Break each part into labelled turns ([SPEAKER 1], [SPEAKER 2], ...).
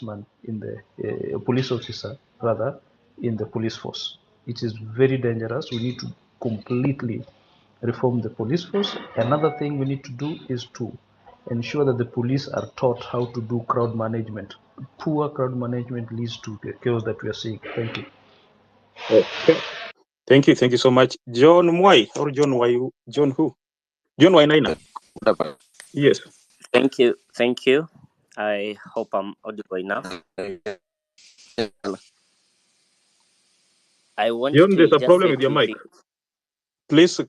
[SPEAKER 1] policeman in the police officer rather in the police force. It is very dangerous. We need to completely reform the police force. Another thing we need to do is to ensure that the police are taught how to do crowd management. Poor crowd management leads to the chaos that we are seeing. Thank you.
[SPEAKER 2] Okay. Thank you so much. John Mwai or John Wai? John who? John Wainaina. Yes.
[SPEAKER 3] Thank you. I hope I'm audible enough. I want
[SPEAKER 2] John,
[SPEAKER 3] to
[SPEAKER 2] there's a
[SPEAKER 3] just
[SPEAKER 2] problem
[SPEAKER 3] say
[SPEAKER 2] with your
[SPEAKER 3] two
[SPEAKER 2] mic.
[SPEAKER 3] things.
[SPEAKER 2] Please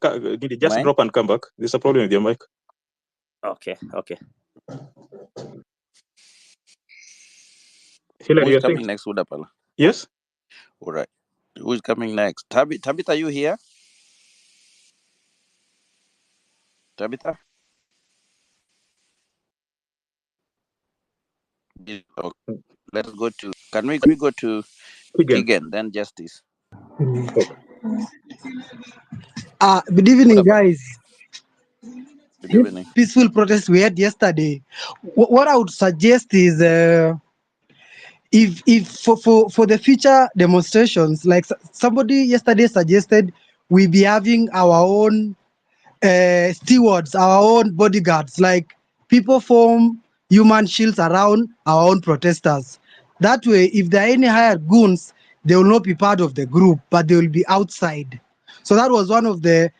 [SPEAKER 2] just drop and come back. There's a problem with your mic.
[SPEAKER 3] Okay.
[SPEAKER 2] Hillary,
[SPEAKER 4] Who's coming next, Udapala?
[SPEAKER 2] Yes.
[SPEAKER 4] All right. Who's coming next? Tabitha, are you here? Tabitha? Okay. Let's go to. Can we go to Keegan, then Justice?
[SPEAKER 5] Good evening, guys.
[SPEAKER 4] Good evening.
[SPEAKER 5] Peaceful protest we had yesterday. What I would suggest is, if for the future demonstrations, like somebody yesterday suggested, we be having our own stewards, our own bodyguards, like people form human shields around our own protesters. That way, if there are any hired goons, they will not be part of the group, but they will be outside. So that was one of the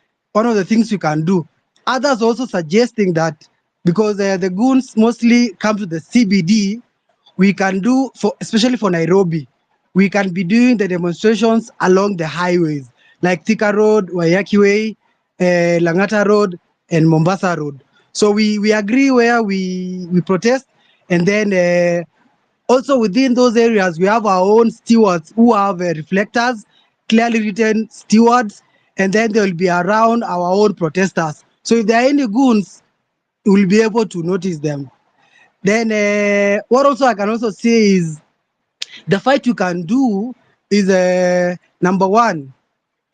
[SPEAKER 5] things we can do. Others also suggesting that because the goons mostly come to the CBD, we can do, especially for Nairobi, we can be doing the demonstrations along the highways like Thika Road, Waiyaki Way, Langata Road, and Mombasa Road. So we agree where we protest, and then also within those areas we have our own stewards who have reflectors, clearly written stewards, and then they will be around our own protesters. So if there are any goons, we will be able to notice them. Then what also I can also say is the fight you can do is number one,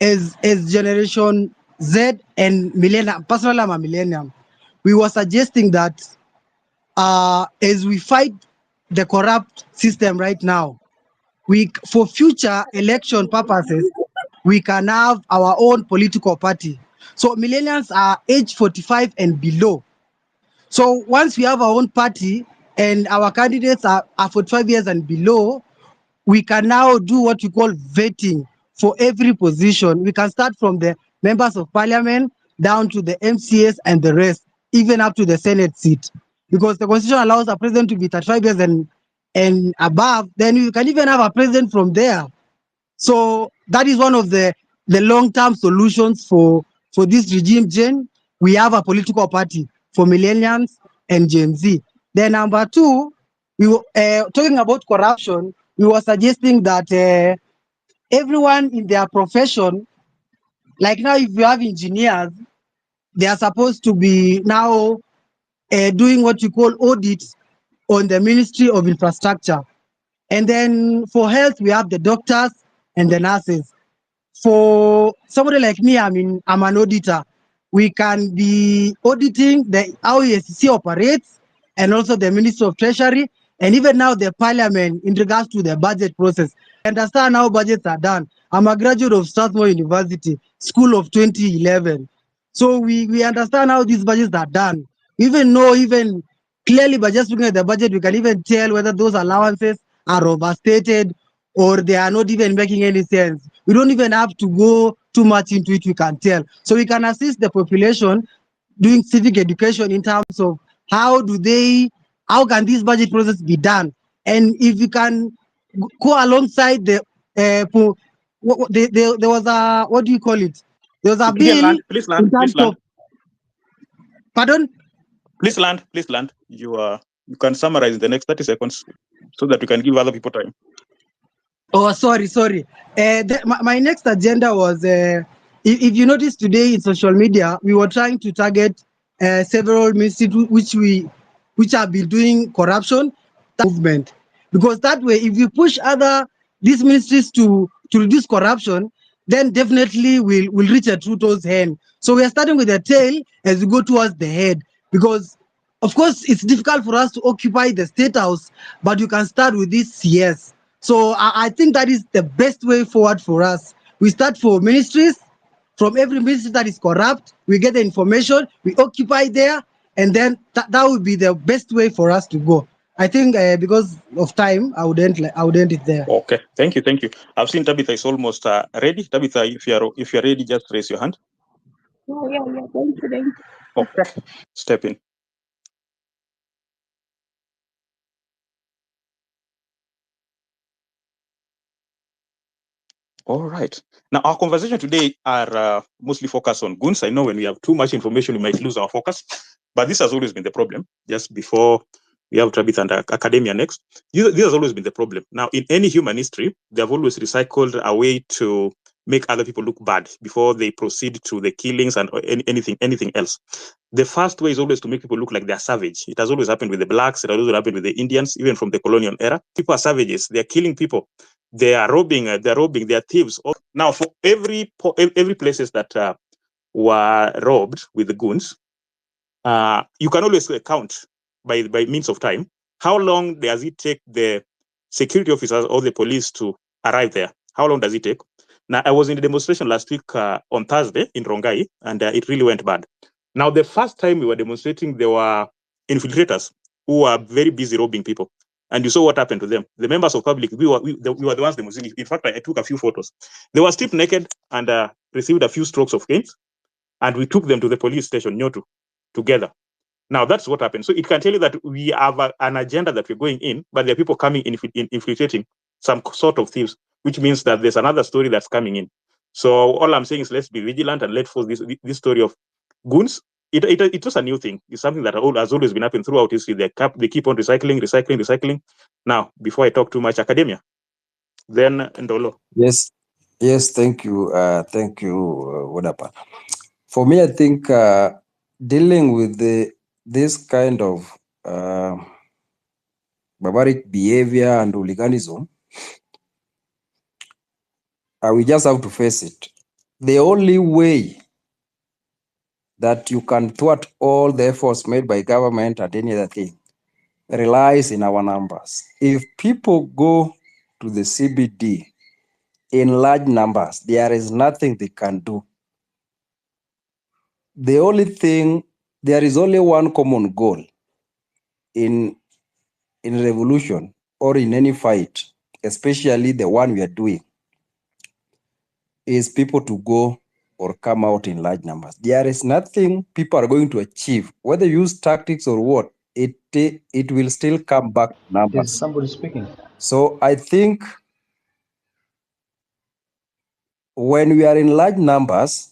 [SPEAKER 5] as Generation Z and Millennium. Personally, I'm a Millennium. We were suggesting that as we fight the corrupt system right now, for future election purposes, we can have our own political party. So millennials are age 45 and below. So once we have our own party and our candidates are 45 years and below, we can now do what we call vetting for every position. We can start from the members of parliament down to the MCAs and the rest, even up to the Senate seat. Because the constitution allows a president to be 35 years and above, then you can even have a president from there. So that is one of the long-term solutions for this regime change. We have a political party for millennials and Gen Z. Then number two, we were talking about corruption. We were suggesting that everyone in their profession, like now if you have engineers, they are supposed to be now doing what you call audits on the Ministry of Infrastructure. And then for health, we have the doctors and the nurses. For somebody like me, I'm an auditor. We can be auditing how EACC operates and also the Ministry of Treasury and even now the Parliament in regards to the budget process. I understand how budgets are done. I'm a graduate of Strathmore University, School of 2011. So we understand how these budgets are done. We even know, even clearly by just looking at the budget, we can even tell whether those allowances are overstated or they are not even making any sense. We don't even have to go too much into it, we can tell. So we can assist the population doing civic education in terms of how can this budget process be done? And if you can go alongside there was a, what do you call it? There was a bill.
[SPEAKER 2] Please land.
[SPEAKER 5] Pardon?
[SPEAKER 2] Please land. You can summarize in the next 30 seconds so that we can give other people time.
[SPEAKER 5] Oh, sorry. My next agenda was, if you notice today in social media, we were trying to target several ministries which have been doing corruption movement. Because that way, if you push these ministries to reduce corruption, then definitely we'll reach a true towards hand. So we are starting with the tail as we go towards the head. Because Of course, it's difficult for us to occupy the state house, but you can start with this CS. So I think that is the best way forward for us. We start for ministries. From every ministry that is corrupt, we get the information, we occupy there, and then that would be the best way for us to go. I think because of time, I would end it there.
[SPEAKER 2] Okay, thank you. I've seen Tabitha is almost ready. Tabitha, if you're ready, just raise your hand.
[SPEAKER 6] Oh, yeah, thank you.
[SPEAKER 2] Okay, step in. All right. Now, our conversation today are mostly focused on goons. I know when we have too much information, we might lose our focus, but this has always been the problem. Just before we have Tabitha and academia next, this has always been the problem. Now, in any human history, they have always recycled a way to make other people look bad before they proceed to the killings and anything else. The first way is always to make people look like they're savage. It has always happened with the blacks. It has always happened with the Indians, even from the colonial era. People are savages. They're killing people. They are robbing. They're thieves. Now, for every places that were robbed with the goons, you can always count by means of time. How long does it take the security officers or the police to arrive there? How long does it take? Now, I was in the demonstration last week on Thursday in Rongai, and it really went bad. Now, the first time we were demonstrating, there were infiltrators who were very busy robbing people. And you saw what happened to them. The members of public, we were the ones demonstrating. In fact, I took a few photos. They were stripped naked and received a few strokes of canes. And we took them to the police station, Nyotu, together. Now, that's what happened. So it can tell you that we have an agenda that we're going in, but there are people coming in infiltrating some sort of thieves, which means that there's another story that's coming in. So all I'm saying is let's be vigilant and let's force this story of goons. It's just a new thing. It's something that has always been happening throughout history. They keep on recycling. Now, before I talk too much, academia, then Ndolo.
[SPEAKER 7] Yes, thank you, Wodapa. For me, I think dealing with this kind of barbaric behavior and hooliganism, we just have to face it. The only way that you can thwart all the efforts made by government and any other thing relies in our numbers. If people go to the CBD in large numbers, there is nothing they can do. The only thing, there is only one common goal in revolution or in any fight, especially the one we are doing, is people to go or come out in large numbers. There is nothing people are going to achieve, whether you use tactics or what, it will still come back to numbers.
[SPEAKER 1] Is somebody speaking?
[SPEAKER 7] So I think when we are in large numbers,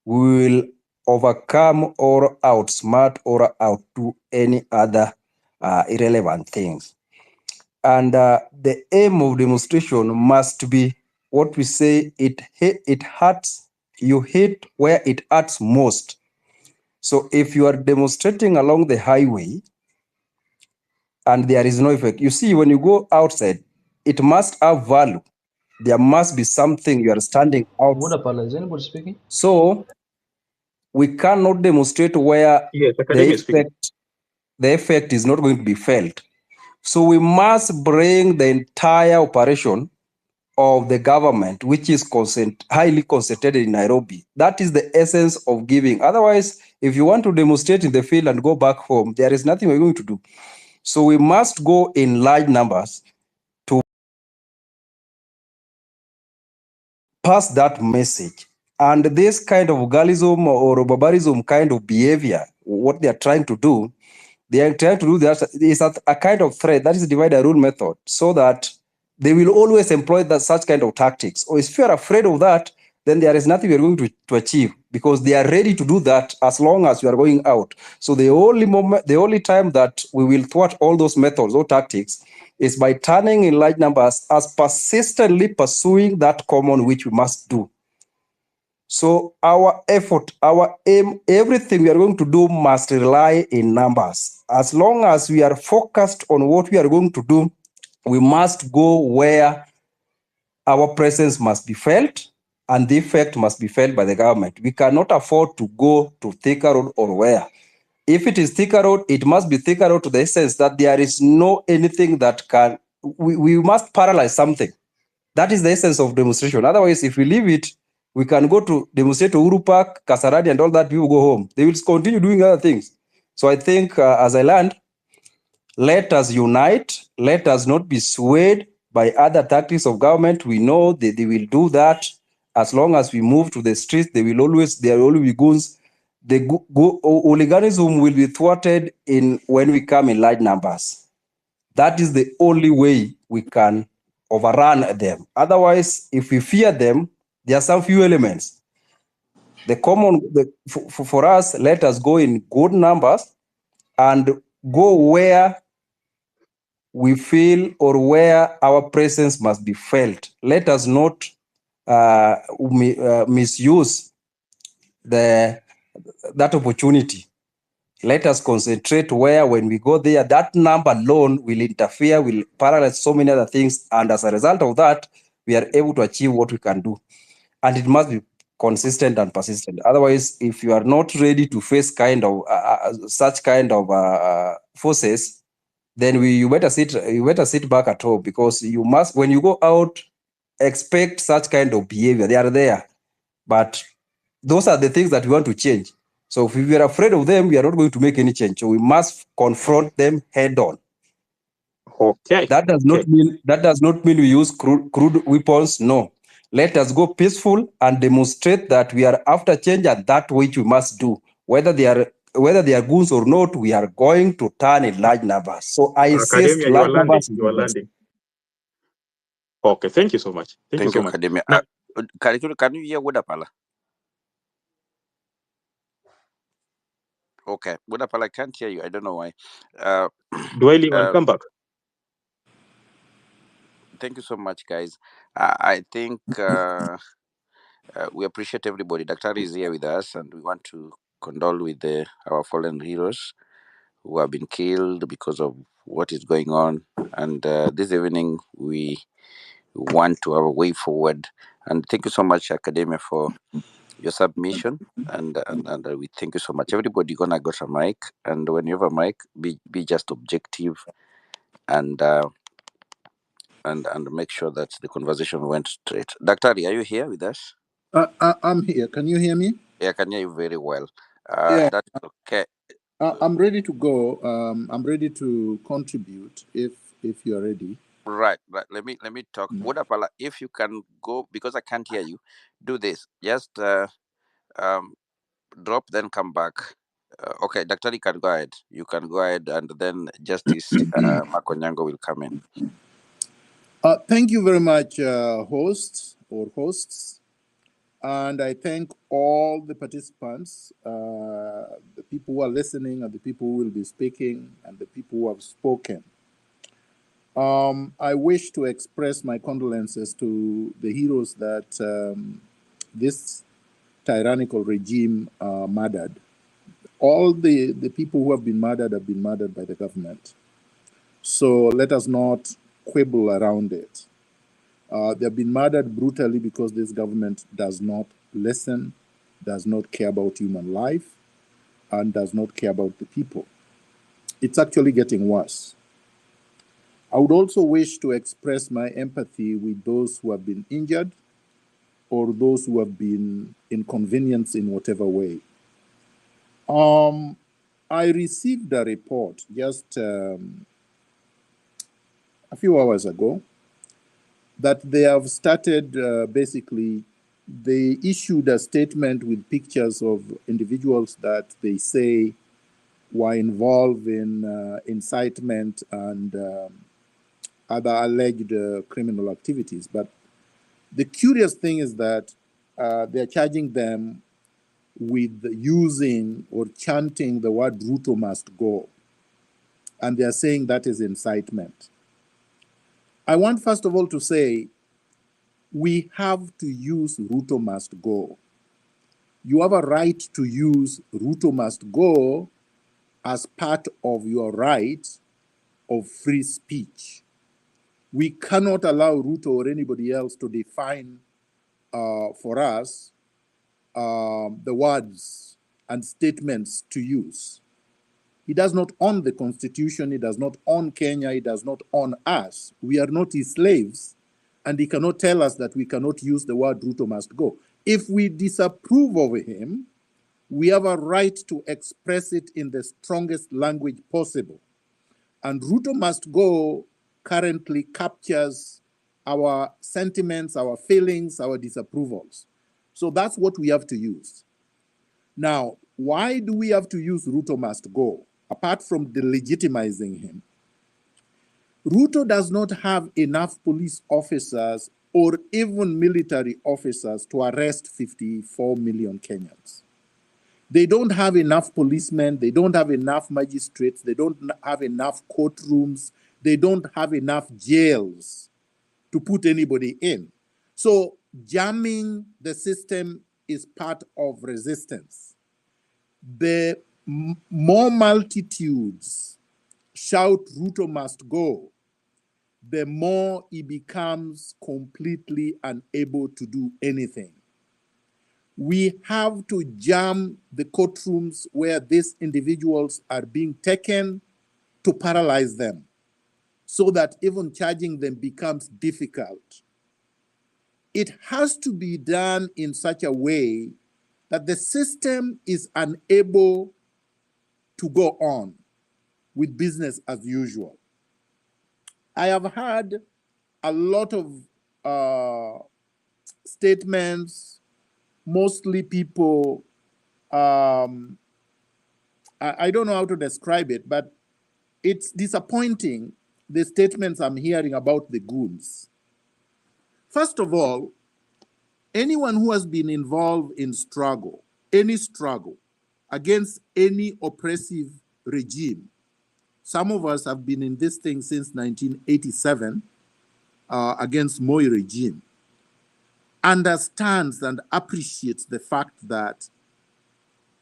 [SPEAKER 7] we will overcome or outsmart or outdo any other irrelevant things. And the aim of demonstration must be what we say, it hurts, you hit where it hurts most. So if you are demonstrating along the highway and there is no effect, you see, when you go outside, it must have value. There must be something you are standing out.
[SPEAKER 1] Wodapala, is anybody speaking?
[SPEAKER 7] So we cannot demonstrate where the effect is not going to be felt. So we must bring the entire operation of the government, which is highly concentrated in Nairobi. That is the essence of giving. Otherwise, if you want to demonstrate in the field and go back home, there is nothing we're going to do. So we must go in large numbers to pass that message. And this kind of galism or barbarism kind of behavior, what they are trying to do, that is a kind of threat. That is divide and rule method, so that they will always employ such kind of tactics. Or if you are afraid of that, then there is nothing we are going to achieve, because they are ready to do that as long as you are going out. So the only time that we will thwart all those methods or tactics is by turning in large numbers as persistently pursuing that common which we must do. So our effort, our aim, everything we are going to do must rely in numbers. As long as we are focused on what we are going to do, we must go where our presence must be felt and the effect must be felt by the government. We cannot afford to go to Thika Road or where. If it is Thika Road, it must be Thika Road to the essence that there is no anything that can, we must paralyze something. That is the essence of demonstration. Otherwise, if we leave it, we can go to demonstrate to Uhuru Park, Kasarani, and all that, people go home. They will continue doing other things. So I think, as I learned, let us unite. Let us not be swayed by other tactics of government. We know that they will do that. As long as we move to the streets, there will always be goons. The hooliganism will be thwarted when we come in large numbers. That is the only way we can overrun them. Otherwise, if we fear them, there are some few elements. For us, let us go in good numbers and go where we feel or where our presence must be felt. Let us not misuse that opportunity. Let us concentrate where, when we go there, that number alone will interfere, will paralyze so many other things. And as a result of that, we are able to achieve what we can do. And it must be consistent and persistent. Otherwise, if you are not ready to face such kind of forces, then you better sit back at home, because you must, when you go out, expect such kind of behavior. They are there, but those are the things that we want to change. So if we are afraid of them, we are not going to make any change. So we must confront them head on.
[SPEAKER 2] Okay.
[SPEAKER 7] That does not mean we use crude weapons. No. Let us go peaceful and demonstrate that we are after change, and that which we must do. Whether they are goons or not, we are going to turn in large numbers. So I insist,
[SPEAKER 2] Academia,
[SPEAKER 7] large numbers.
[SPEAKER 2] you are landing. Okay, thank you so much. Thank you so much.
[SPEAKER 4] Academia. Can you hear Wodapala? Okay, Wodapala, I can't hear you. I don't know why.
[SPEAKER 2] Do I leave and come back?
[SPEAKER 4] Thank you so much, guys. I think we appreciate everybody. Dr. is here with us, and we want to condole with our fallen heroes who have been killed because of what is going on. And this evening, we want to have a way forward. And thank you so much, Academia, for your submission. And we thank you so much. Everybody gonna got a mic, and when you have a mic, be just objective and make sure that the conversation went straight. Dr. are you here with us?
[SPEAKER 8] I'm here. Can you hear me?
[SPEAKER 4] Yeah, I can hear you very well.
[SPEAKER 8] Yeah.
[SPEAKER 4] That's okay.
[SPEAKER 8] I'm ready to go. I'm ready to contribute if you're ready.
[SPEAKER 4] Right. Let me talk. Wodapala, if you can go, because I can't hear you, do this. Just drop, then come back. Okay, Dr. You can go ahead. You can go ahead, and then Justice Makonyango will come in.
[SPEAKER 8] Thank you very much, hosts. And I thank all the participants, the people who are listening, and the people who will be speaking, and the people who have spoken. I wish to express my condolences to the heroes that this tyrannical regime murdered. All the people who have been murdered by the government. So let us not quibble around it. They have been murdered brutally because this government does not listen, does not care about human life, and does not care about the people. It's actually getting worse. I would also wish to express my empathy with those who have been injured or those who have been inconvenienced in whatever way. I received a report just a few hours ago that they have started basically, they issued a statement with pictures of individuals that they say were involved in incitement and other alleged criminal activities. But the curious thing is that they're charging them with using or chanting the word Ruto must go. And they're saying that is incitement. I want first of all to say, we have to use Ruto must go. You have a right to use Ruto must go as part of your right of free speech. We cannot allow Ruto or anybody else to define for us the words and statements to use. He does not own the Constitution. He does not own Kenya. He does not own us. We are not his slaves. And he cannot tell us that we cannot use the word Ruto must go. If we disapprove of him, we have a right to express it in the strongest language possible. And Ruto must go currently captures our sentiments, our feelings, our disapprovals. So that's what we have to use. Now, why do we have to use Ruto must go? Apart from delegitimizing him, Ruto does not have enough police officers or even military officers to arrest 54 million Kenyans. They don't have enough policemen, they don't have enough magistrates, they don't have enough courtrooms, they don't have enough jails to put anybody in. So jamming the system is part of resistance. The more multitudes shout Ruto must go, the more he becomes completely unable to do anything. We have to jam the courtrooms where these individuals are being taken to paralyze them so that even charging them becomes difficult. It has to be done in such a way that the system is unable to go on with business as usual. I have heard a lot of statements, mostly people, I don't know how to describe it, but it's disappointing, the statements I'm hearing about the goons. First of all, anyone who has been involved in struggle, any struggle against any oppressive regime, some of us have been in this thing since 1987 against Moi regime, understands and appreciates the fact that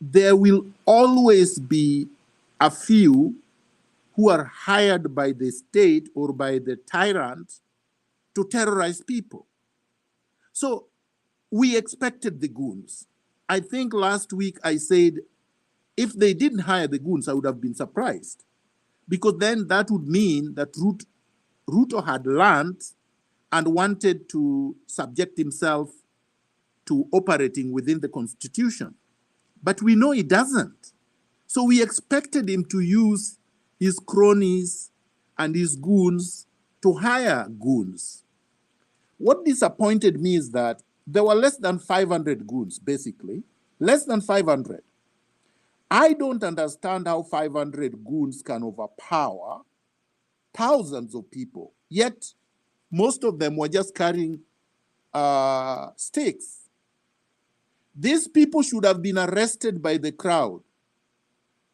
[SPEAKER 8] there will always be a few who are hired by the state or by the tyrant to terrorize people. So we expected the goons. I think last week I said, if they didn't hire the goons, I would have been surprised, because then that would mean that Ruto had learned and wanted to subject himself to operating within the Constitution. But we know he doesn't. So we expected him to use his cronies and his goons to hire goons. What disappointed me is that there were less than 500 goons, basically, less than 500. I don't understand how 500 goons can overpower thousands of people, yet most of them were just carrying sticks. These people should have been arrested by the crowd,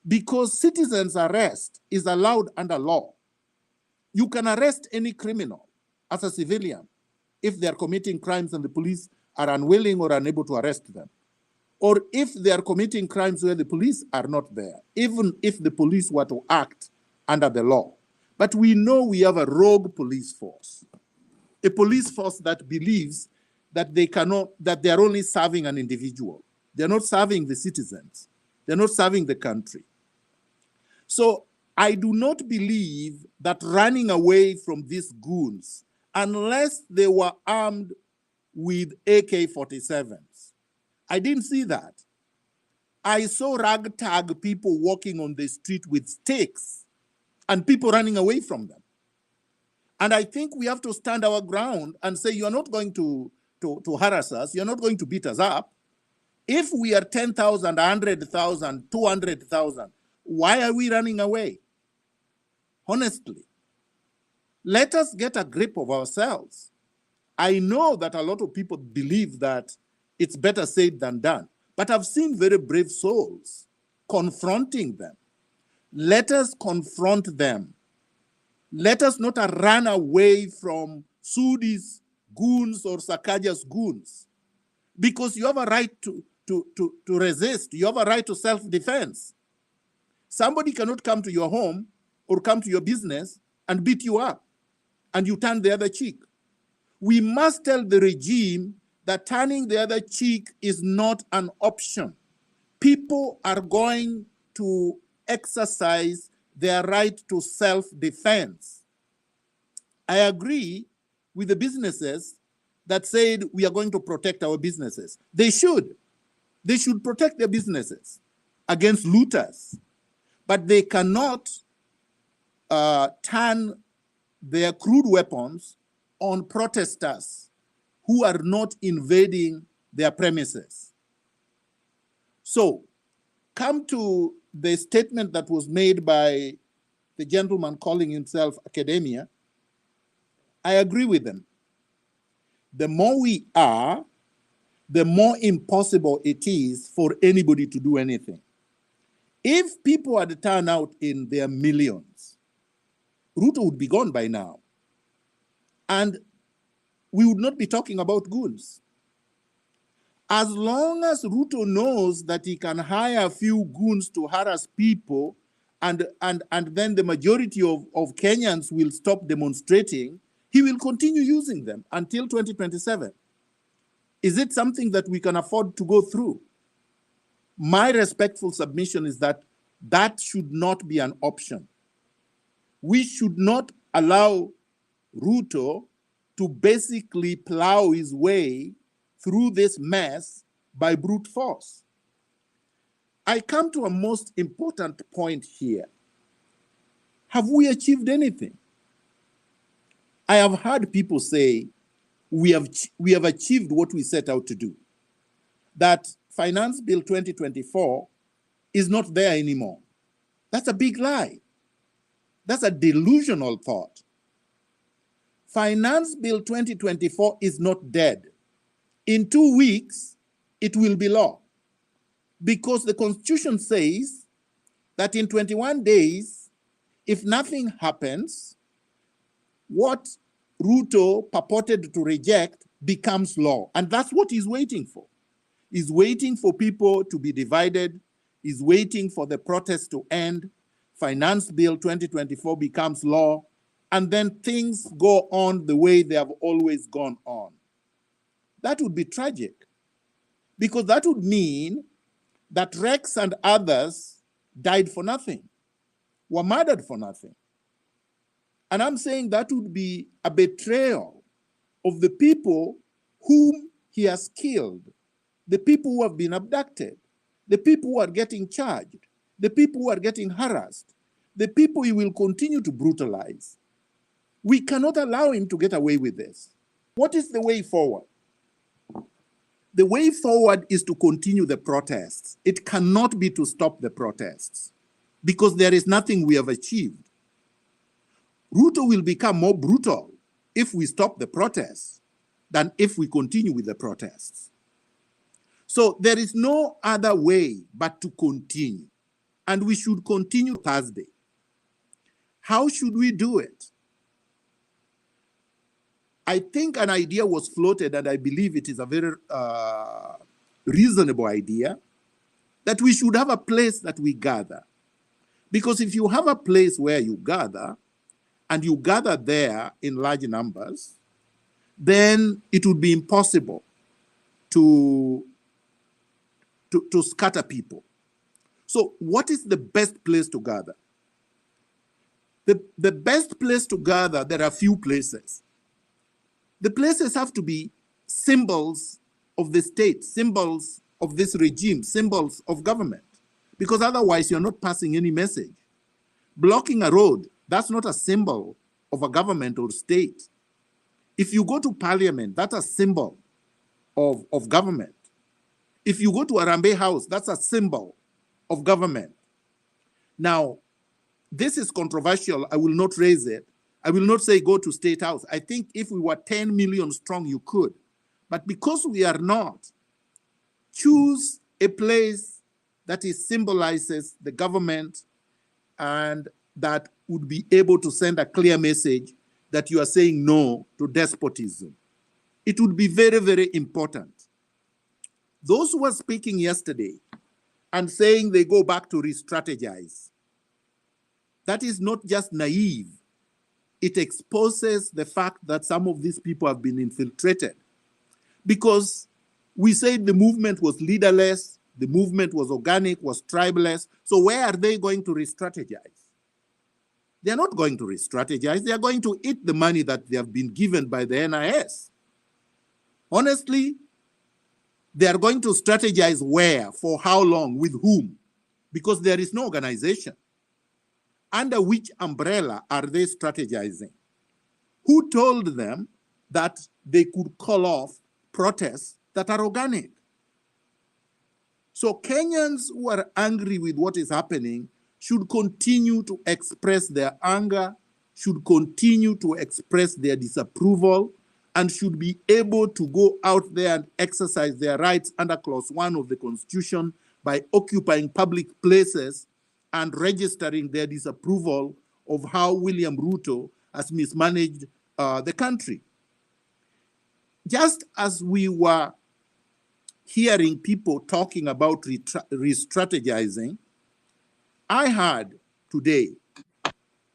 [SPEAKER 8] because citizens' arrest is allowed under law. You can arrest any criminal as a civilian if they are committing crimes and the police are unwilling or unable to arrest them, or if they are committing crimes where the police are not there, even if the police were to act under the law. But we know we have a rogue police force, a police force that believes that they are only serving an individual. They're not serving the citizens. They're not serving the country. So I do not believe that running away from these goons, unless they were armed with AK-47s. I didn't see that. I saw ragtag people walking on the street with sticks and people running away from them. And I think we have to stand our ground and say, you're not going to harass us. You're not going to beat us up. If we are 10,000, 100,000, 200,000, why are we running away? Honestly, let us get a grip of ourselves. I know that a lot of people believe that it's better said than done, but I've seen very brave souls confronting them. Let us confront them. Let us not run away from Sudi's goons or Sakaja's goons, because you have a right to resist. You have a right to self-defense. Somebody cannot come to your home or come to your business and beat you up, and you turn the other cheek. We must tell the regime that turning the other cheek is not an option. People are going to exercise their right to self-defense. I agree with the businesses that said we are going to protect our businesses. They should. They should protect their businesses against looters, but they cannot turn their crude weapons on protesters who are not invading their premises. So, come to the statement that was made by the gentleman calling himself academia. I agree with them. The more we are, the more impossible it is for anybody to do anything. If people had turned out in their millions, Ruto would be gone by now. And we would not be talking about goons. As long as Ruto knows that he can hire a few goons to harass people and then the majority of Kenyans will stop demonstrating, he will continue using them until 2027. Is it something that we can afford to go through? My respectful submission is that that should not be an option. We should not allow Ruto to basically plow his way through this mess by brute force. I come to a most important point here. Have we achieved anything? I have heard people say we have achieved what we set out to do. That Finance Bill 2024 is not there anymore. That's a big lie. That's a delusional thought. Finance Bill 2024 is not dead. In 2 weeks, it will be law. Because the Constitution says that in 21 days, if nothing happens, what Ruto purported to reject becomes law. And that's what he's waiting for. He's waiting for people to be divided. He's waiting for the protests to end. Finance Bill 2024 becomes law. And then things go on the way they have always gone on. That would be tragic, because that would mean that Rex and others died for nothing, were murdered for nothing. And I'm saying that would be a betrayal of the people whom he has killed, the people who have been abducted, the people who are getting charged, the people who are getting harassed, the people he will continue to brutalize. We cannot allow him to get away with this. What is the way forward? The way forward is to continue the protests. It cannot be to stop the protests, because there is nothing we have achieved. Ruto will become more brutal if we stop the protests than if we continue with the protests. So there is no other way but to continue. And we should continue Thursday. How should we do it? I think an idea was floated, and I believe it is a very reasonable idea, that we should have a place that we gather. Because if you have a place where you gather, and you gather there in large numbers, then it would be impossible to scatter people. So what is the best place to gather? The best place to gather, there are a few places. The places have to be symbols of the state, symbols of this regime, symbols of government, because otherwise you're not passing any message. Blocking a road, that's not a symbol of a government or state. If you go to parliament, that's a symbol of government. If you go to Arambe House, that's a symbol of government. Now, this is controversial. I will not raise it. I will not say go to State House. I think if we were 10 million strong, you could. But because we are not, choose a place that symbolizes the government and that would be able to send a clear message that you are saying no to despotism. It would be very, very important. Those who were speaking yesterday and saying they go back to re-strategize, that is not just naive. It exposes the fact that some of these people have been infiltrated. Because we said the movement was leaderless, The movement was organic, was tribalist. So where are they going to re-strategize? They're not going to re-strategize. They are going to eat the money that they have been given by the NIS. Honestly, they are going to strategize where, for how long, with whom? Because there is no organization. Under which umbrella are they strategizing? Who told them that they could call off protests that are organic? So Kenyans who are angry with what is happening should continue to express their anger, should continue to express their disapproval, and should be able to go out there and exercise their rights under Clause 1 of the Constitution by occupying public places and registering their disapproval of how William Ruto has mismanaged the country. Just as we were hearing people talking about re-strategizing, I heard today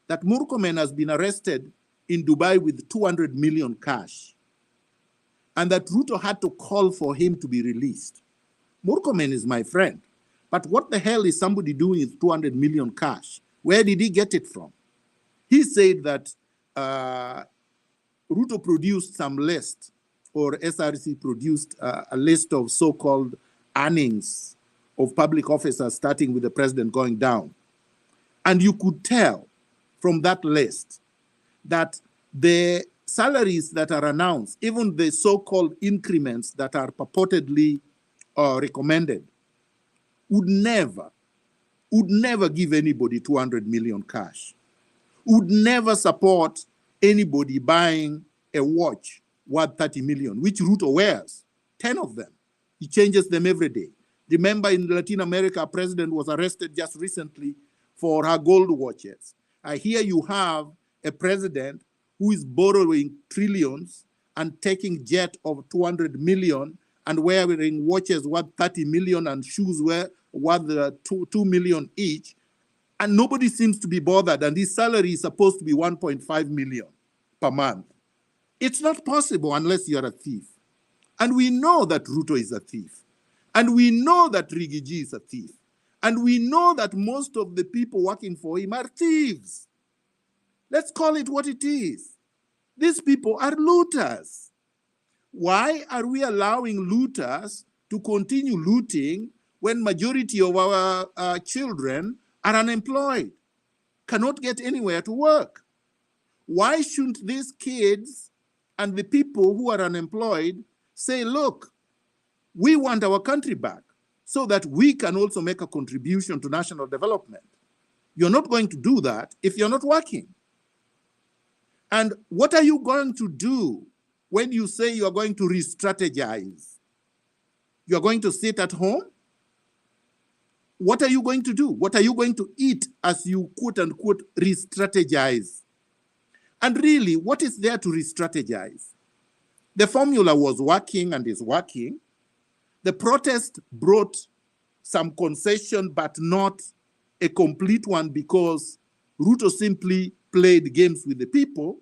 [SPEAKER 8] that Murkomen has been arrested in Dubai with 200 million cash, and that Ruto had to call for him to be released. Murkomen is my friend, but what the hell is somebody doing with 200 million cash? Where did he get it from? He said that Ruto produced some list, or SRC produced a list of so-called earnings of public officers, starting with the president going down. And you could tell from that list that the salaries that are announced, even the so-called increments that are purportedly recommended, would never give anybody 200 million cash, would never support anybody buying a watch worth 30 million, which Ruto wears, 10 of them. He changes them every day. Remember, in Latin America, a president was arrested just recently for her gold watches. Here you have a president who is borrowing trillions and taking jet of 200 million and wearing watches worth 30 million and shoes worth 2 million each. And nobody seems to be bothered. And his salary is supposed to be 1.5 million per month. It's not possible unless you're a thief. And we know that Ruto is a thief. And we know that Rigiji is a thief. And we know that most of the people working for him are thieves. Let's call it what it is. These people are looters. Why are we allowing looters to continue looting when majority of our children are unemployed, cannot get anywhere to work? Why shouldn't these kids and the people who are unemployed say, look, we want our country back so that we can also make a contribution to national development? You're not going to do that if you're not working. And what are you going to do when you say you're going to re-strategize? You're going to sit at home? What are you going to do? What are you going to eat as you quote unquote re-strategize? And really, what is there to re-strategize? The formula was working and is working. The protest brought some concession, but not a complete one, because Ruto simply played games with the people.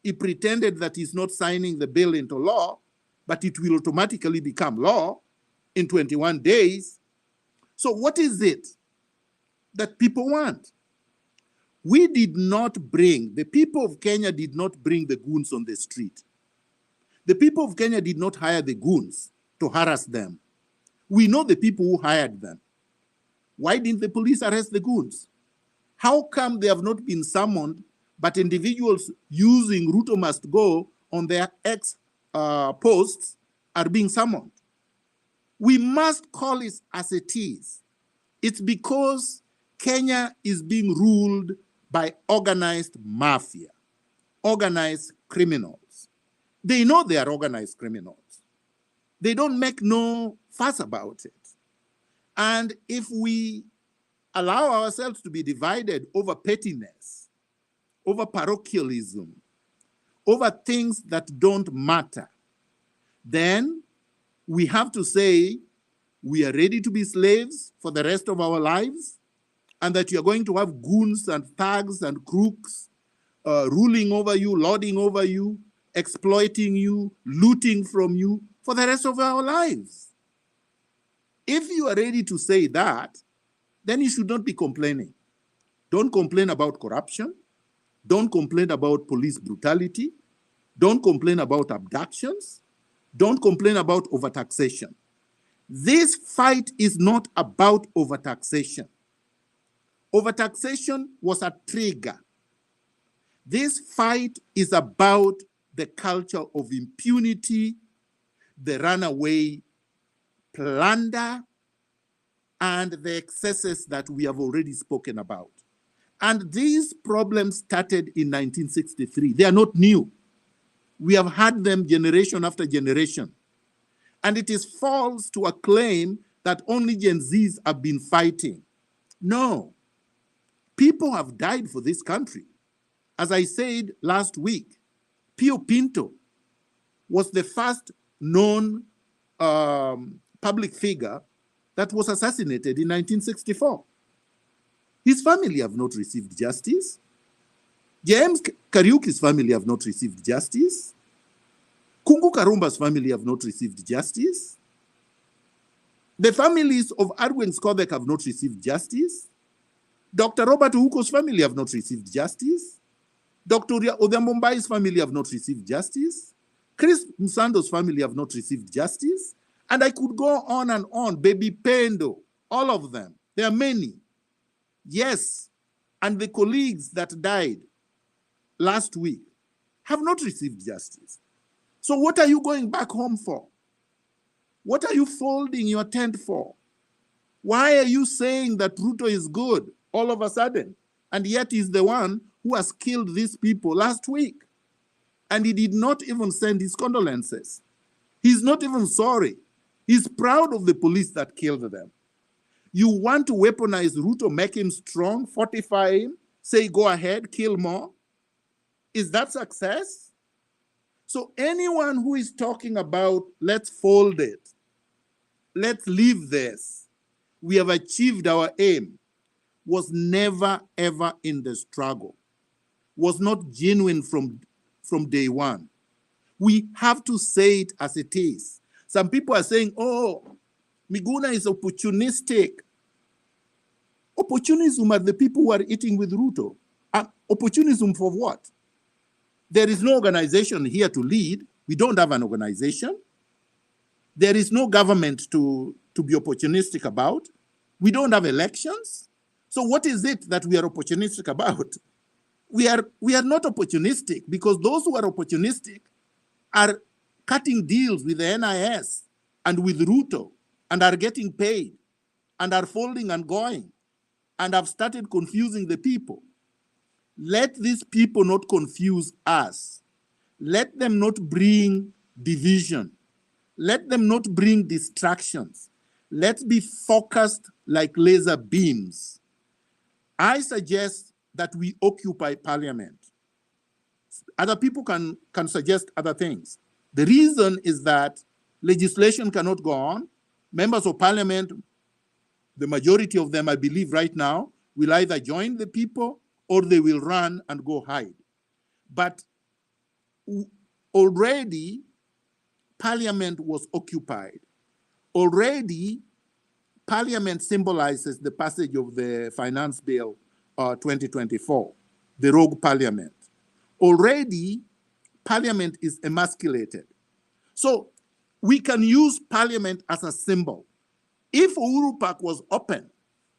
[SPEAKER 8] He pretended that he's not signing the bill into law, but it will automatically become law in 21 days. So what is it that people want? We did not bring, the people of Kenya did not bring the goons on the street. The people of Kenya did not hire the goons to harass them. We know the people who hired them. Why didn't the police arrest the goons? How come they have not been summoned, but individuals using Ruto must go on their ex posts are being summoned? We must call it as it is. It's because Kenya is being ruled by organized mafia, organized criminals. They know they are organized criminals. They don't make no fuss about it. And if we allow ourselves to be divided over pettiness, over parochialism, over things that don't matter, then we have to say we are ready to be slaves for the rest of our lives, and that you're going to have goons and thugs and crooks ruling over you, lording over you, exploiting you, looting from you for the rest of our lives. If you are ready to say that, then you should not be complaining. Don't complain about corruption. Don't complain about police brutality. Don't complain about abductions. Don't complain about overtaxation. This fight is not about overtaxation. Overtaxation was a trigger. This fight is about the culture of impunity, the runaway plunder, and the excesses that we have already spoken about. And these problems started in 1963. They are not new. We have had them generation after generation. And it is false to acclaim that only Gen Zs have been fighting. No. People have died for this country. As I said last week, Pio Pinto was the first known public figure that was assassinated in 1964. His family have not received justice. James Kariuki's family have not received justice. Kungu Karumba's family have not received justice. The families of Arwen Skovek have not received justice. Dr. Robert Uko's family have not received justice. Dr. Odhiambo family have not received justice. Chris Musando's family have not received justice. And I could go on and on. Baby Pendo, all of them. There are many. Yes. And the colleagues that died last week have not received justice. So what are you going back home for? What are you folding your tent for? Why are you saying that Ruto is good all of a sudden? And yet he's the one who has killed these people last week. And he did not even send his condolences. He's not even sorry. He's proud of the police that killed them. You want to weaponize Ruto, make him strong, fortify him, say go ahead, kill more? Is that success? So anyone who is talking about let's fold it, let's leave this, we have achieved our aim, was never ever in the struggle, was not genuine from day one. We have to say it as it is. Some people are saying, oh, Miguna is opportunistic. Opportunism are the people who are eating with Ruto. Opportunism for what? There is no organization here to lead. We don't have an organization. There is no government to be opportunistic about. We don't have elections. So what is it that we are opportunistic about? We are not opportunistic, because those who are opportunistic are cutting deals with the NIS and with Ruto and are getting paid and are folding and going and have started confusing the people. Let these people not confuse us. Let them not bring division. Let them not bring distractions. Let's be focused like laser beams. I suggest that we occupy parliament. Other people can suggest other things. The reason is that legislation cannot go on. Members of parliament, the majority of them, I believe right now, will either join the people or they will run and go hide. But already, parliament was occupied. Already, parliament symbolizes the passage of the finance bill 2024, the rogue parliament. Already, parliament is emasculated. So we can use parliament as a symbol. If Uhuru Park was open,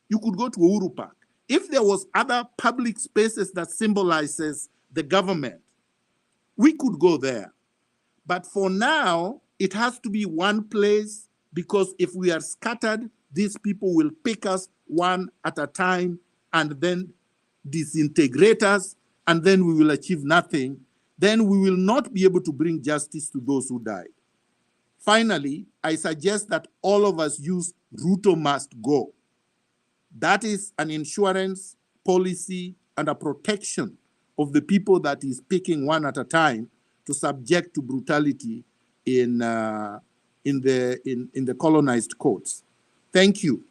[SPEAKER 8] you could go to Uhuru Park. If there was other public spaces that symbolizes the government, we could go there. But for now, it has to be one place, because if we are scattered, these people will pick us one at a time and then disintegrate us, and then we will achieve nothing. Then we will not be able to bring justice to those who died. Finally, I suggest that all of us use Ruto must go. That is an insurance policy and a protection of the people that is picking one at a time to subject to brutality in the colonized courts. Thank you.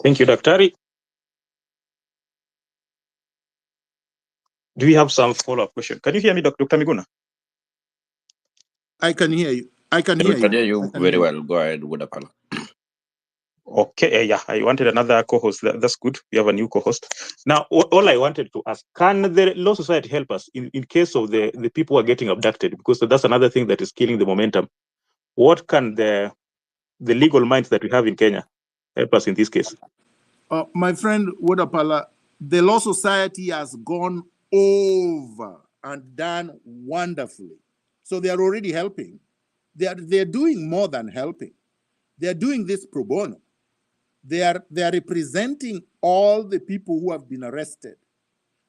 [SPEAKER 2] Thank you, Daktari. Do we have some follow-up question? Can you hear me, Dr. Miguna?
[SPEAKER 8] I can hear you. I can hear
[SPEAKER 4] We can
[SPEAKER 8] you.
[SPEAKER 4] hear you very well. Go ahead, Wodapala.
[SPEAKER 2] Okay, yeah, I wanted another co-host. That's good. We have a new co-host. Now, all I wanted to ask, can the Law Society help us in case of the people who are getting abducted? Because that's another thing that is killing the momentum. What can the legal minds that we have in Kenya help us in this case?
[SPEAKER 8] My friend Wodapala, the Law Society has gone over and done wonderfully. So they are already helping. They're doing more than helping. They're doing this pro bono. They are representing all the people who have been arrested.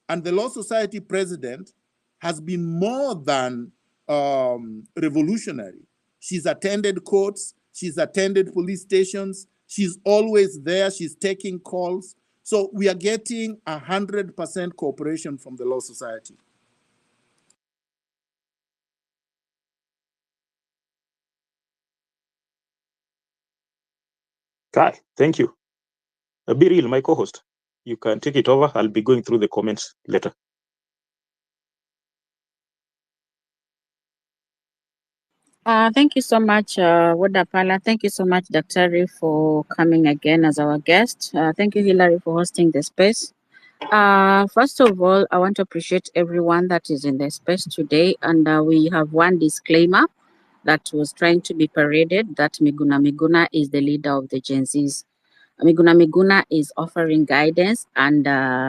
[SPEAKER 8] And the Law Society president has been more than revolutionary. She's attended courts, she's attended police stations, she's always there, she's taking calls. So we are getting 100% cooperation from the Law Society.
[SPEAKER 2] Kai, thank you. Be real, my co-host. You can take it over. I'll be going through the comments later.
[SPEAKER 9] Thank you so much, Wodapala. Thank you so much, Dr. for coming again as our guest. Thank you, Hillary, for hosting the space. First of all, I want to appreciate everyone that is in the space today. And we have one disclaimer that was trying to be paraded, that Miguna Miguna is the leader of the Gen Zs. Miguna Miguna is offering guidance and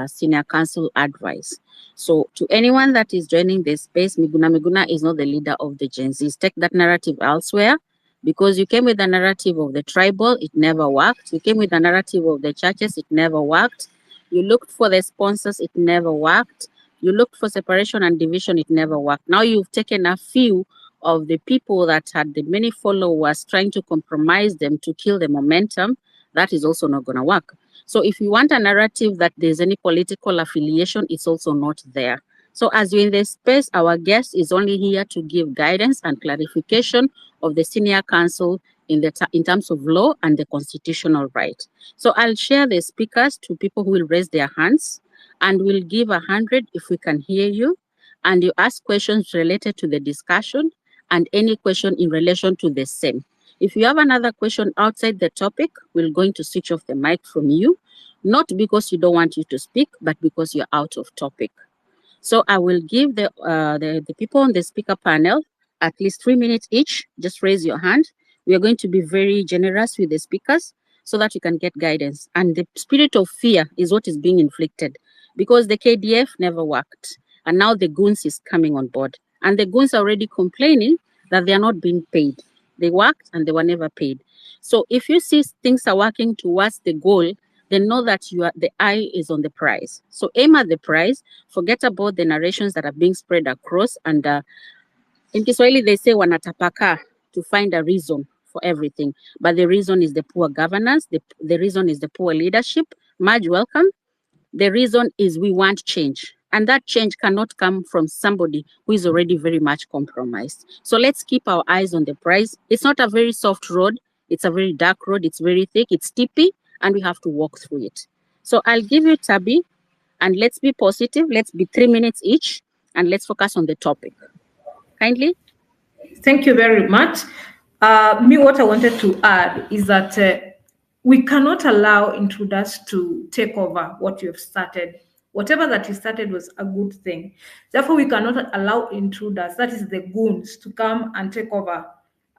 [SPEAKER 9] senior counsel advice. So to anyone that is joining this space, Miguna Miguna is not the leader of the Gen Zs. Take that narrative elsewhere, because you came with the narrative of the tribal, it never worked. You came with the narrative of the churches, it never worked. You looked for the sponsors, it never worked. You looked for separation and division, it never worked. Now you've taken a few of the people that had the many followers trying to compromise them to kill the momentum. That is also not going to work. So if you want a narrative that there's any political affiliation, it's also not there. So as you're in this space, our guest is only here to give guidance and clarification of the senior counsel in terms of law and the constitutional right. So I'll share the speakers to people who will raise their hands, and we'll give 100 if we can hear you, and you ask questions related to the discussion and any question in relation to the same. If you have another question outside the topic, we're going to switch off the mic from you, not because you don't want you to speak, but because you're out of topic. So I will give the people on the speaker panel at least 3 minutes each. Just raise your hand. We are going to be very generous with the speakers so that you can get guidance. And the spirit of fear is what is being inflicted, because the KDF never worked. And now the Goons is coming on board. And the Goons are already complaining that they are not being paid. They worked and they were never paid. So if you see things are working towards the goal, then know that the eye is on the prize. So aim at the prize, forget about the narrations that are being spread across. And in Kiswahili, they say wanatapaka, to find a reason for everything. But the reason is the poor governance. The reason is the poor leadership. Marge, welcome. The reason is we want change. And that change cannot come from somebody who is already very much compromised. So let's keep our eyes on the prize. It's not a very soft road. It's a very dark road. It's very thick. It's steepy, and we have to walk through it. So I'll give you Tabi, and let's be positive. Let's be 3 minutes each, and let's focus on the topic. Kindly.
[SPEAKER 10] Thank you very much. What I wanted to add is that we cannot allow intruders to take over what you have started. Whatever that you started was a good thing. Therefore, we cannot allow intruders, that is the goons, to come and take over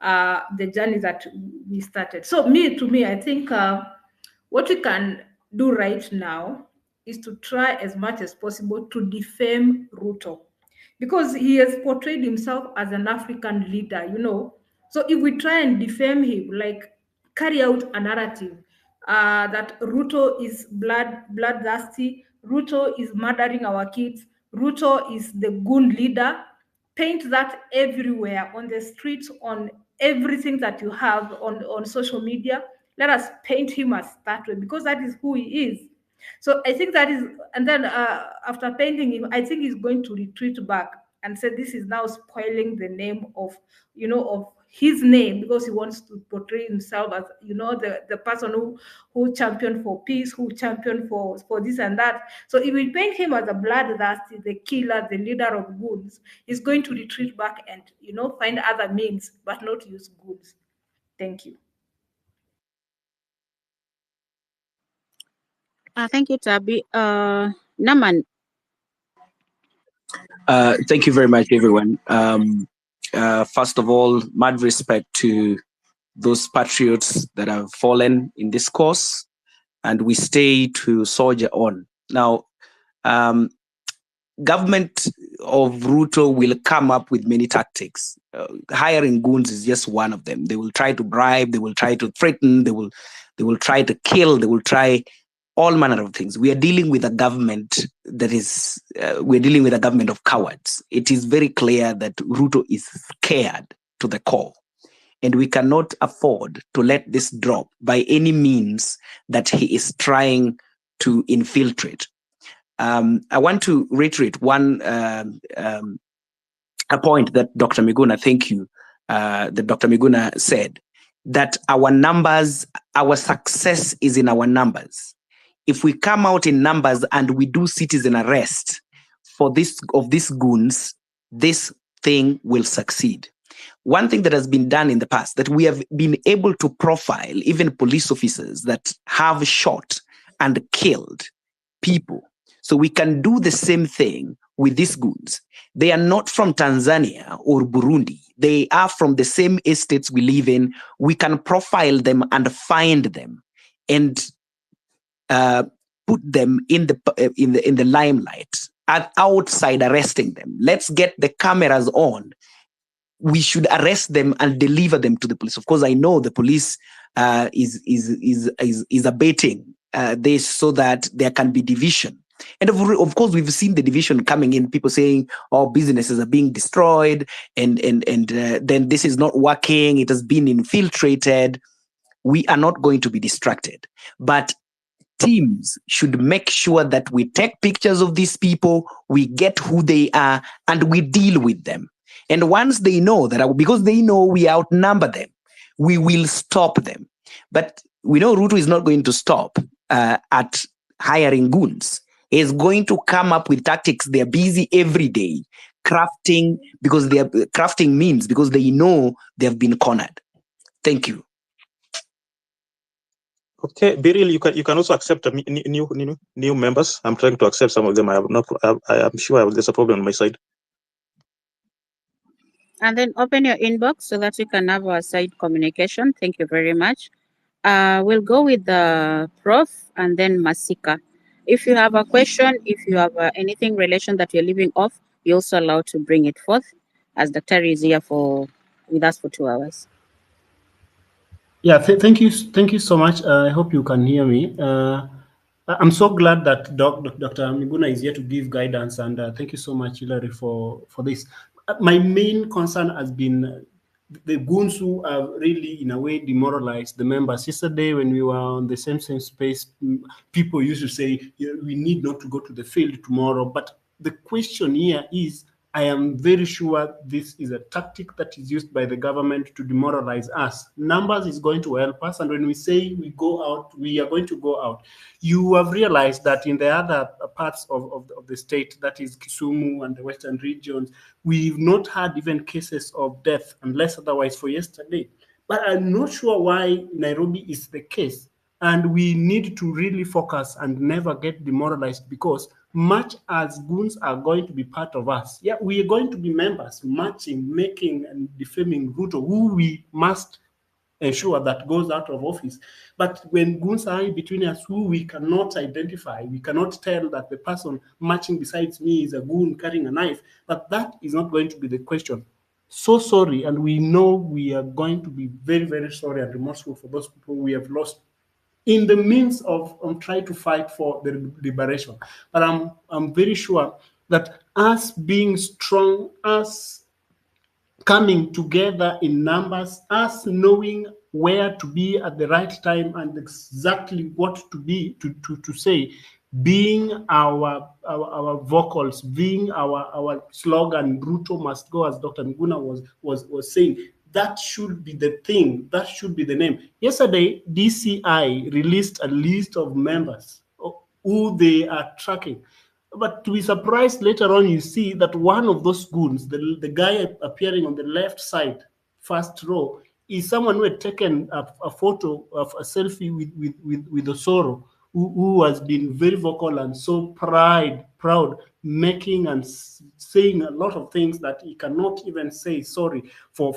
[SPEAKER 10] the journey that we started. So to me, I think what we can do right now is to try as much as possible to defame Ruto, because he has portrayed himself as an African leader, So if we try and defame him, like carry out a narrative that Ruto is bloodthirsty, Ruto is murdering our kids, Ruto is the goon leader, paint that everywhere on the streets, on everything that you have on social media. Let us paint him as that way, because that is who he is. So I think that is, and then after painting him, I think he's going to retreat back and say this is now spoiling the name of his name, because he wants to portray himself as, you know, the person who championed for peace, who championed for this and that. So if we paint him as a bloodthirsty, the killer, the leader of goons, he's going to retreat back and, you know, find other means, but not use goons. Thank you.
[SPEAKER 9] Thank you, Tabi. Naman.
[SPEAKER 11] Thank you very much, everyone. First of all, mad respect to those patriots that have fallen in this cause, and we stay to soldier on. Now, government of Ruto will come up with many tactics. Hiring goons is just one of them. They will try to bribe, they will try to threaten, they will try to kill, they will try all manner of things. We are dealing with a government that is, we're dealing with a government of cowards. It is very clear that Ruto is scared to the core. And we cannot afford to let this drop by any means that he is trying to infiltrate. I want to reiterate a point that Dr. Miguna, thank you, that Dr. Miguna said, that our numbers, our success is in our numbers. If we come out in numbers and we do citizen arrest for these goons, this thing will succeed. One thing that has been done in the past, that we have been able to profile even police officers that have shot and killed people. So we can do the same thing with these goons. They are not from Tanzania or Burundi. They are from the same estates we live in. We can profile them and find them and put them in the limelight and outside arresting them. Let's get the cameras on. We should arrest them and deliver them to the police. Of course, I know the police is abating this so that there can be division. And of course, we've seen the division coming in, people saying, oh, businesses are being destroyed and then this is not working. It has been infiltrated. We are not going to be distracted. But teams should make sure that we take pictures of these people, we get who they are, and we deal with them. And once they know that, because they know we outnumber them, we will stop them. But we know Ruto is not going to stop at hiring goons. He's going to come up with tactics. They're busy every day crafting, because they are crafting means, because they know they have been cornered. Thank you.
[SPEAKER 2] Okay, Biril, you can also accept new members. I'm trying to accept some of them. I'm sure there's a problem on my side.
[SPEAKER 9] And then open your inbox so that we can have our side communication. Thank you very much. We'll go with the Prof and then Masika. If you have a question, if you have anything relation that you're leaving off, you're also allowed to bring it forth, as Dr. is here with us for 2 hours.
[SPEAKER 12] Yeah, thank you so much. I hope you can hear me. I'm so glad that Dr. Miguna is here to give guidance, and thank you so much, Hilary, for this. My main concern has been the goons who have really, in a way, demoralized the members. Yesterday, when we were on the same space, people used to say, we need not to go to the field tomorrow. But the question here is, I am very sure this is a tactic that is used by the government to demoralize us. Numbers is going to help us, and when we say we go out, we are going to go out. You have realized that in the other parts of the state, that is Kisumu and the western regions, we've not had even cases of death, unless otherwise for yesterday. But I'm not sure why Nairobi is the case. And we need to really focus and never get demoralized, because much as goons are going to be part of us, yeah, we are going to be members, marching, making and defaming Ruto, who we must ensure that goes out of office. But when goons are in between us, who we cannot identify, we cannot tell that the person marching beside me is a goon carrying a knife, but that is not going to be the question. So sorry, and we know we are going to be very, very sorry and remorseful for those people we have lost in the means of trying to fight for the liberation. But I'm very sure that us being strong, us coming together in numbers, us knowing where to be at the right time and exactly what to be to say, being our vocals, being our slogan, Ruto must go, as Dr. Miguna was saying, That should be the thing. That should be the name. Yesterday, DCI released a list of members who they are tracking. But to be surprised, later on, you see that one of those goons, the guy appearing on the left side, first row, is someone who had taken a photo of a selfie with Osoro, who has been very vocal and so proud, making and saying a lot of things that he cannot even say sorry for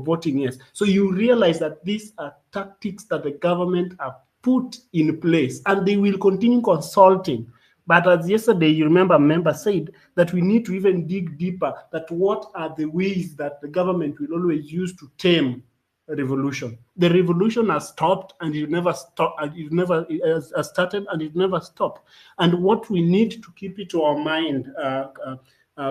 [SPEAKER 12] voting yes. So you realize that these are tactics that the government have put in place, and they will continue consulting. But as yesterday, you remember, a member said that we need to even dig deeper, that what are the ways that the government will always use to tame a revolution. The revolution has stopped, and it never stopped, and it never has started, and it never stopped. And what we need to keep it to our mind,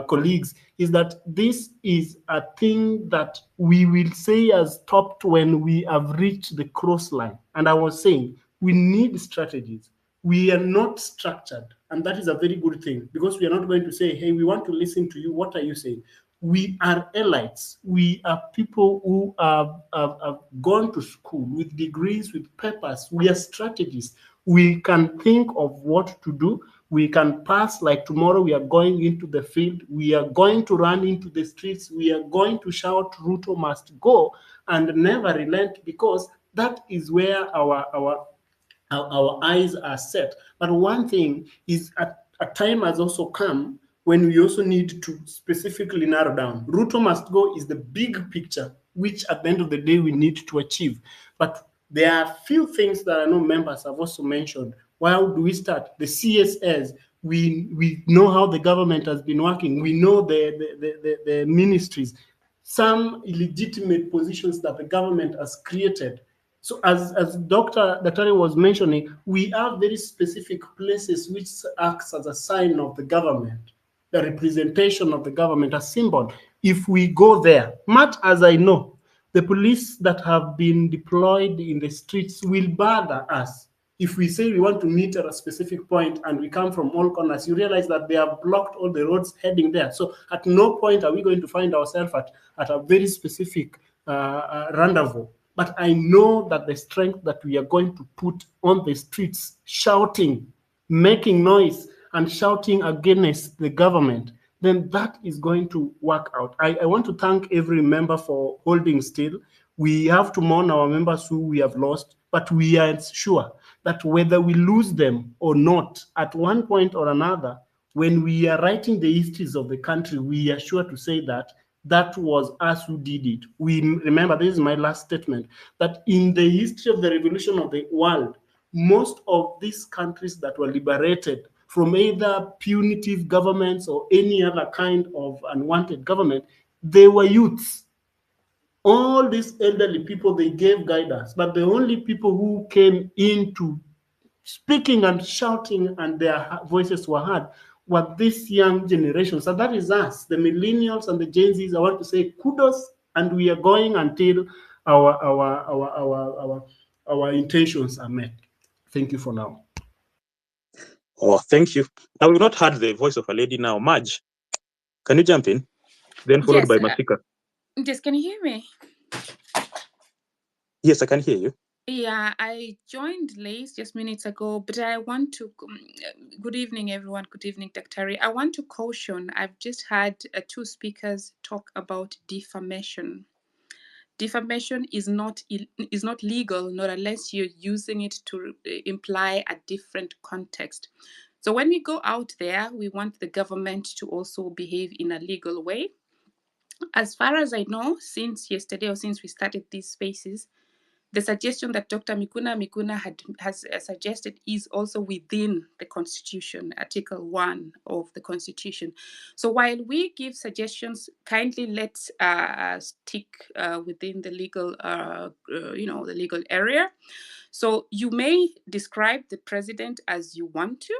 [SPEAKER 12] colleagues, is that this is a thing that we will say has stopped when we have reached the cross line. And I was saying, we need strategies. We are not structured, and that is a very good thing, because we are not going to say, hey, we want to listen to you. What are you saying? We are elites. We are people who have gone to school with degrees, with papers. We are strategists. We can think of what to do. We can pass, like tomorrow we are going into the field. We are going to run into the streets. We are going to shout, Ruto must go, and never relent, because that is where our eyes are set. But one thing is, a time has also come when we also need to specifically narrow down. Ruto must go is the big picture, which at the end of the day we need to achieve. But there are few things that I know members have also mentioned. How do we start? The CSS, we know how the government has been working. We know the ministries, some illegitimate positions that the government has created. So as Dr. Daktari was mentioning, we have very specific places which acts as a sign of the government, the representation of the government, a symbol. If we go there, much as I know, the police that have been deployed in the streets will bother us. If we say we want to meet at a specific point and we come from all corners, you realize that they have blocked all the roads heading there. So at no point are we going to find ourselves at a very specific rendezvous. But I know that the strength that we are going to put on the streets, shouting, making noise, and shouting against the government, then that is going to work out. I want to thank every member for holding still. We have to mourn our members who we have lost, but we are sure that whether we lose them or not, at one point or another, when we are writing the histories of the country, we are sure to say that that was us who did it. We remember, this is my last statement, that in the history of the revolution of the world, most of these countries that were liberated from either punitive governments or any other kind of unwanted government, they were youths. All these elderly people, they gave guidance, but the only people who came into speaking and shouting and their voices were heard were this young generation. So that is us, the millennials and the Gen Zs. I want to say kudos, and we are going until our intentions are met. Thank you for now.
[SPEAKER 2] Oh, thank you. Now we've not heard the voice of a lady now. Madge, can you jump in? Then followed by Masika.
[SPEAKER 13] Yes, can you hear me?
[SPEAKER 2] Yes, I can hear you.
[SPEAKER 13] Yeah, I joined late just minutes ago, but I want to. Good evening, everyone. Good evening, Dr. I want to caution. I've just had two speakers talk about defamation. Defamation is not legal, not unless you're using it to imply a different context. So when we go out there, we want the government to also behave in a legal way. As far as I know, since yesterday or since we started these spaces, the suggestion that Dr. Miguna Miguna has suggested is also within the Constitution, Article 1 of the Constitution. So while we give suggestions, kindly let's stick within the legal, the legal area. So you may describe the president as you want to,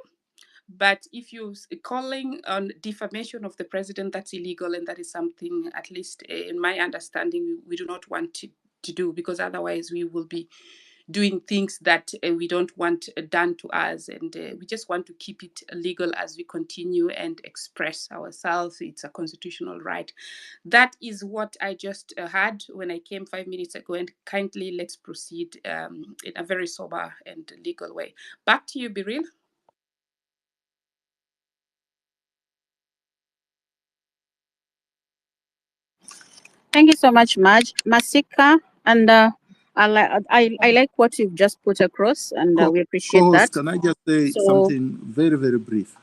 [SPEAKER 13] but if you're calling on defamation of the president, that's illegal, and that is something, at least in my understanding, we do not want to do, because otherwise we will be doing things that we don't want done to us, and we just want to keep it legal as we continue and express ourselves. It's a constitutional right. That is what I just had when I came 5 minutes ago, and kindly let's proceed in a very sober and legal way. Back to you, Biril.
[SPEAKER 9] Thank you so much, Masika. And I like what you've just put across, and we appreciate
[SPEAKER 8] Co-host,
[SPEAKER 9] that.
[SPEAKER 8] can I just say
[SPEAKER 9] So,
[SPEAKER 8] something very, very brief?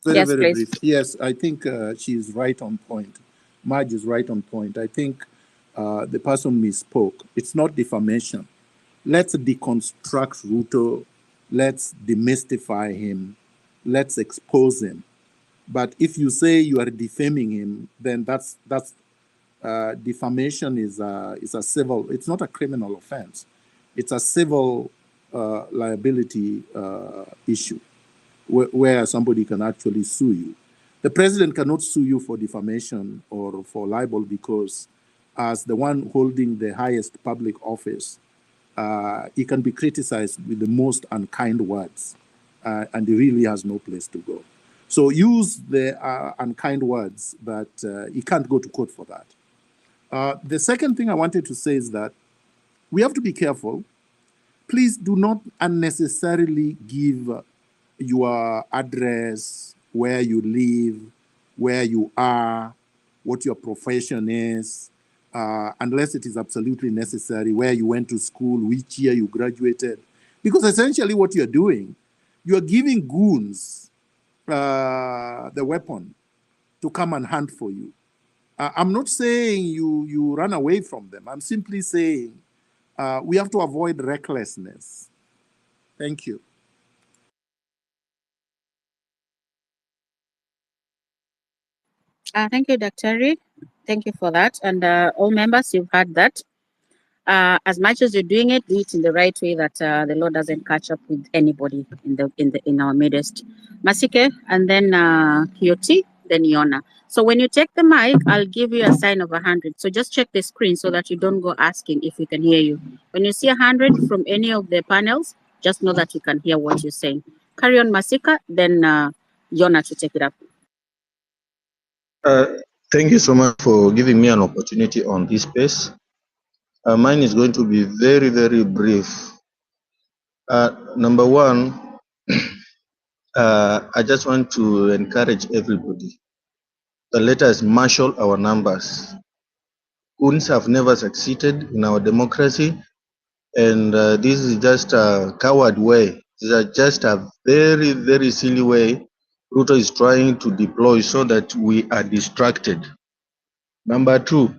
[SPEAKER 8] Very,
[SPEAKER 9] yes,
[SPEAKER 8] very
[SPEAKER 9] please.
[SPEAKER 8] brief. Yes, I think she's right on point. Marge is right on point. I think the person misspoke. It's not defamation. Let's deconstruct Ruto. Let's demystify him. Let's expose him. But if you say you are defaming him, then that's defamation is a civil. It's not a criminal offense. It's a civil liability issue where somebody can actually sue you. The president cannot sue you for defamation or for libel because, as the one holding the highest public office, he can be criticized with the most unkind words, and he really has no place to go. So use the unkind words, but he can't go to court for that. The second thing I wanted to say is that we have to be careful. Please do not unnecessarily give your address, where you live, where you are, what your profession is, unless it is absolutely necessary, where you went to school, which year you graduated. Because essentially what you're doing, you're giving goons the weapon to come and hunt for you. I'm not saying you run away from them. I'm simply saying we have to avoid recklessness. Thank you.
[SPEAKER 9] Thank you, Dr. Reed. Thank you for that. And all members, you've heard that. As much as you're doing it, do it in the right way, that the Lord doesn't catch up with anybody in our midst. Masike, and then Kioti, then Yona. So when you take the mic, I'll give you a sign of 100. So just check the screen so that you don't go asking if we can hear you. When you see 100 from any of the panels, just know that you can hear what you're saying. Carry on, Masika, then Yona to take it up.
[SPEAKER 14] Thank you so much for giving me an opportunity on this space. Mine is going to be very, very brief. Number one, I just want to encourage everybody that let us marshal our numbers. Goons have never succeeded in our democracy, and this is just a coward way. This is just a very, very silly way Ruto is trying to deploy so that we are distracted. Number two,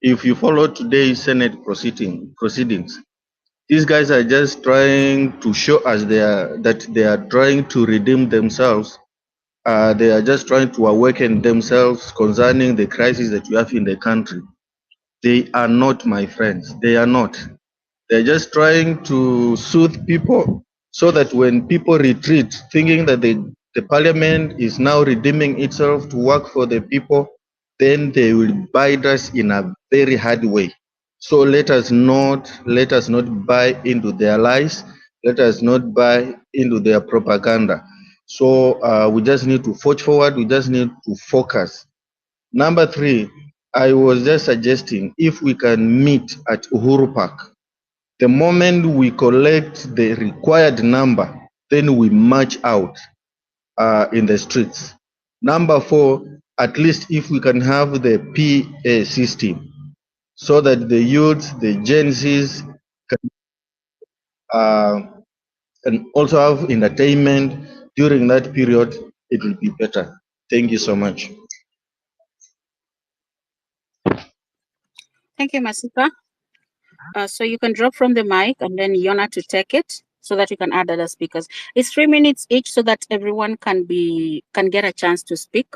[SPEAKER 14] if you follow today's Senate proceedings, these guys are just trying to show us that they are trying to redeem themselves. They are just trying to awaken themselves concerning the crisis that we have in the country. They are not, my friends. They are not. They're just trying to soothe people so that when people retreat, thinking that the parliament is now redeeming itself to work for the people, then they will bite us in a very hard way. So let us not buy into their lies. Let us not buy into their propaganda. So we just need to forge forward. We just need to focus. Number three, I was just suggesting if we can meet at Uhuru Park. The moment we collect the required number, then we march out in the streets. Number four, at least if we can have the PA system, so that the youth, the Gen Zs can also have entertainment during that period, it will be better. Thank you so much.
[SPEAKER 9] Thank you, Masika. So you can drop from the mic and then Yona to take it so that you can add other speakers. It's 3 minutes each so that everyone can get a chance to speak.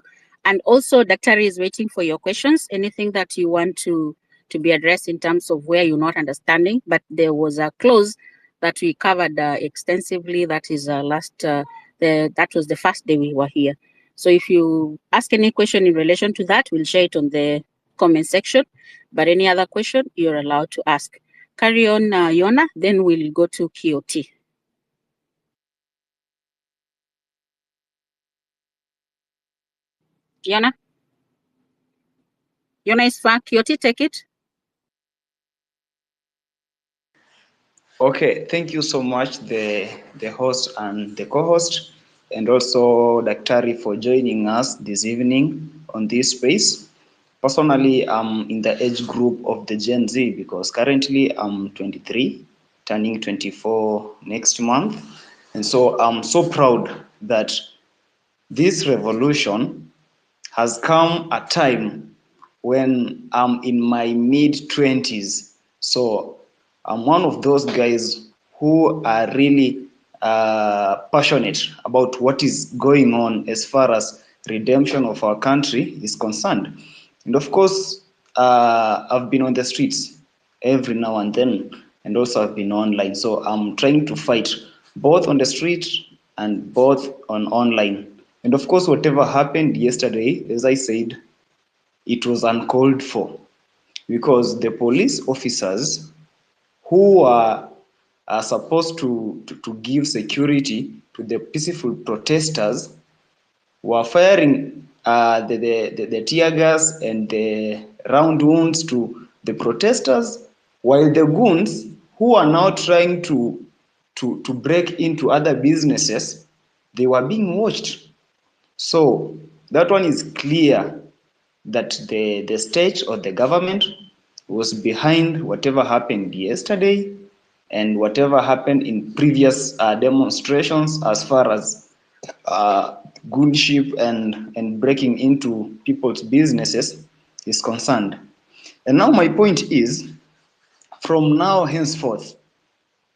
[SPEAKER 9] And also, Dr. is waiting for your questions. Anything that you want to be addressed in terms of where you're not understanding. But there was a clause that we covered extensively. That is that was the first day we were here. So if you ask any question in relation to that, we'll share it on the comment section. But any other question, you're allowed to ask. Carry on, Yona, then we'll go to QOT. Yona? Yona is far. QOT, take it.
[SPEAKER 15] Okay, thank you so much, the host and the co-host, and also Daktari for joining us this evening on this space. Personally, I'm in the age group of the Gen Z because currently I'm 23, turning 24 next month. And so I'm so proud that this revolution has come at a time when I'm in my mid-20s. So I'm one of those guys who are really passionate about what is going on as far as redemption of our country is concerned. And of course, I've been on the streets every now and then, and also I've been online. So I'm trying to fight both on the street and both on online. And of course, whatever happened yesterday, as I said, it was uncalled for because the police officers who are supposed to give security to the peaceful protesters were firing the tear gas and the round wounds to the protesters, while the goons who are now trying to break into other businesses, they were being watched. So that one is clear that the state or the government was behind whatever happened yesterday and whatever happened in previous demonstrations as far as goonship and breaking into people's businesses is concerned. And now my point is, from now henceforth,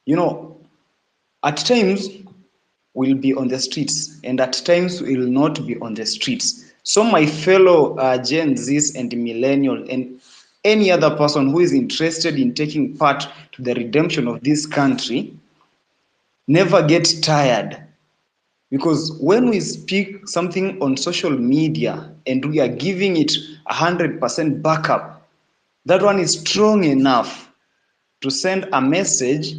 [SPEAKER 15] you know, at times we'll be on the streets and at times we'll not be on the streets. So my fellow Gen Zs and millennial and any other person who is interested in taking part to the redemption of this country, never get tired. Because when we speak something on social media and we are giving it 100% backup, that one is strong enough to send a message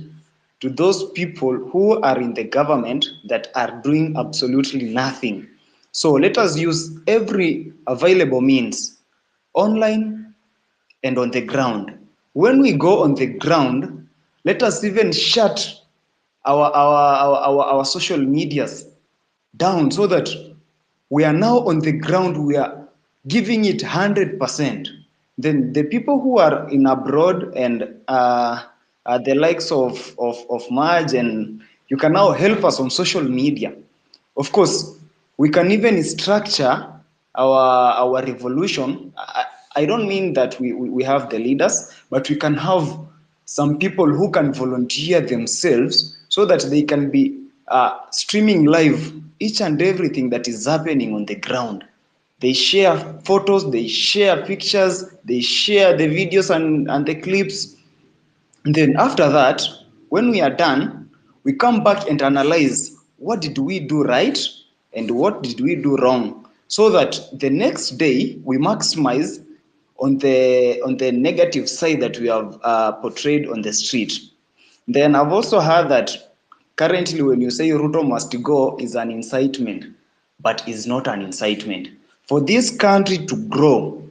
[SPEAKER 15] to those people who are in the government that are doing absolutely nothing. So let us use every available means, online and on the ground. When we go on the ground, let us even shut our social medias down so that we are now on the ground, we are giving it 100%. Then the people who are in abroad and the likes of Marge, and you can now help us on social media. Of course, we can even structure our revolution. I don't mean that we have the leaders, but we can have some people who can volunteer themselves so that they can be streaming live each and everything that is happening on the ground. They share photos, they share pictures, they share the videos and the clips. And then after that, when we are done, we come back and analyze what did we do right and what did we do wrong, so that the next day we maximize on the negative side that we have portrayed on the street. Then I've also heard that currently when you say Ruto must go is an incitement, but is not an incitement. For this country to grow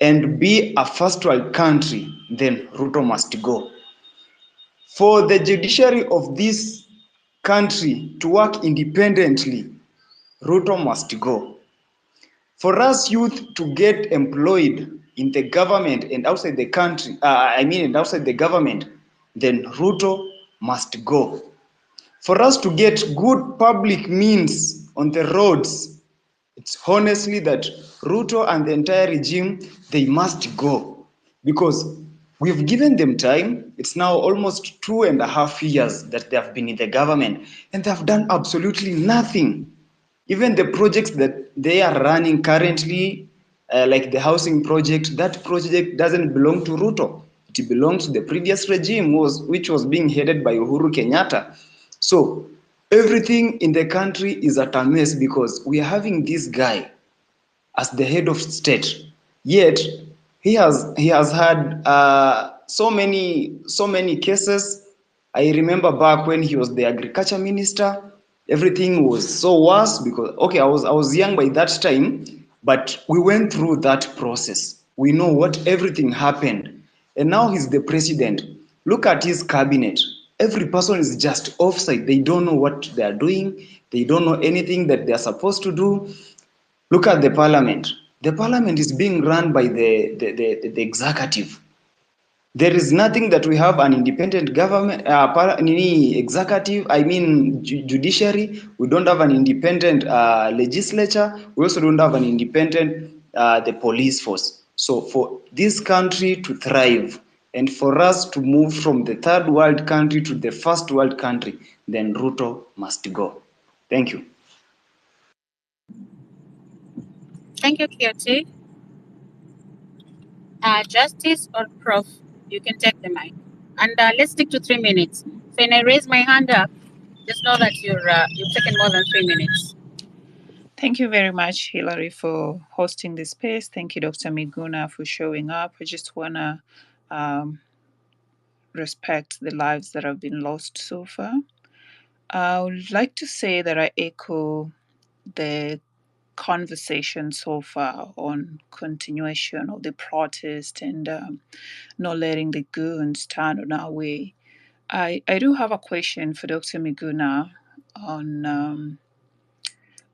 [SPEAKER 15] and be a first world country, then Ruto must go. For the judiciary of this country to work independently, Ruto must go. For us youth to get employed in the government and outside the country, and outside the government, then Ruto must go. For us to get good public means on the roads, it's honestly that Ruto and the entire regime, they must go. Because we've given them time. It's now almost 2.5 years that they have been in the government and they have done absolutely nothing. Even the projects that they are running currently, like the housing project, that project doesn't belong to Ruto. It belongs to the previous regime, which was being headed by Uhuru Kenyatta. So everything in the country is at a mess because we are having this guy as the head of state. Yet he has had so many cases. I remember back when he was the agriculture minister, everything was so worse because okay, I was young by that time, but we went through that process. We know what everything happened, and now he's the president. Look at his cabinet. Every person is just offside. They don't know what they are doing. They don't know anything that they are supposed to do. Look at the parliament. The parliament is being run by the executive. There is nothing that we have an independent government, executive, I mean judiciary. We don't have an independent legislature. We also don't have an independent the police force. So for this country to thrive and for us to move from the third world country to the first world country, then Ruto must go. Thank you.
[SPEAKER 9] Thank you, Kioti. Justice or Prof, you can take the mic. And let's stick to 3 minutes. So when I raise my hand up, just know that you've taken more than 3 minutes.
[SPEAKER 16] Thank you very much, Hilary, for hosting this space. Thank you, Dr. Miguna, for showing up. I just want to respect the lives that have been lost so far. I would like to say that I echo the conversation so far on continuation of the protest and not letting the goons stand on our way. I do have a question for Dr. Miguna on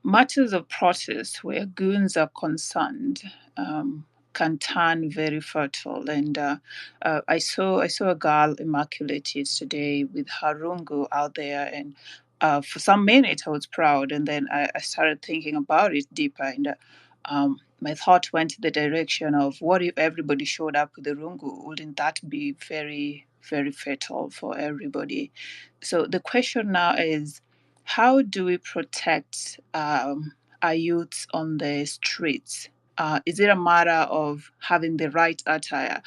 [SPEAKER 16] matters of protest where goons are concerned. Can turn very fertile, and I saw a girl immaculate yesterday with her rungu out there, and for some minutes I was proud, and then I started thinking about it deeper, and my thought went in the direction of what if everybody showed up with the rungu? Wouldn't that be very, very fatal for everybody? So the question now is, how do we protect our youths on the streets? Is it a matter of having the right attire?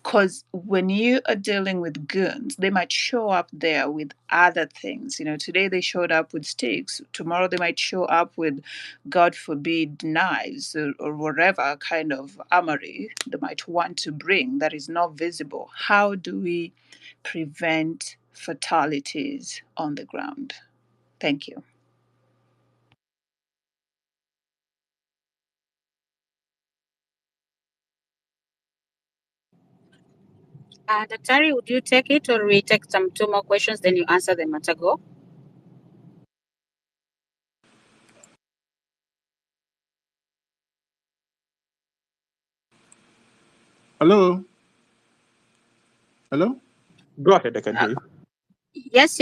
[SPEAKER 16] Because when you are dealing with goons, they might show up there with other things. Today they showed up with sticks. Tomorrow they might show up with, God forbid, knives or whatever kind of armory they might want to bring that is not visible. How do we prevent fatalities on the ground? Thank you.
[SPEAKER 9] Daktari, would you take it, or we take two more questions, then you answer them at a go?
[SPEAKER 8] Hello? Hello?
[SPEAKER 2] Go ahead, I can hear you.
[SPEAKER 9] Yes.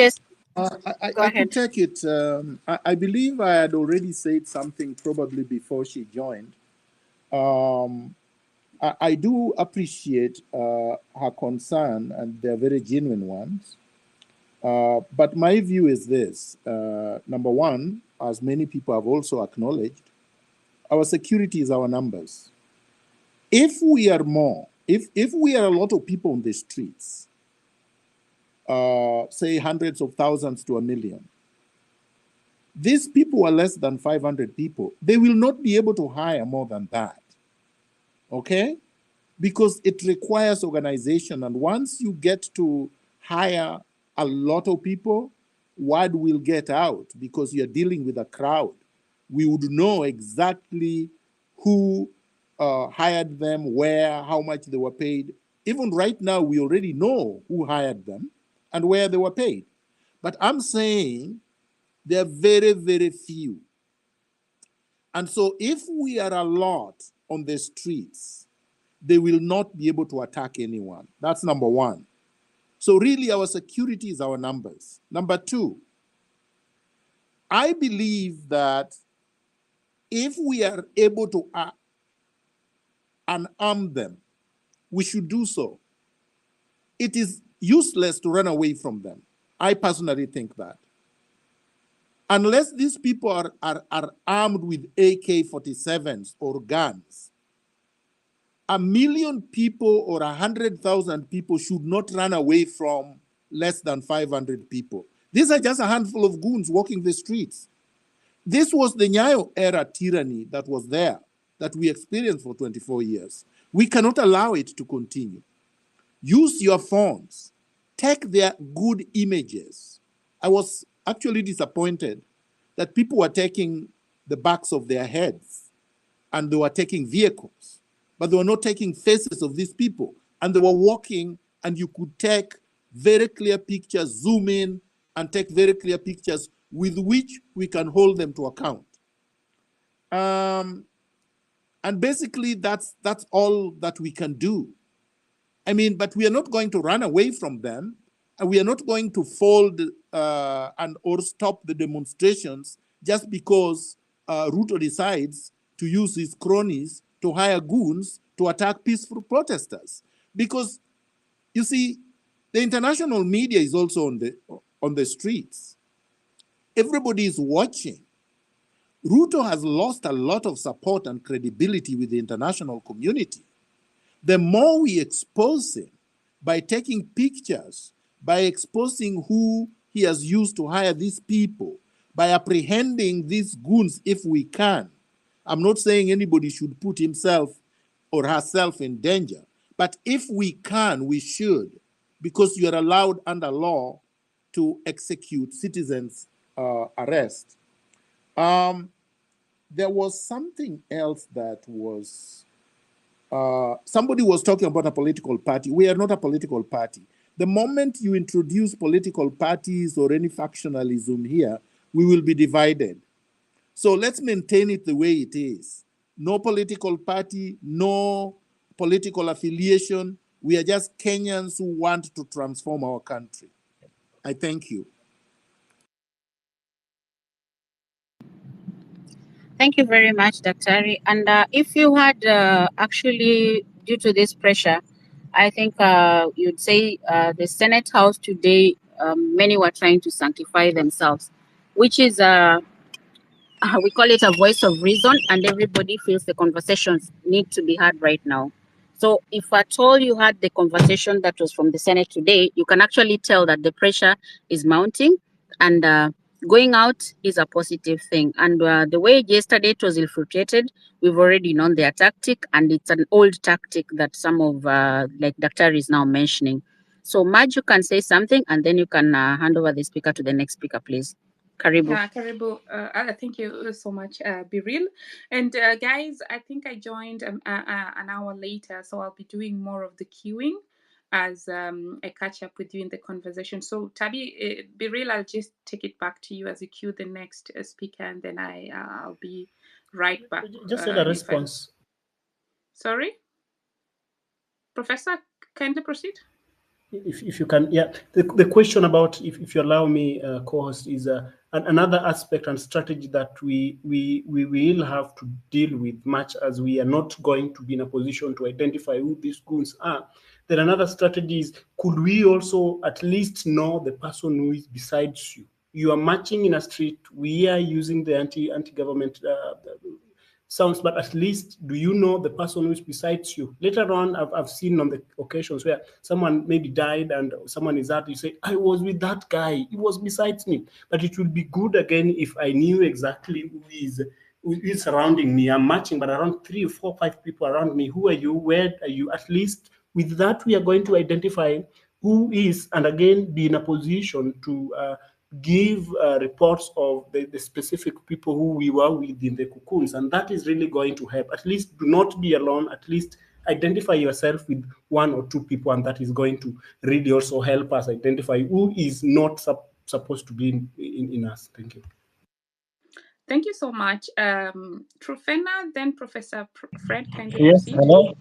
[SPEAKER 9] Go
[SPEAKER 8] I
[SPEAKER 9] ahead.
[SPEAKER 8] could take it. I believe I had already said something probably before she joined. I do appreciate her concern, and they're very genuine ones. But my view is this. Number one, as many people have also acknowledged, our security is our numbers. If we are more, if we are a lot of people on the streets, say hundreds of thousands to 1 million, these people are less than 500 people. They will not be able to hire more than that, okay? Because it requires organization. And once you get to hire a lot of people, word will get out because you're dealing with a crowd. We would know exactly who hired them, where, how much they were paid. Even right now, we already know who hired them and where they were paid. But I'm saying they're very, very few. And so if we are a lot on the streets, they will not be able to attack anyone. That's number one. So really our security is our numbers. Number two, I believe that if we are able to unarm them, we should do so. It is useless to run away from them. I personally think that. Unless these people are armed with AK-47s or guns, 1 million people or 100,000 people should not run away from less than 500 people. These are just a handful of goons walking the streets. This was the Nyayo era tyranny that was there, that we experienced for 24 years. We cannot allow it to continue. Use your phones. Take their good images. I was actually disappointed that people were taking the backs of their heads and they were taking vehicles, but they were not taking faces of these people. And they were walking, and you could take very clear pictures, zoom in, and take very clear pictures with which we can hold them to account. And basically, that's all that we can do. I mean, but we are not going to run away from them, and we are not going to fold or stop the demonstrations just because Ruto decides to use his cronies to hire goons to attack peaceful protesters. Because, you see, the international media is also on the streets. Everybody is watching. Ruto has lost a lot of support and credibility with the international community. The more we expose him by taking pictures, by exposing who he has used to hire these people, by apprehending these goons if we can. I'm not saying anybody should put himself or herself in danger, but if we can, we should, because you are allowed under law to execute citizens' arrest. There was something else that was, somebody was talking about a political party. We are not a political party. The moment you introduce political parties or any factionalism here, we will be divided. So let's maintain it the way it is. No political party, no political affiliation. We are just Kenyans who want to transform our country. I thank you.
[SPEAKER 9] Thank you very much, Daktari. And if you had actually, due to this pressure, I think you'd say the Senate House today, many were trying to sanctify themselves, which is, we call it a voice of reason, and everybody feels the conversations need to be heard right now. So if at all you had the conversation that was from the Senate today, you can actually tell that the pressure is mounting, and going out is a positive thing. And the way yesterday it was infiltrated, we've already known their tactic, and it's an old tactic that some of, like Dr. is now mentioning. So Maj, you can say something, and then you can hand over the speaker to the next speaker, please. Karibu.
[SPEAKER 13] Yeah, Karibu. Thank you so much, Biril. And guys, I think I joined an hour later, so I'll be doing more of the queuing as I catch up with you in the conversation. So Tabi, Biril, I'll just take it back to you as you queue the next speaker, and then I'll be right back.
[SPEAKER 12] Just had a response.
[SPEAKER 13] Sorry? Professor, kindly proceed.
[SPEAKER 12] If you can, yeah. The question about, if you allow me, co-host, is another aspect and strategy that we will have to deal with, much as we are not going to be in a position to identify who these goons are. Then another strategy is, could we also at least know the person who is besides you? You are marching in a street, we are using the anti-government sounds, but at least do you know the person who is besides you? Later on, I've seen on the occasions where someone maybe died and someone is out, you say, I was with that guy, he was besides me. But it would be good again if I knew exactly who is surrounding me. I'm marching, but around 3 or 4 or 5 people around me. Who are you? Where are you? At least with that, we are going to identify who is, and again, be in a position to give reports of the specific people who we were with in the cocoons, and that is really going to help. At least do not be alone, at least identify yourself with 1 or 2 people, and that is going to really also help us identify who is not supposed to be in us. Thank you.
[SPEAKER 13] Thank you so much. Trufena, then Professor Fred, kindly
[SPEAKER 17] Yes,
[SPEAKER 13] proceed.
[SPEAKER 17] hello.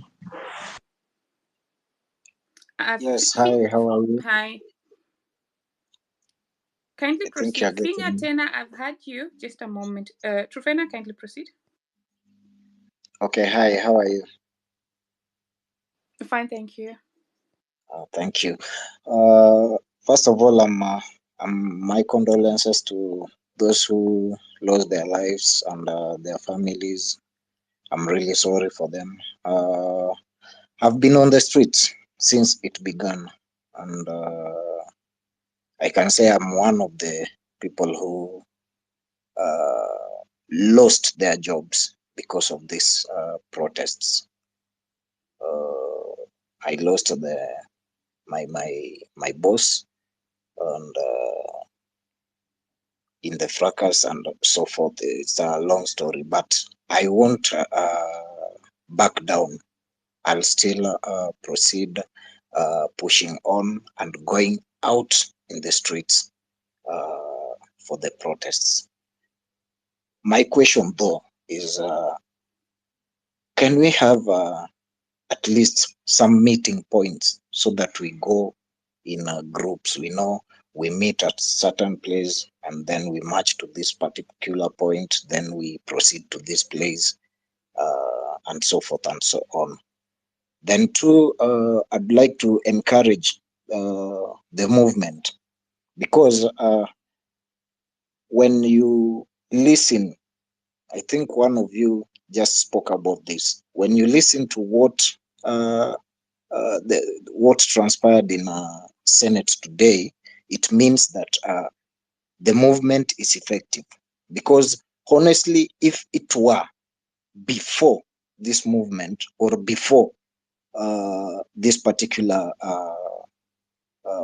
[SPEAKER 13] Yes,
[SPEAKER 17] hi, how are you?
[SPEAKER 13] Hi. Kindly
[SPEAKER 17] I think
[SPEAKER 13] proceed.
[SPEAKER 17] you're getting
[SPEAKER 13] Finya
[SPEAKER 17] me.
[SPEAKER 13] Tena, I've had you. Just a moment. Trufena, kindly proceed.
[SPEAKER 17] Okay, hi, how are you?
[SPEAKER 13] Fine, thank you.
[SPEAKER 17] Thank you. First of all, my condolences to those who lost their lives and their families. I'm really sorry for them. I've been on the streets since it began, and I can say I'm one of the people who lost their jobs because of these protests. I lost my boss, and in the fracas and so forth. It's a long story, but I won't back down. I'll still proceed pushing on and going out in the streets for the protests. My question, though, is can we have at least some meeting points so that we go in groups? We know we meet at certain place and then we march to this particular point, then we proceed to this place, and so forth and so on. Then too, I'd like to encourage the movement, because when you listen, I think one of you just spoke about this. When you listen to what transpired in Senate today, it means that the movement is effective. Because honestly, if it were before this movement or before this particular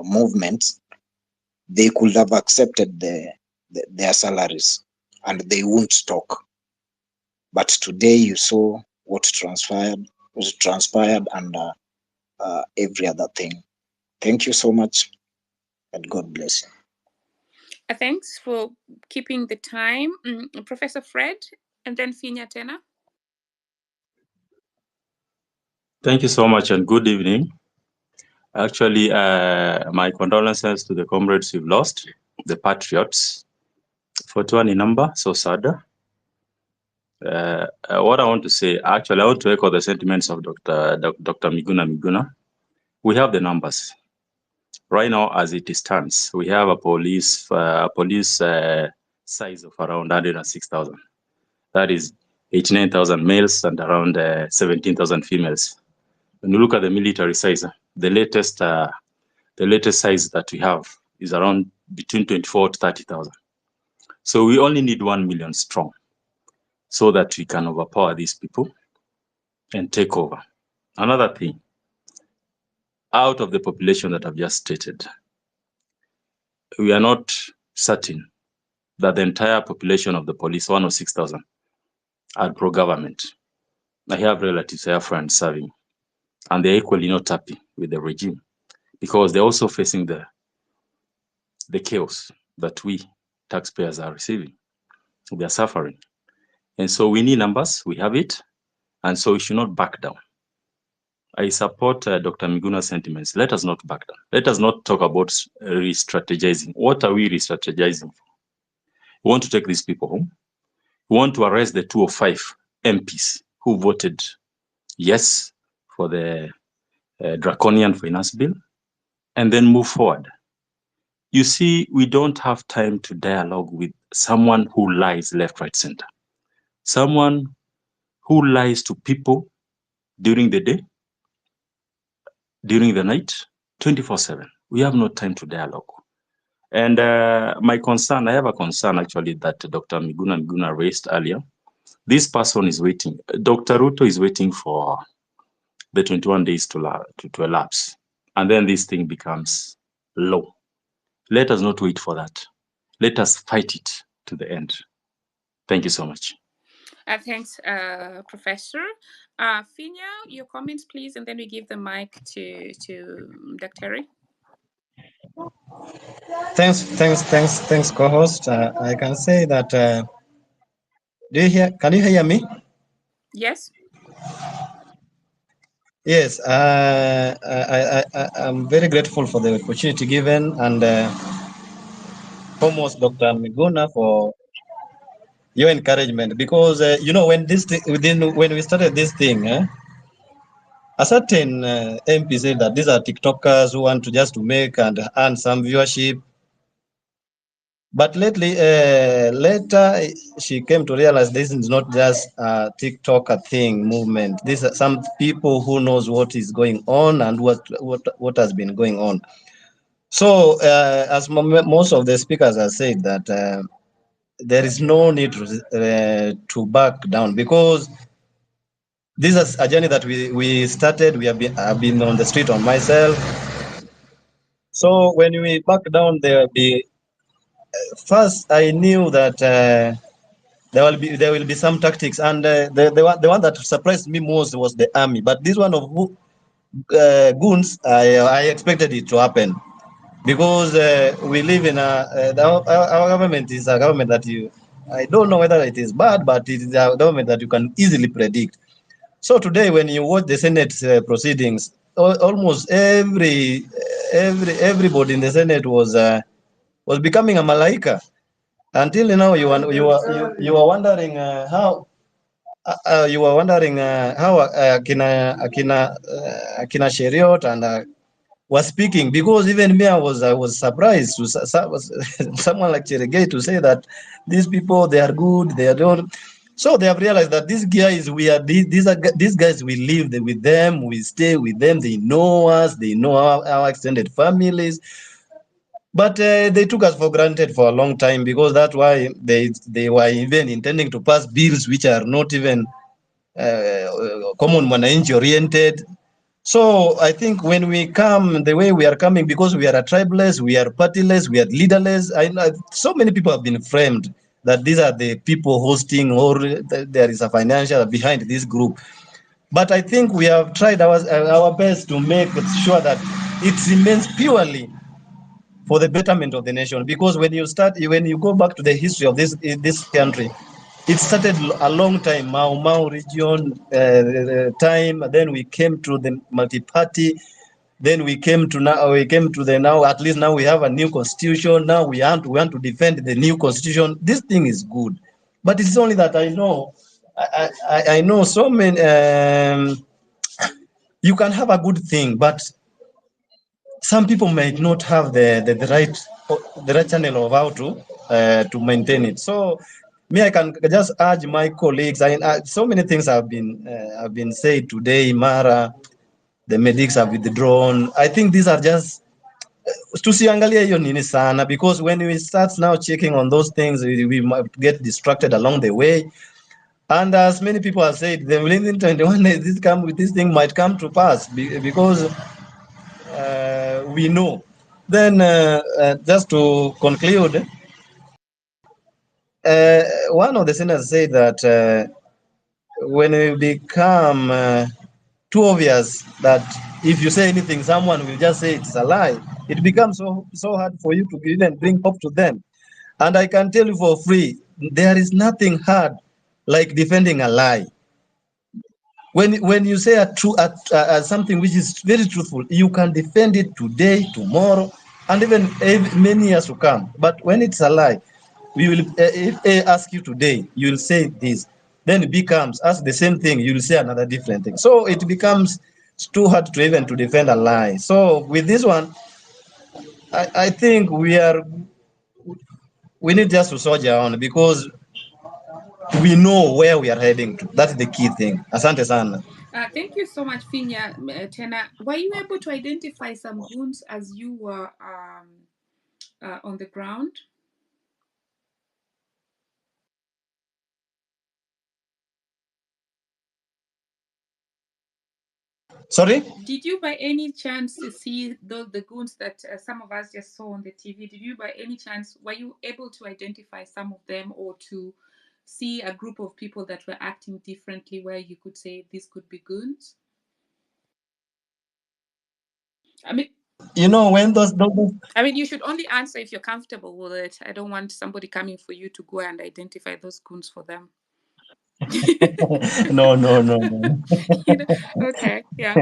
[SPEAKER 17] movement, they could have accepted their salaries and they won't talk. But today you saw what transpired and every other thing. Thank you so much, and God bless you.
[SPEAKER 13] Thanks for keeping the time. Professor Fred, and then Finya Tena.
[SPEAKER 2] Thank you so much and good evening. Actually, my condolences to the comrades we've lost, the patriots. 41 in number, so sad. What I want to say, actually, I want to echo the sentiments of Dr. Miguna Miguna. We have the numbers. Right now, as it stands, we have a police size of around 106,000. That is 89,000 males and around 17,000 females. When you look at the military size, the latest size that we have is around between 24 to 30,000. So we only need 1 million strong so that we can overpower these people and take over. Another thing, out of the population that I've just stated, we are not certain that the entire population of the police, 106,000, are pro-government. I have relatives, I have friends serving, and they're equally not happy with the regime because they're also facing the chaos that we taxpayers are receiving. They're suffering. And so we need numbers, we have it, and so we should not back down. I support Dr. Miguna's sentiments. Let us not back down. Let us not talk about re-strategizing. What are we re-strategizing for? We want to take these people home. We want to arrest the 205 MPs who voted yes for the draconian finance bill and then move forward. You see, we don't have time to dialogue with someone who lies left, right, center. Someone who lies to people during the day, during the night, 24/7. We have no time to dialogue. And my concern, I have a concern actually that Dr. Miguna Miguna raised earlier. This person is waiting. Dr. Ruto is waiting for the 21 days to elapse. And then this thing becomes law. Let us not wait for that. Let us fight it to the end. Thank you so much.
[SPEAKER 13] Thanks, Professor. Finya, your comments, please, and then we give the mic to Dr. Terry.
[SPEAKER 18] Thanks, co-host. I can say that. Do you hear? Can you hear me?
[SPEAKER 13] Yes.
[SPEAKER 18] Yes. I'm very grateful for the opportunity given, and foremost, Dr. Miguna, for your encouragement. Because when when we started this thing, a certain MP said that these are TikTokers who want to just to make and earn some viewership. But later she came to realize this is not just a TikToker thing movement. These are some people who knows what is going on and what has been going on. So as most of the speakers have said that there is no need to back down, because this is a journey that we started. I've been on the street on myself. So when we back down there, first I knew that there will be some tactics, and the one that surprised me most was the army. But this one of goons, I expected it to happen, because we live in our government is a government that I don't know whether it is bad, but it is a government that you can easily predict. So today, when you watch the Senate proceedings, almost everybody in the Senate was becoming a malaika. Until now, you are wondering how Akina Sheriot and was speaking, because even me, I was surprised to someone like Cheregei to say that these people, they are good, they are don't. So they have realized that these guys, these guys, we live with them, we stay with them, they know us, they know our extended families. But they took us for granted for a long time, because that's why they were even intending to pass bills which are not even common mwananchi oriented. So I think when we come the way we are coming, because we are a tribeless, we are partyless, we are leaderless, so many people have been framed that these are the people hosting, or there is a financial behind this group. But I think we have tried our best to make sure that it remains purely for the betterment of the nation. Because when you go back to the history of this country, it started a long time, Mau region time. Then we came to the multi-party. Then we came to now. At least now we have a new constitution. Now we want to defend the new constitution. This thing is good, but it's only that I know. I know so many. You can have a good thing, but some people might not have the right channel of how to maintain it. So me, I can just urge my colleagues. So many things have been said today. Mara, the medics have withdrawn. I think these are just tusiangalia hiyo nini sana, because when we start now checking on those things, we might get distracted along the way. And as many people have said, the within 21 days, this thing might come to pass, because we know. Then just to conclude, one of the senators said that when it become too obvious that if you say anything, someone will just say it's a lie, it becomes so hard for you to even bring hope to them. And I can tell you for free, there is nothing hard like defending a lie. When you say something which is very truthful, you can defend it today, tomorrow, and even many years to come. But when it's a lie, we will if I ask you today, you will say this. Then it becomes ask the same thing, you will say another different thing. So it becomes too hard to even to defend a lie. So with this one, I think we need just to soldier on, because we know where we are heading to. That's the key thing. Asante sana.
[SPEAKER 13] Thank you so much, Finya. Tena, were you able to identify some goons as you were on the ground?
[SPEAKER 18] Sorry?
[SPEAKER 13] Did you by any chance see the goons that some of us just saw on the TV? Did you by any chance, were you able to identify some of them, or to see a group of people that were acting differently where you could say this could be goons? I mean,
[SPEAKER 18] when those
[SPEAKER 13] I mean, you should only answer if you're comfortable with it. I don't want somebody coming for you to go and identify those goons for them.
[SPEAKER 18] no.
[SPEAKER 13] You know? Okay, yeah.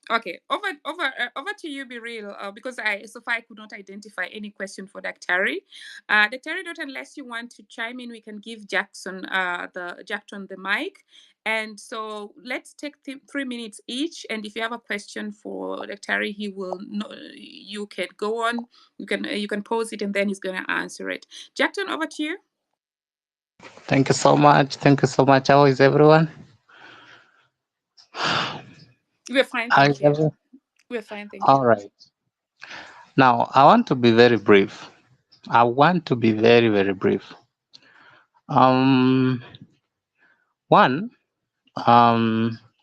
[SPEAKER 13] Okay, over to you, Be Real, because so far I could not identify any question for Daktari. Daktari, not unless you want to chime in, we can give Jackson the mic. And so let's take 3 minutes each. And if you have a question for Daktari, he will know, you can go on. You can pose it, and then he's going to answer it. Jackson, over to you.
[SPEAKER 19] Thank you so much. Thank you so much. How is everyone?
[SPEAKER 13] We're fine, thank you. We're fine, thank you.
[SPEAKER 19] All right. Now, I want to be very brief. I want to be very, very brief. One,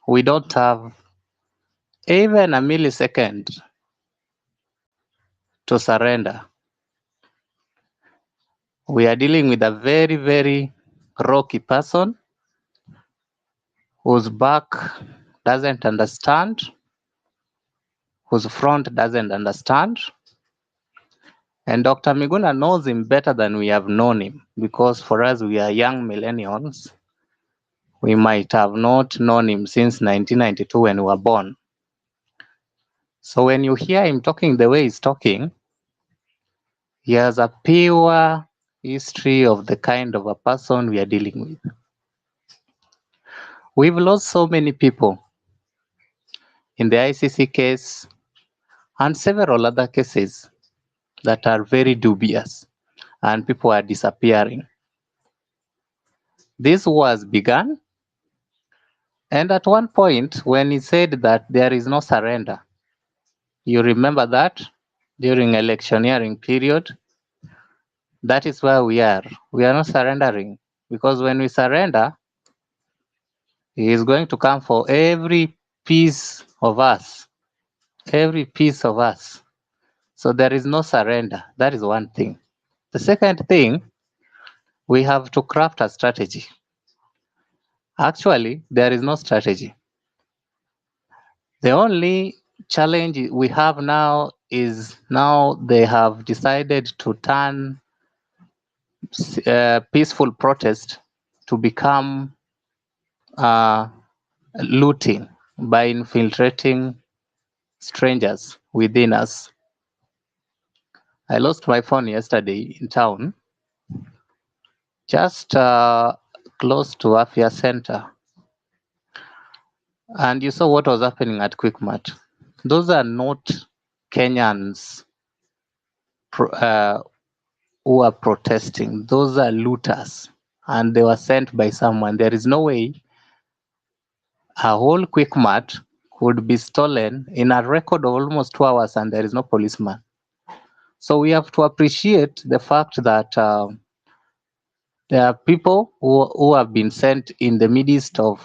[SPEAKER 19] we don't have even a millisecond to surrender. We are dealing with a very, very rocky person whose back doesn't understand, whose front doesn't understand. And Dr. Miguna knows him better than we have known him, because for us, we are young millennials. We might have not known him since 1992 when we were born. So when you hear him talking the way he's talking, he has a pure history of the kind of a person we are dealing with. We've lost so many people in the ICC case and several other cases that are very dubious, and people are disappearing. This was begun, and at one point when he said that there is no surrender, you remember that during electioneering period, that is where we are. We are not surrendering, because when we surrender, he is going to come for every piece of us, every piece of us. So there is no surrender. That is one thing. The second thing, we have to craft a strategy. Actually, there is no strategy. The only challenge we have now is now they have decided to turn peaceful protest to become looting by infiltrating strangers within us. I lost my phone yesterday in town, just close to Afia Center. And you saw what was happening at Quickmart. Those are not Kenyans who are protesting. Those are looters, and they were sent by someone. There is no way a whole Quickmart could be stolen in a record of almost 2 hours, and there is no policeman. So we have to appreciate the fact that there are people who have been sent in the midst of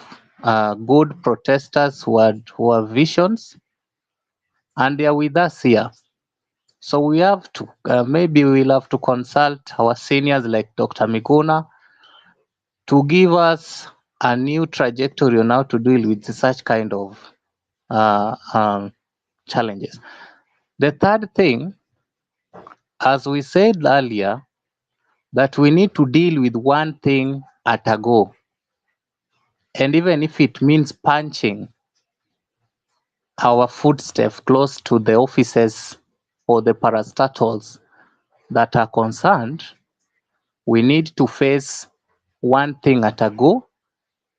[SPEAKER 19] good protesters who have visions, and they are with us here. So we have to, maybe we'll have to consult our seniors like Dr. Miguna to give us a new trajectory on how to deal with such kind of challenges. The third thing, as we said earlier, that we need to deal with one thing at a go. And even if it means punching our footsteps close to the offices or the parastatals that are concerned, we need to face one thing at a go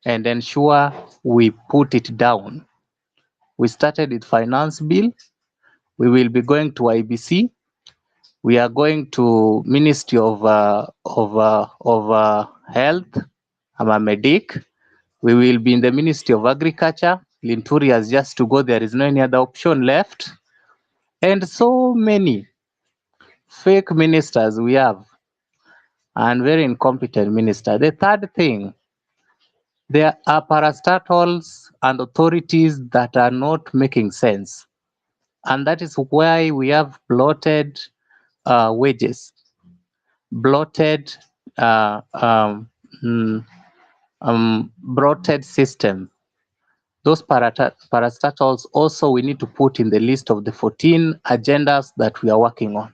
[SPEAKER 19] and ensure we put it down. We started with finance bill. We will be going to IBC. We are going to Ministry of Health, Medic. We will be in the Ministry of Agriculture. Linturi has just to go. There is no any other option left. And so many fake ministers we have, and very incompetent minister. The third thing, there are parastatals and authorities that are not making sense. And that is why we have bloated wages, bloated bloated system. Those parastatals also we need to put in the list of the 14 agendas that we are working on.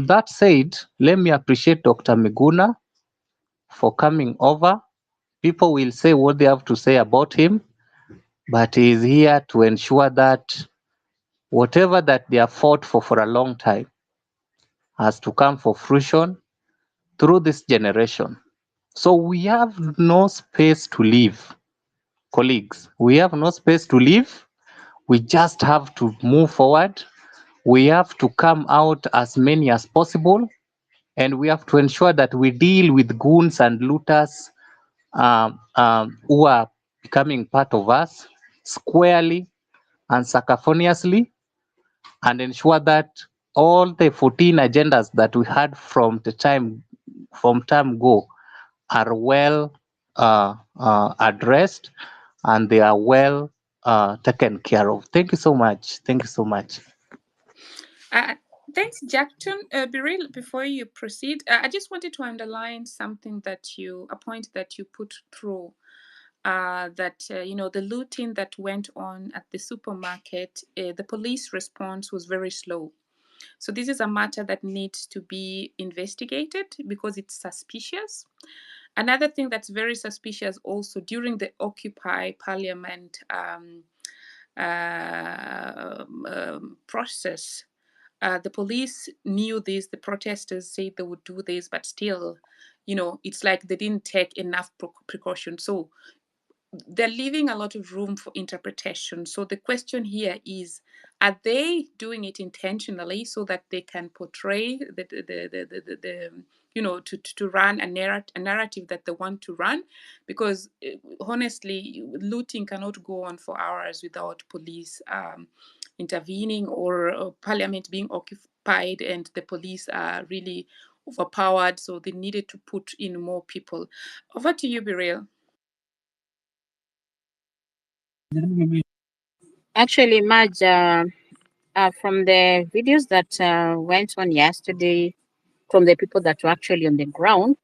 [SPEAKER 19] That said, let me appreciate Dr. Miguna for coming over. People will say what they have to say about him, but he is here to ensure that whatever that they have fought for a long time has to come for fruition through this generation. So we have no space to leave, colleagues. We have no space to leave. We just have to move forward. We have to come out as many as possible, and we have to ensure that we deal with goons and looters who are becoming part of us squarely and sacrificiously, and ensure that all the 14 agendas that we had from the time from time go are well addressed and they are well taken care of. Thank you so much. Thank you so much.
[SPEAKER 13] Thanks, Jackson. Biril, before you proceed, I just wanted to underline something a point that you put through. That the looting that went on at the supermarket, the police response was very slow. So this is a matter that needs to be investigated because it's suspicious. Another thing that's very suspicious also, during the Occupy Parliament process, the police knew this, the protesters said they would do this, but still, it's like they didn't take enough precautions. So they're leaving a lot of room for interpretation. So the question here is, are they doing it intentionally so that they can portray to run a narrative that they want to run? Because honestly, looting cannot go on for hours without police intervening or parliament being occupied and the police are really overpowered. So they needed to put in more people. Over to you, Biril.
[SPEAKER 9] Actually, Maj, from the videos that went on yesterday, from the people that were actually on the ground,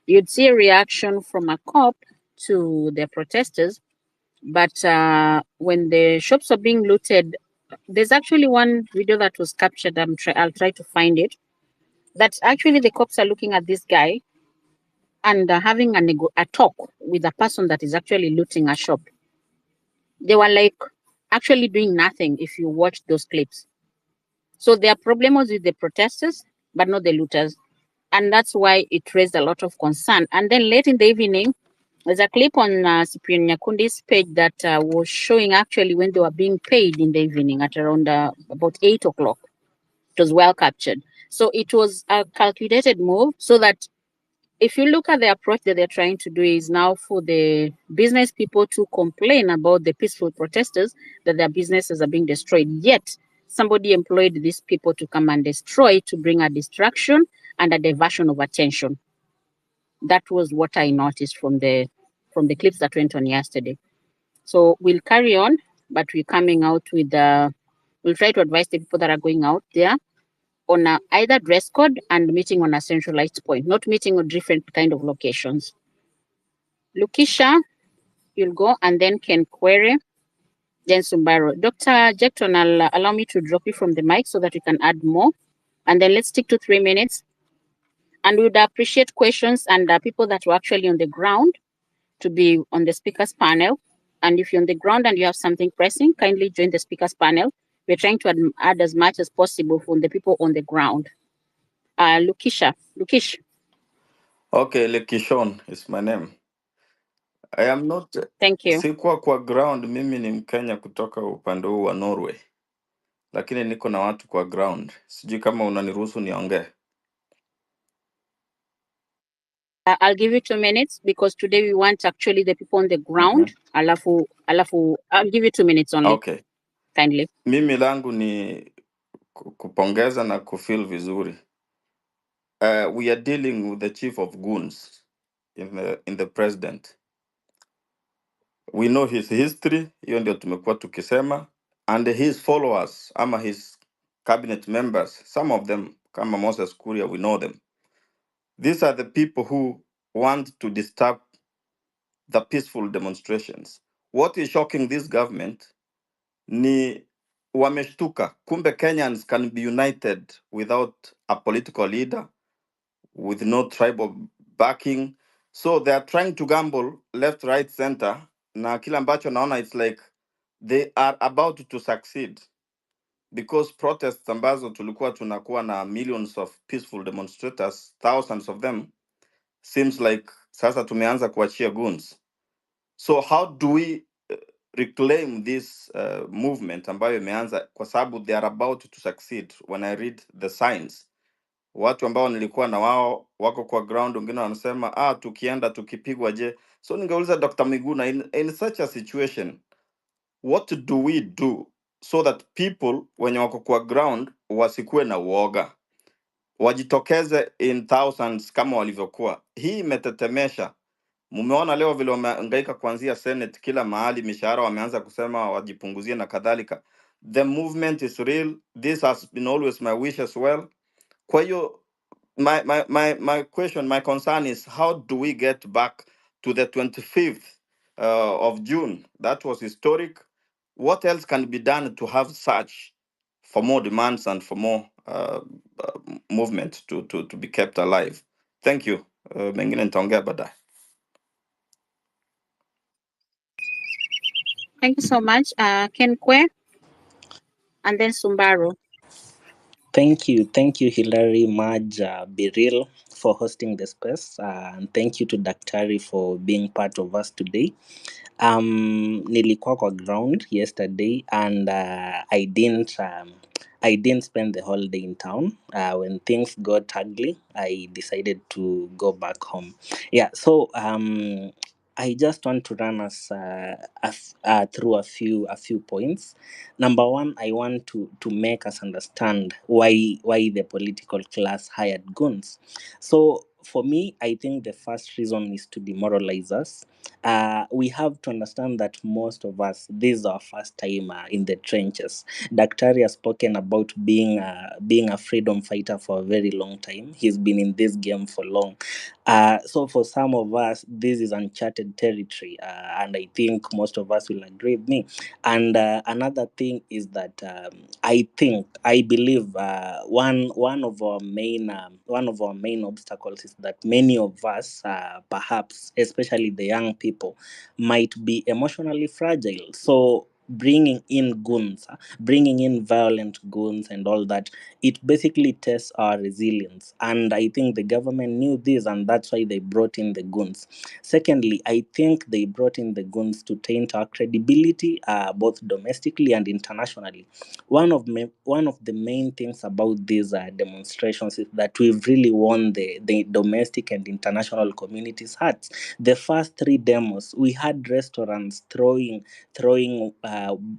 [SPEAKER 9] you'd see a reaction from a cop to the protesters. But when the shops are being looted, there's actually one video that was captured. I'll try to find it. That actually the cops are looking at this guy and having a talk with a person that is actually looting a shop. They were like actually doing nothing if you watch those clips. So their problem was with the protesters, but not the looters. And that's why it raised a lot of concern. And then late in the evening, there's a clip on Cyprian Nyakundi's page that was showing actually when they were being paid in the evening at around about 8 o'clock. It was well captured. So it was a calculated move so that if you look at the approach that they're trying to do is now for the business people to complain about the peaceful protesters that their businesses are being destroyed. Yet somebody employed these people to come and destroy to bring a distraction and a diversion of attention. That was what I noticed from the clips that went on yesterday. So we'll carry on, but we're coming out with we'll try to advise the people that are going out there on either dress code and meeting on a centralized point, not meeting on different kind of locations. Lukisha, you'll go, and then Ken Query, then Sumbaro. Dr. Jackson, allow me to drop you from the mic so that you can add more. And then let's stick to 3 minutes. And we would appreciate questions and people that were actually on the ground to be on the speakers panel. And if you're on the ground and you have something pressing, kindly join the speakers panel. We're trying to add as much as possible from the people on the ground. Lukish.
[SPEAKER 20] Okay, Lekishon is my name. I am not.
[SPEAKER 9] Thank you.
[SPEAKER 20] Sikuwa kwa ground, mimi ni Mkenya kutoka upande huu wa Norway. Lakini niko na watu kwa ground. Sijui kama unaniruhusu niongee.
[SPEAKER 9] I'll give you 2 minutes because today we want actually the people on the ground. Alafu, I'll give you 2 minutes only.
[SPEAKER 20] Okay.
[SPEAKER 9] Kindly.
[SPEAKER 20] Mimi langu ni kupongeza na kufeel vizuri. We are dealing with the chief of goons in the president. We know his history, hiyo ndio tumekuwa tukisema, and his followers ama his cabinet members, some of them kama Moses Kuria, we know them. These are the people who want to disturb the peaceful demonstrations. What is shocking this government ni wameshtuka, kumbe Kenyans can be united without a political leader, with no tribal backing. So they are trying to gamble left, right, center. Na kila ambacho naona, it's like they are about to succeed because protests ambazo tulikuwa tunakuwa na millions of peaceful demonstrators, thousands of them, seems like sasa tumeanza kuachia goons. So how do we reclaim this movement ambayo imeanza, kwa sababu they are about to succeed? When I read the signs, watu ambao nilikuwa na wao wako kwa ground, wengine wanasema tukienda tukipigwa je. So ningeuliza Dr. Miguna, in such a situation, what do we do so that people wenye wako kwa ground wasikuwe na uoga? wajitokeze in thousands kama walivyokuwa. Hii imetetemesha. Mumeona leo vile wamehangaika kuanzia Senate, kila mahali mishahara wameanza kusema wajipunguzie na kadhalika. The movement is real. This has been always my wish as well. Kwa hiyo my question, my concern is, how do we get back to the 25th of June? That was historic. What else can be done to have such for more demands and for more movement to be kept alive? Thank you. Mengine nitaongea baadaye.
[SPEAKER 9] Thank you so much, Ken Kwe, and then Sumbaru.
[SPEAKER 21] Thank you, Hilary, Maj, Biril, for hosting the space, and thank you to Daktari for being part of us today. Nilikuwa kwa ground yesterday, and I didn't spend the whole day in town. When things got ugly, I decided to go back home. Yeah, so I just want to run us through a few points. Number one, I want to make us understand why the political class hired goons. So for me, I think the first reason is to demoralize us. We have to understand that most of us, this is our first time in the trenches. Daktari has spoken about being a freedom fighter for a very long time. He's been in this game for long. So for some of us, this is uncharted territory, and I think most of us will agree with me. And another thing is that I believe one of our main obstacles is that many of us, perhaps especially the young people, might be emotionally fragile. So bringing in violent goons and all that, it basically tests our resilience. And I think the government knew this, and that's why they brought in the goons. Secondly, I think they brought in the goons to taint our credibility, both domestically and internationally. One of the main things about these demonstrations is that we've really won the domestic and international community's hearts. The first three demos, we had restaurants throwing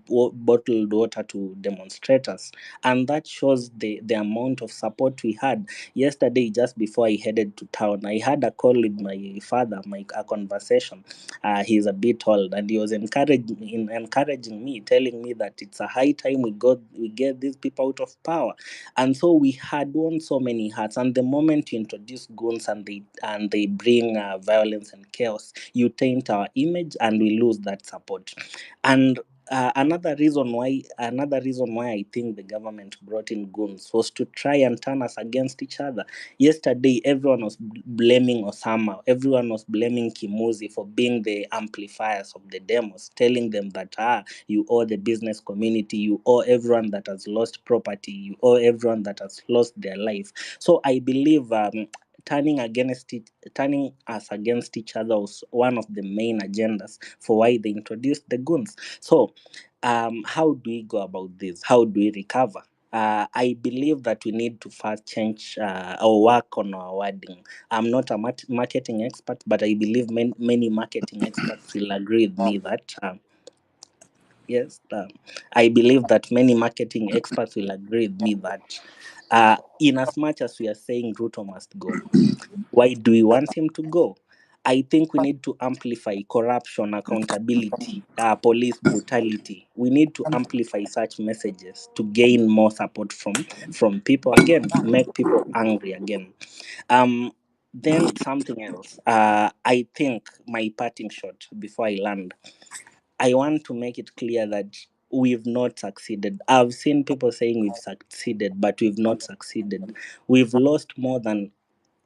[SPEAKER 21] bottled water to demonstrators, and that shows the amount of support we had. Yesterday, just before I headed to town, I had a call with my father, a conversation. He's a bit old, and he was encouraging me, telling me that it's a high time we get these people out of power. And so we had won so many hearts. And the moment you introduce goons and they bring violence and chaos, you taint our image, and we lose that support. And another reason why I think the government brought in goons was to try and turn us against each other. Yesterday, everyone was blaming Osama, everyone was blaming Kimuzi for being the amplifiers of the demos, telling them that you owe the business community, you owe everyone that has lost property, you owe everyone that has lost their life. So I believe turning us against each other was one of the main agendas for why they introduced the goons. So how do we go about this? How do we recover? I believe that we need to first change or work on our wording. I'm not a marketing expert, but I believe many marketing experts will agree with me that yes, I believe that many marketing experts will agree with me that in as much as we are saying Ruto must go, why do we want him to go? I think we need to amplify corruption, accountability, police brutality. We need to amplify such messages to gain more support from people again, to make people angry again. Then something else. I think my parting shot before I land, I want to make it clear that we've not succeeded. I've seen people saying we've succeeded, but we've not succeeded. We've lost more than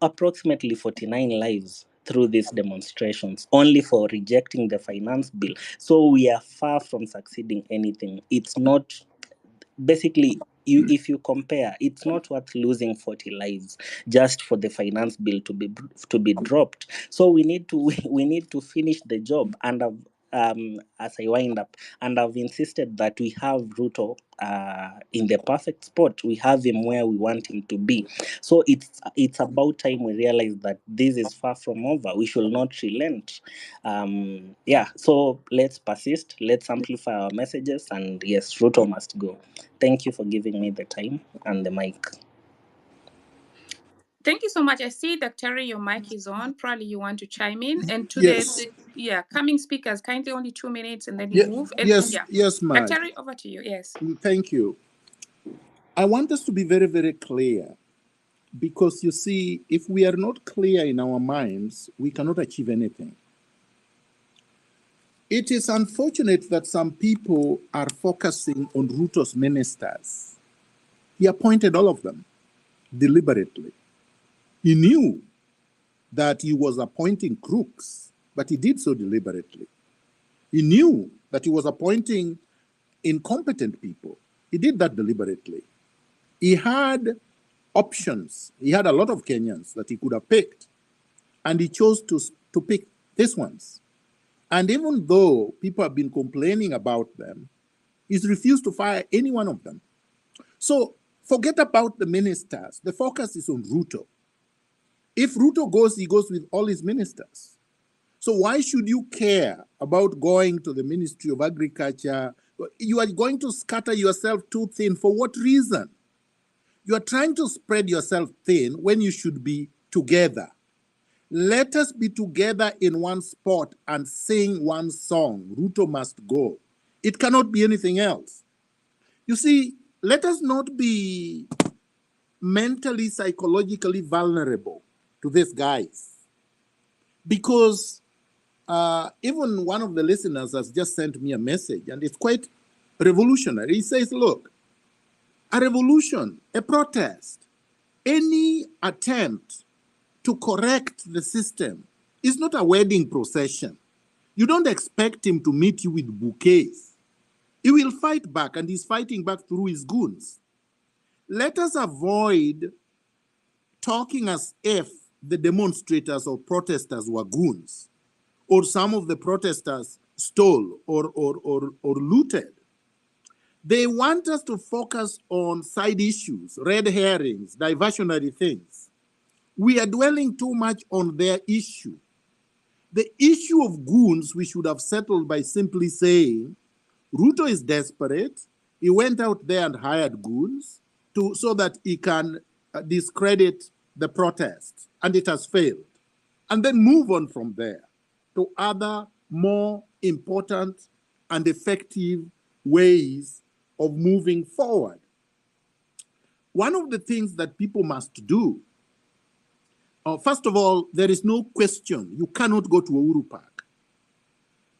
[SPEAKER 21] approximately 49 lives through these demonstrations, only for rejecting the finance bill. So we are far from succeeding anything. It's not, basically, if you compare, it's not worth losing 40 lives just for the finance bill to be dropped. So we need to finish the job. And as I wind up, and I've insisted that we have Ruto in the perfect spot. We have him where we want him to be. So it's about time we realize that this is far from over. We should not relent. So let's persist. Let's amplify our messages. And yes, Ruto must go. Thank you for giving me the time and the mic.
[SPEAKER 13] Thank you so much. I see, Dr. your mic is on. Probably you want to chime in. And to
[SPEAKER 8] Yes.
[SPEAKER 13] the coming speakers, kindly only 2 minutes and then you move. And
[SPEAKER 8] Yes, Maj.
[SPEAKER 13] Dr. over to you. Yes.
[SPEAKER 8] Thank you. I want us to be very, very clear, because you see, if we are not clear in our minds, we cannot achieve anything. It is unfortunate that some people are focusing on Ruto's ministers. He appointed all of them deliberately. He knew that he was appointing crooks, but he did so deliberately. He knew that he was appointing incompetent people. He did that deliberately. He had options. He had a lot of Kenyans that he could have picked, and he chose to pick these ones. And even though people have been complaining about them, he's refused to fire any one of them. So forget about the ministers. The focus is on Ruto. If Ruto goes, he goes with all his ministers. So why should you care about going to the Ministry of Agriculture? You are going to scatter yourself too thin. For what reason? You are trying to spread yourself thin when you should be together. Let us be together in one spot and sing one song. Ruto must go. It cannot be anything else. You see, let us not be mentally, psychologically vulnerable to these guys. Because even one of the listeners has just sent me a message, and it's quite revolutionary. He says, look, a revolution, a protest, any attempt to correct the system is not a wedding procession. You don't expect him to meet you with bouquets. He will fight back, and he's fighting back through his goons. Let us avoid talking as if the demonstrators or protesters were goons, or some of the protesters stole or looted. They want us to focus on side issues, red herrings, diversionary things. We are dwelling too much on their issue. The issue of goons we should have settled by simply saying, Ruto is desperate. He went out there and hired goons so that he can discredit the protest, and it has failed. And then move on from there to other more important and effective ways of moving forward. One of the things that people must do, first of all, there is no question you cannot go to Uhuru Park,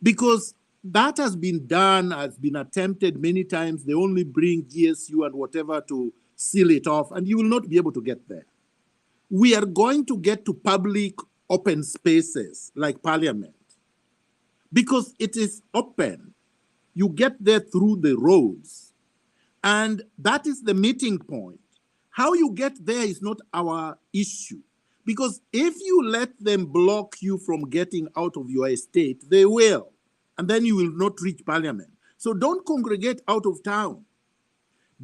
[SPEAKER 8] because that has been done, has been attempted many times. They only bring GSU and whatever to seal it off, and you will not be able to get there. We are going to get to public open spaces like Parliament, because it is open. You get there through the roads, and that is the meeting point. How you get there is not our issue, because if you let them block you from getting out of your estate, they will, and then you will not reach Parliament. So don't congregate out of town.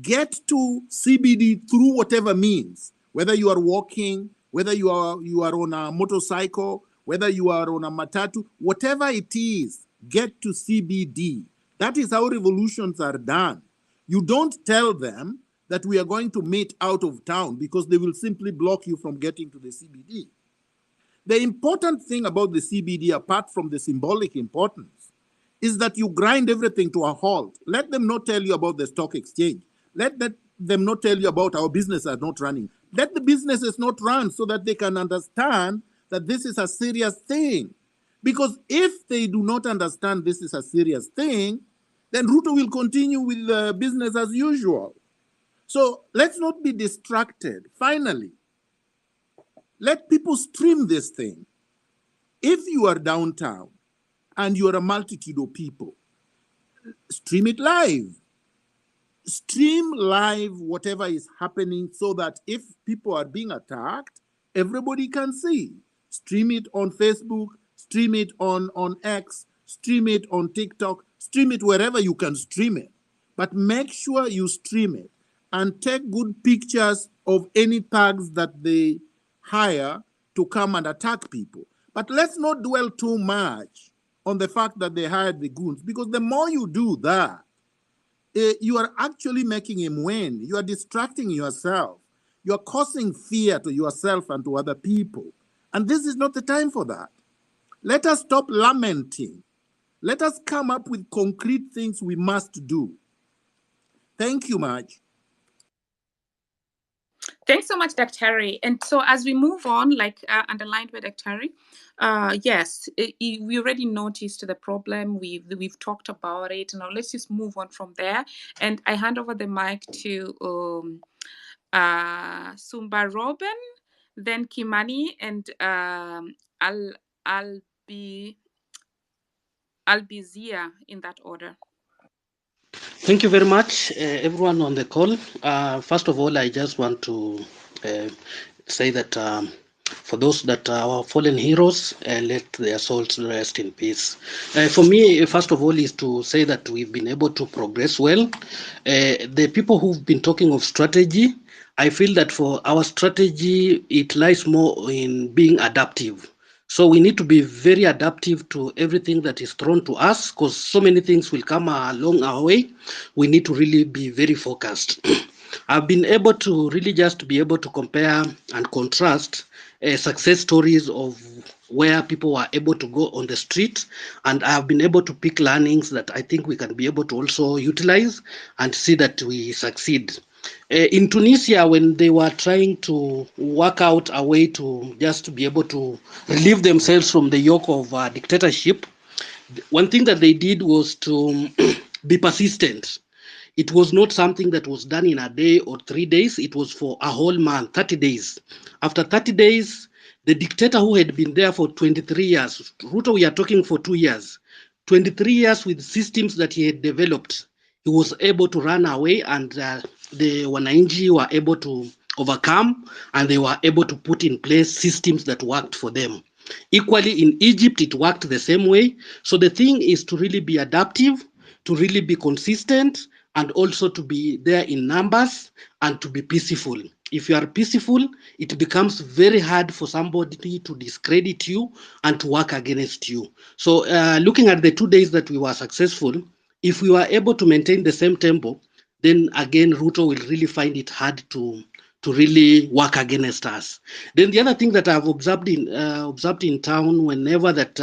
[SPEAKER 8] Get to CBD through whatever means, whether you are walking, whether you are on a motorcycle, whether you are on a matatu, whatever it is, get to CBD. That is how revolutions are done. You don't tell them that we are going to meet out of town, because they will simply block you from getting to the CBD. The important thing about the CBD, apart from the symbolic importance, is that you grind everything to a halt. Let them not tell you about the stock exchange. Let them not tell you about our business are not running. Let the businesses not run, so that they can understand that this is a serious thing. Because if they do not understand this is a serious thing, then Ruto will continue with business as usual. So let's not be distracted. Finally, let people stream this thing. If you are downtown and you are a multitude of people, stream it live. Stream live whatever is happening, so that if people are being attacked, everybody can see. Stream it on Facebook, stream it on X, stream it on TikTok, stream it wherever you can stream it. But make sure you stream it and take good pictures of any thugs that they hire to come and attack people. But let's not dwell too much on the fact that they hired the goons, because the more you do that, you are actually making him win. You are distracting yourself. You're causing fear to yourself and to other people. And this is not the time for that. Let us stop lamenting. Let us come up with concrete things we must do. Thank you, Marge.
[SPEAKER 13] Thanks so much, Dr. Harry. And so as we move on, like underlined by Dr. Harry, yes, we already noticed the problem. We've talked about it. Now let's just move on from there. And I hand over the mic to Sumba Robin, then Kimani, and Albizia in that order.
[SPEAKER 3] Thank you very much, everyone on the call. First of all, I just want to say that for those that are our fallen heroes, let their souls rest in peace. For me, first of all, is to say that we've been able to progress well. The people who've been talking of strategy, I feel that for our strategy, it lies more in being adaptive. So we need to be very adaptive to everything that is thrown to us, because so many things will come along our way. We need to really be very focused. I've been able to really just be able to compare and contrast success stories of where people were able to go on the street, and I have been able to pick learnings that I think we can be able to also utilize and see that we succeed. In Tunisia, when they were trying to work out a way to just be able to relieve themselves from the yoke of dictatorship, one thing that they did was to be persistent. It was not something that was done in a day or 3 days. It was for a whole month, 30 days. After 30 days, the dictator who had been there for 23 years, Ruto, we are talking for 2 years, 23 years with systems that he had developed, he was able to run away, and the Wananchi were able to overcome, and they were able to put in place systems that worked for them. Equally, in Egypt, it worked the same way. So the thing is to really be adaptive, to really be consistent, and also to be there in numbers and to be peaceful. If you are peaceful, it becomes very hard for somebody to discredit you and to work against you. So looking at the 2 days that we were successful, if we were able to maintain the same tempo, then again, Ruto will really find it hard to really work against us. Then the other thing that I've observed in town, whenever that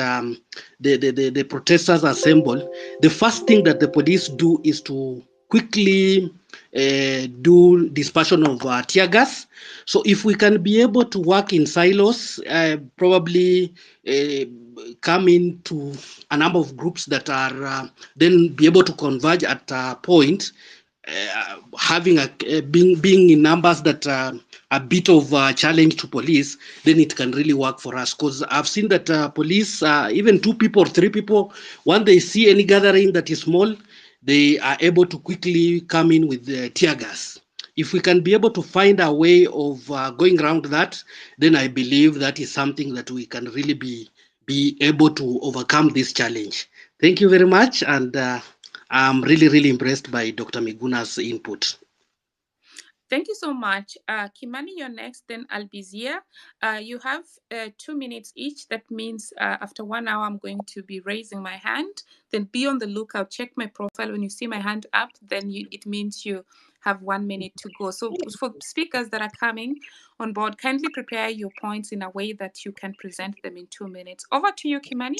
[SPEAKER 3] the protesters assemble, the first thing that the police do is to quickly do dispersion of tear gas. So if we can be able to work in silos, probably come into a number of groups that are then be able to converge at a point, having being in numbers that are a bit of a challenge to police, then it can really work for us. Because I've seen that police, even 2 people or 3 people, when they see any gathering that is small, they are able to quickly come in with tear gas. If we can be able to find a way of going around that, then I believe that is something that we can really be able to overcome this challenge. Thank you very much, and I'm really, really impressed by Dr. Miguna's input.
[SPEAKER 13] Thank you so much. Kimani, you're next, then Albizia. You have 2 minutes each. That means after 1 hour, I'm going to be raising my hand. Then be on the lookout. Check my profile. When you see my hand up, then it means you have 1 minute to go. So for speakers that are coming on board, kindly prepare your points in a way that you can present them in 2 minutes. Over to you, Kimani.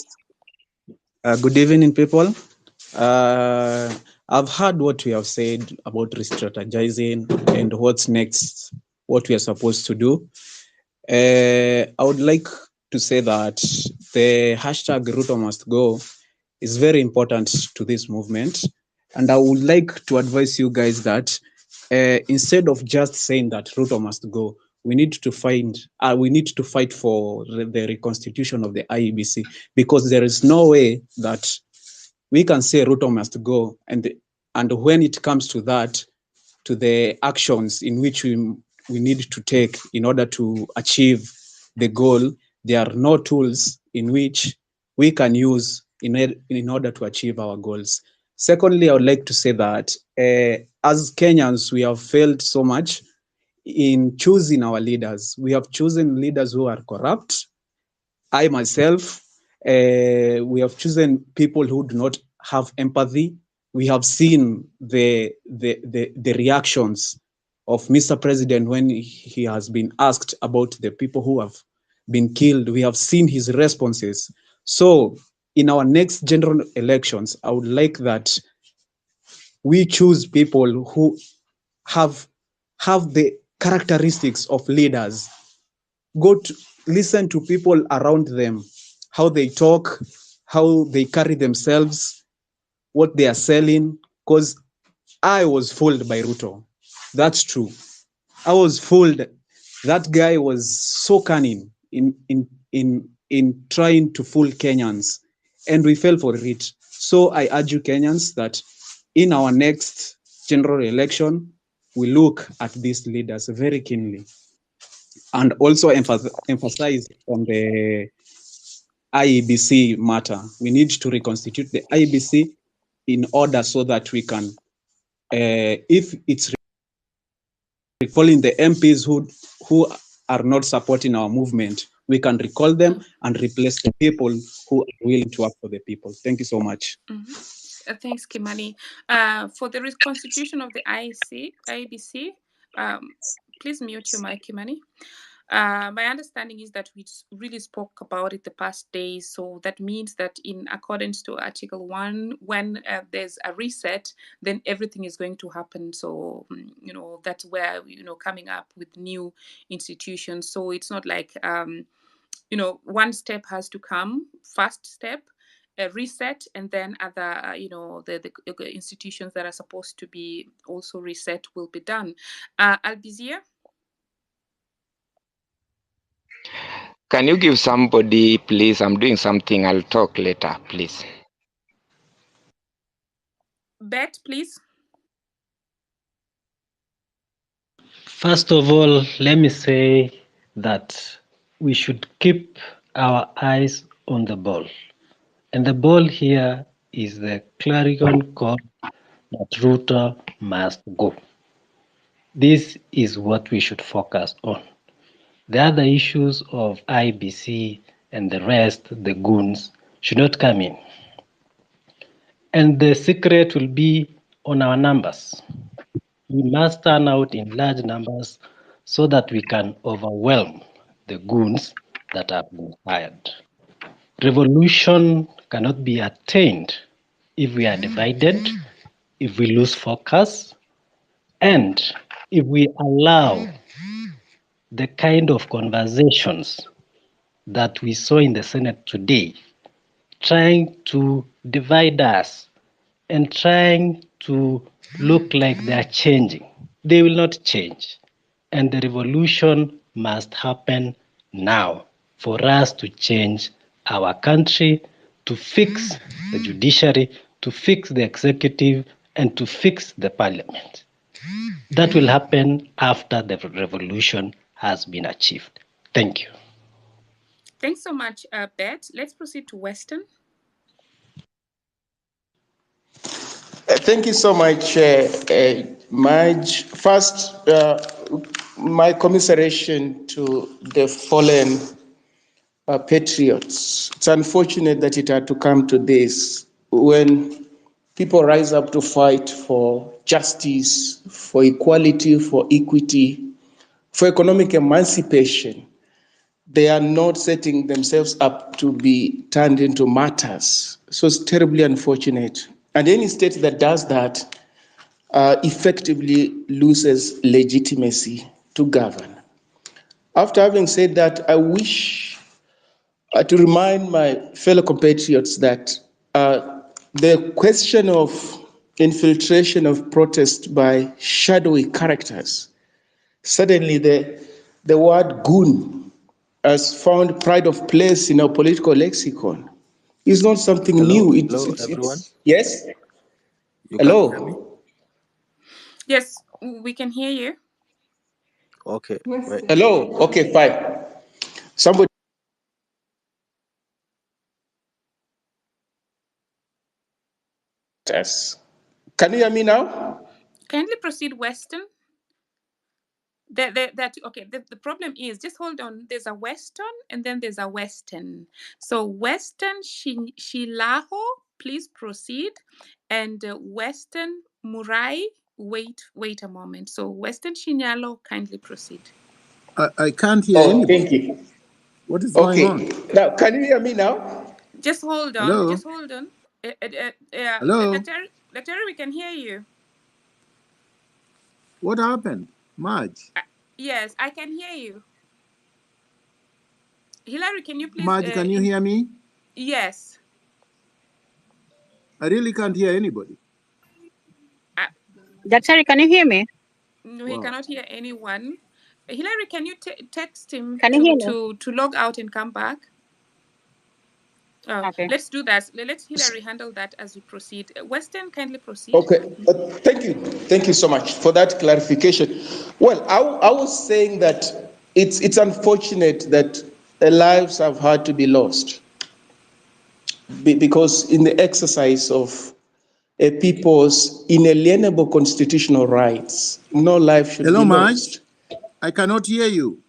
[SPEAKER 22] Good evening, people. I've heard what we have said about re-strategizing and what's next, what we are supposed to do. I would like to say that the hashtag Ruto must go is very important to this movement. And I would like to advise you guys that instead of just saying that Ruto must go, we need to fight for the reconstitution of the IEBC, because there is no way that we can say Ruto must go, and when it comes to that, to the actions in which we need to take in order to achieve the goal, there are no tools in which we can use in order to achieve our goals. Secondly, I would like to say that as Kenyans, we have failed so much in choosing our leaders. We have chosen leaders who are corrupt. I myself, we have chosen people who do not have empathy. We have seen the reactions of Mr. President when he has been asked about the people who have been killed. We have seen his responses. So in our next general elections, I would like that we choose people who have the characteristics of leaders. Go to listen to people around them, how they talk, how they carry themselves, what they are selling. Because I was fooled by Ruto. That's true. I was fooled. That guy was so cunning in trying to fool Kenyans, and we fell for it. So I urge you Kenyans that in our next general election, we look at these leaders very keenly and also emphasize on the IEBC matter. We need to reconstitute the IEBC in order so that we can, if it's recalling the MPs who are not supporting our movement, we can recall them and replace the people who are willing to work for the people. Thank you so much.
[SPEAKER 13] Thanks, Kimani. For the reconstitution of the IEBC, please mute your mic, Kimani. My understanding is that we really spoke about it the past days. So that means that in accordance to Article 1, when there's a reset, then everything is going to happen. So, that's where, coming up with new institutions. So it's not like, one step has to come, first step, a reset, and then other, the institutions that are supposed to be also reset will be done. Albizia?
[SPEAKER 5] Can you give somebody, please? I'm doing something. I'll talk later, please.
[SPEAKER 13] Bet, please.
[SPEAKER 6] First of all, let me say that we should keep our eyes on the ball. And the ball here is the clarion call that Ruto must go. This is what we should focus on. The other issues of IBC and the rest, the goons, should not come in. And the secret will be on our numbers. We must turn out in large numbers so that we can overwhelm the goons that have been hired. Revolution cannot be attained if we are divided, if we lose focus, and if we allow the kind of conversations that we saw in the Senate today, trying to divide us and trying to look like they are changing. They will not change. And the revolution must happen now for us to change our country, to fix the judiciary, to fix the executive, and to fix the parliament. That will happen after the revolution has been achieved. Thank you.
[SPEAKER 13] Thanks so much, Bet. Let's proceed to Weston.
[SPEAKER 23] Thank you so much, Marge. First, my commiseration to the fallen patriots. It's unfortunate that it had to come to this when people rise up to fight for justice, for equality, for equity, for economic emancipation. They are not setting themselves up to be turned into martyrs. So it's terribly unfortunate. And any state that does that effectively loses legitimacy to govern. After having said that, I wish to remind my fellow compatriots that the question of infiltration of protest by shadowy characters, suddenly the word goon has found pride of place in our political lexicon. It's not something new.
[SPEAKER 24] Hello, everyone.
[SPEAKER 23] Yes?
[SPEAKER 24] You can hear me?
[SPEAKER 23] Hello?
[SPEAKER 13] Yes, we can hear you.
[SPEAKER 24] Okay. Wait.
[SPEAKER 23] Hello? Okay, fine. Somebody. Can you hear me now?
[SPEAKER 13] Kindly proceed, Weston. The problem is, just hold on, there's a Weston and then there's a Western. So Western Shilaho, please proceed. And Western Murai, wait a moment. So Western Shinyalo, kindly proceed.
[SPEAKER 8] I can't hear anybody.
[SPEAKER 23] Thank you.
[SPEAKER 8] What is going on?
[SPEAKER 23] Now, can you hear me now?
[SPEAKER 13] Just hold on.
[SPEAKER 8] Hello?
[SPEAKER 13] Just hold on.
[SPEAKER 8] Hello?
[SPEAKER 13] Dr. we can hear you.
[SPEAKER 8] What happened? Marge?
[SPEAKER 13] Yes, I can hear you. Hillary, can you please...
[SPEAKER 8] Marge, can you hear me?
[SPEAKER 13] Yes.
[SPEAKER 8] I really can't hear anybody.
[SPEAKER 9] Dr. can you hear me?
[SPEAKER 13] No, he cannot hear anyone. Hillary, can you text him
[SPEAKER 9] Can you hear me?
[SPEAKER 13] to log out and come back?
[SPEAKER 9] Okay.
[SPEAKER 13] Let's do that. Let Hillary handle that as we proceed. Weston, kindly proceed.
[SPEAKER 23] Okay, thank you. Thank you so much for that clarification. Well, I was saying that it's unfortunate that lives have had to be lost because in the exercise of a people's inalienable constitutional rights, no life should
[SPEAKER 8] Hello,
[SPEAKER 23] be
[SPEAKER 8] Marge?
[SPEAKER 23] lost.
[SPEAKER 8] I cannot hear you.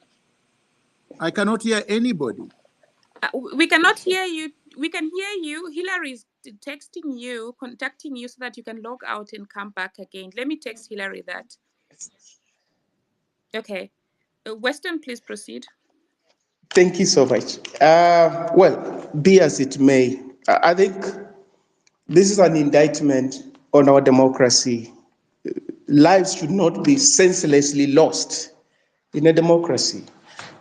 [SPEAKER 8] I cannot hear anybody.
[SPEAKER 13] We cannot hear you. We can hear you. Hillary is texting you, contacting you so that you can log out and come back again. Let me text Hillary that. Okay. Weston, please proceed.
[SPEAKER 23] Thank you so much. Well, be as it may, I think this is an indictment on our democracy. Lives should not be senselessly lost in a democracy.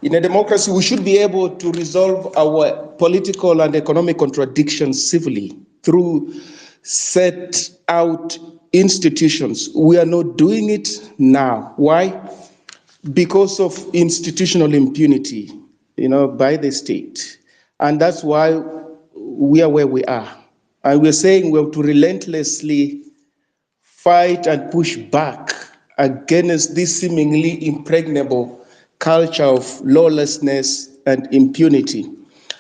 [SPEAKER 23] In a democracy, we should be able to resolve our political and economic contradictions civilly through set out institutions. We are not doing it now. Why? Because of institutional impunity, by the state. And that's why we are where we are. And we're saying we have to relentlessly fight and push back against this seemingly impregnable culture of lawlessness and impunity.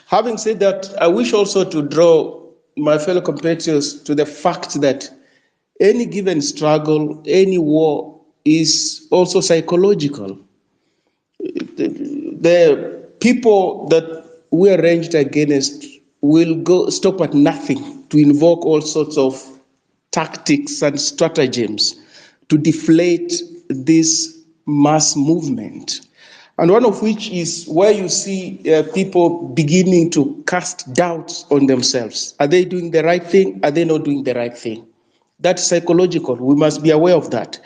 [SPEAKER 23] Having said that, I wish also to draw my fellow compatriots to the fact that any given struggle, any war is also psychological. The people that we are ranged against will stop at nothing to invoke all sorts of tactics and stratagems to deflate this mass movement. And one of which is where you see people beginning to cast doubts on themselves. Are they doing the right thing? Are they not doing the right thing? That's psychological. We must be aware of that.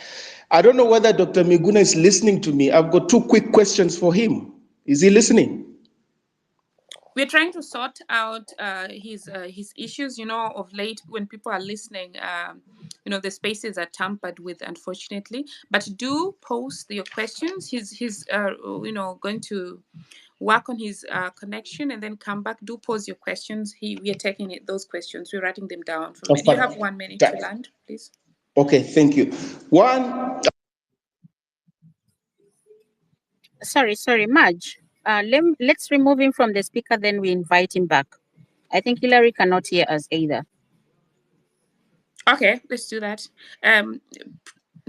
[SPEAKER 23] I don't know whether Dr. Miguna is listening to me. I've got two quick questions for him. Is he listening?
[SPEAKER 13] We're trying to sort out his issues. Of late, when people are listening, the spaces are tampered with, unfortunately. But do post your questions. He's going to work on his connection and then come back. Do pose your questions. We are taking those questions. We're writing them down. You have 1 minute to land, please.
[SPEAKER 23] Okay, thank you.
[SPEAKER 9] Sorry, Marge. Let's remove him from the speaker, then we invite him back. I think Hillary cannot hear us either.
[SPEAKER 13] Okay, let's do that.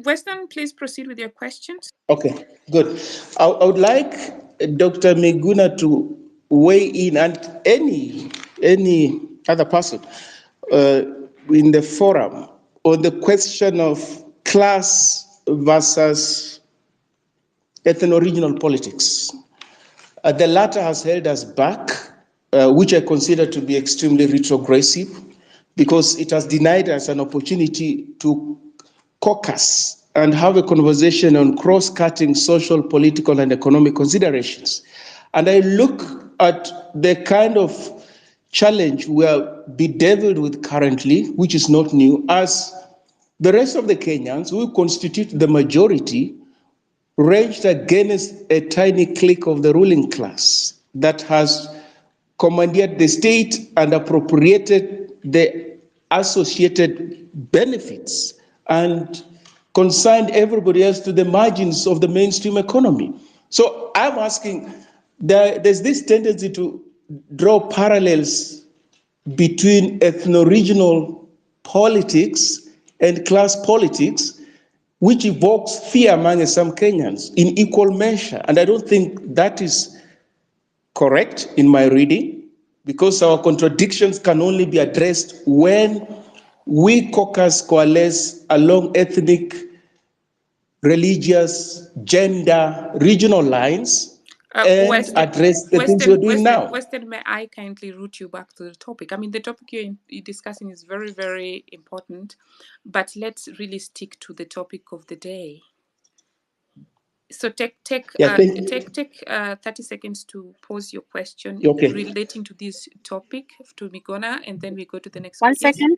[SPEAKER 13] Weston, please proceed with your questions.
[SPEAKER 23] Okay, good. I would like Dr. Miguna to weigh in, and any other person in the forum on the question of class versus ethno-regional politics. The latter has held us back, which I consider to be extremely retrogressive, because it has denied us an opportunity to caucus and have a conversation on cross-cutting social, political, and economic considerations. And I look at the kind of challenge we are bedeviled with currently, which is not new, as the rest of the Kenyans, who constitute the majority, raged against a tiny clique of the ruling class that has commandeered the state and appropriated the associated benefits and consigned everybody else to the margins of the mainstream economy. So I'm asking, there's this tendency to draw parallels between ethno-regional politics and class politics, which evokes fear among some Kenyans in equal measure. And I don't think that is correct in my reading, because our contradictions can only be addressed when we caucus coalesce along ethnic religious, gender, regional lines, and address the things we're doing now.
[SPEAKER 13] Western, may I kindly route you back to the topic? I mean, the topic you're discussing is very, very important, but let's really stick to the topic of the day. So take 30 seconds to pose your question relating to this topic to Miguna, and then we go to the next.
[SPEAKER 9] One second,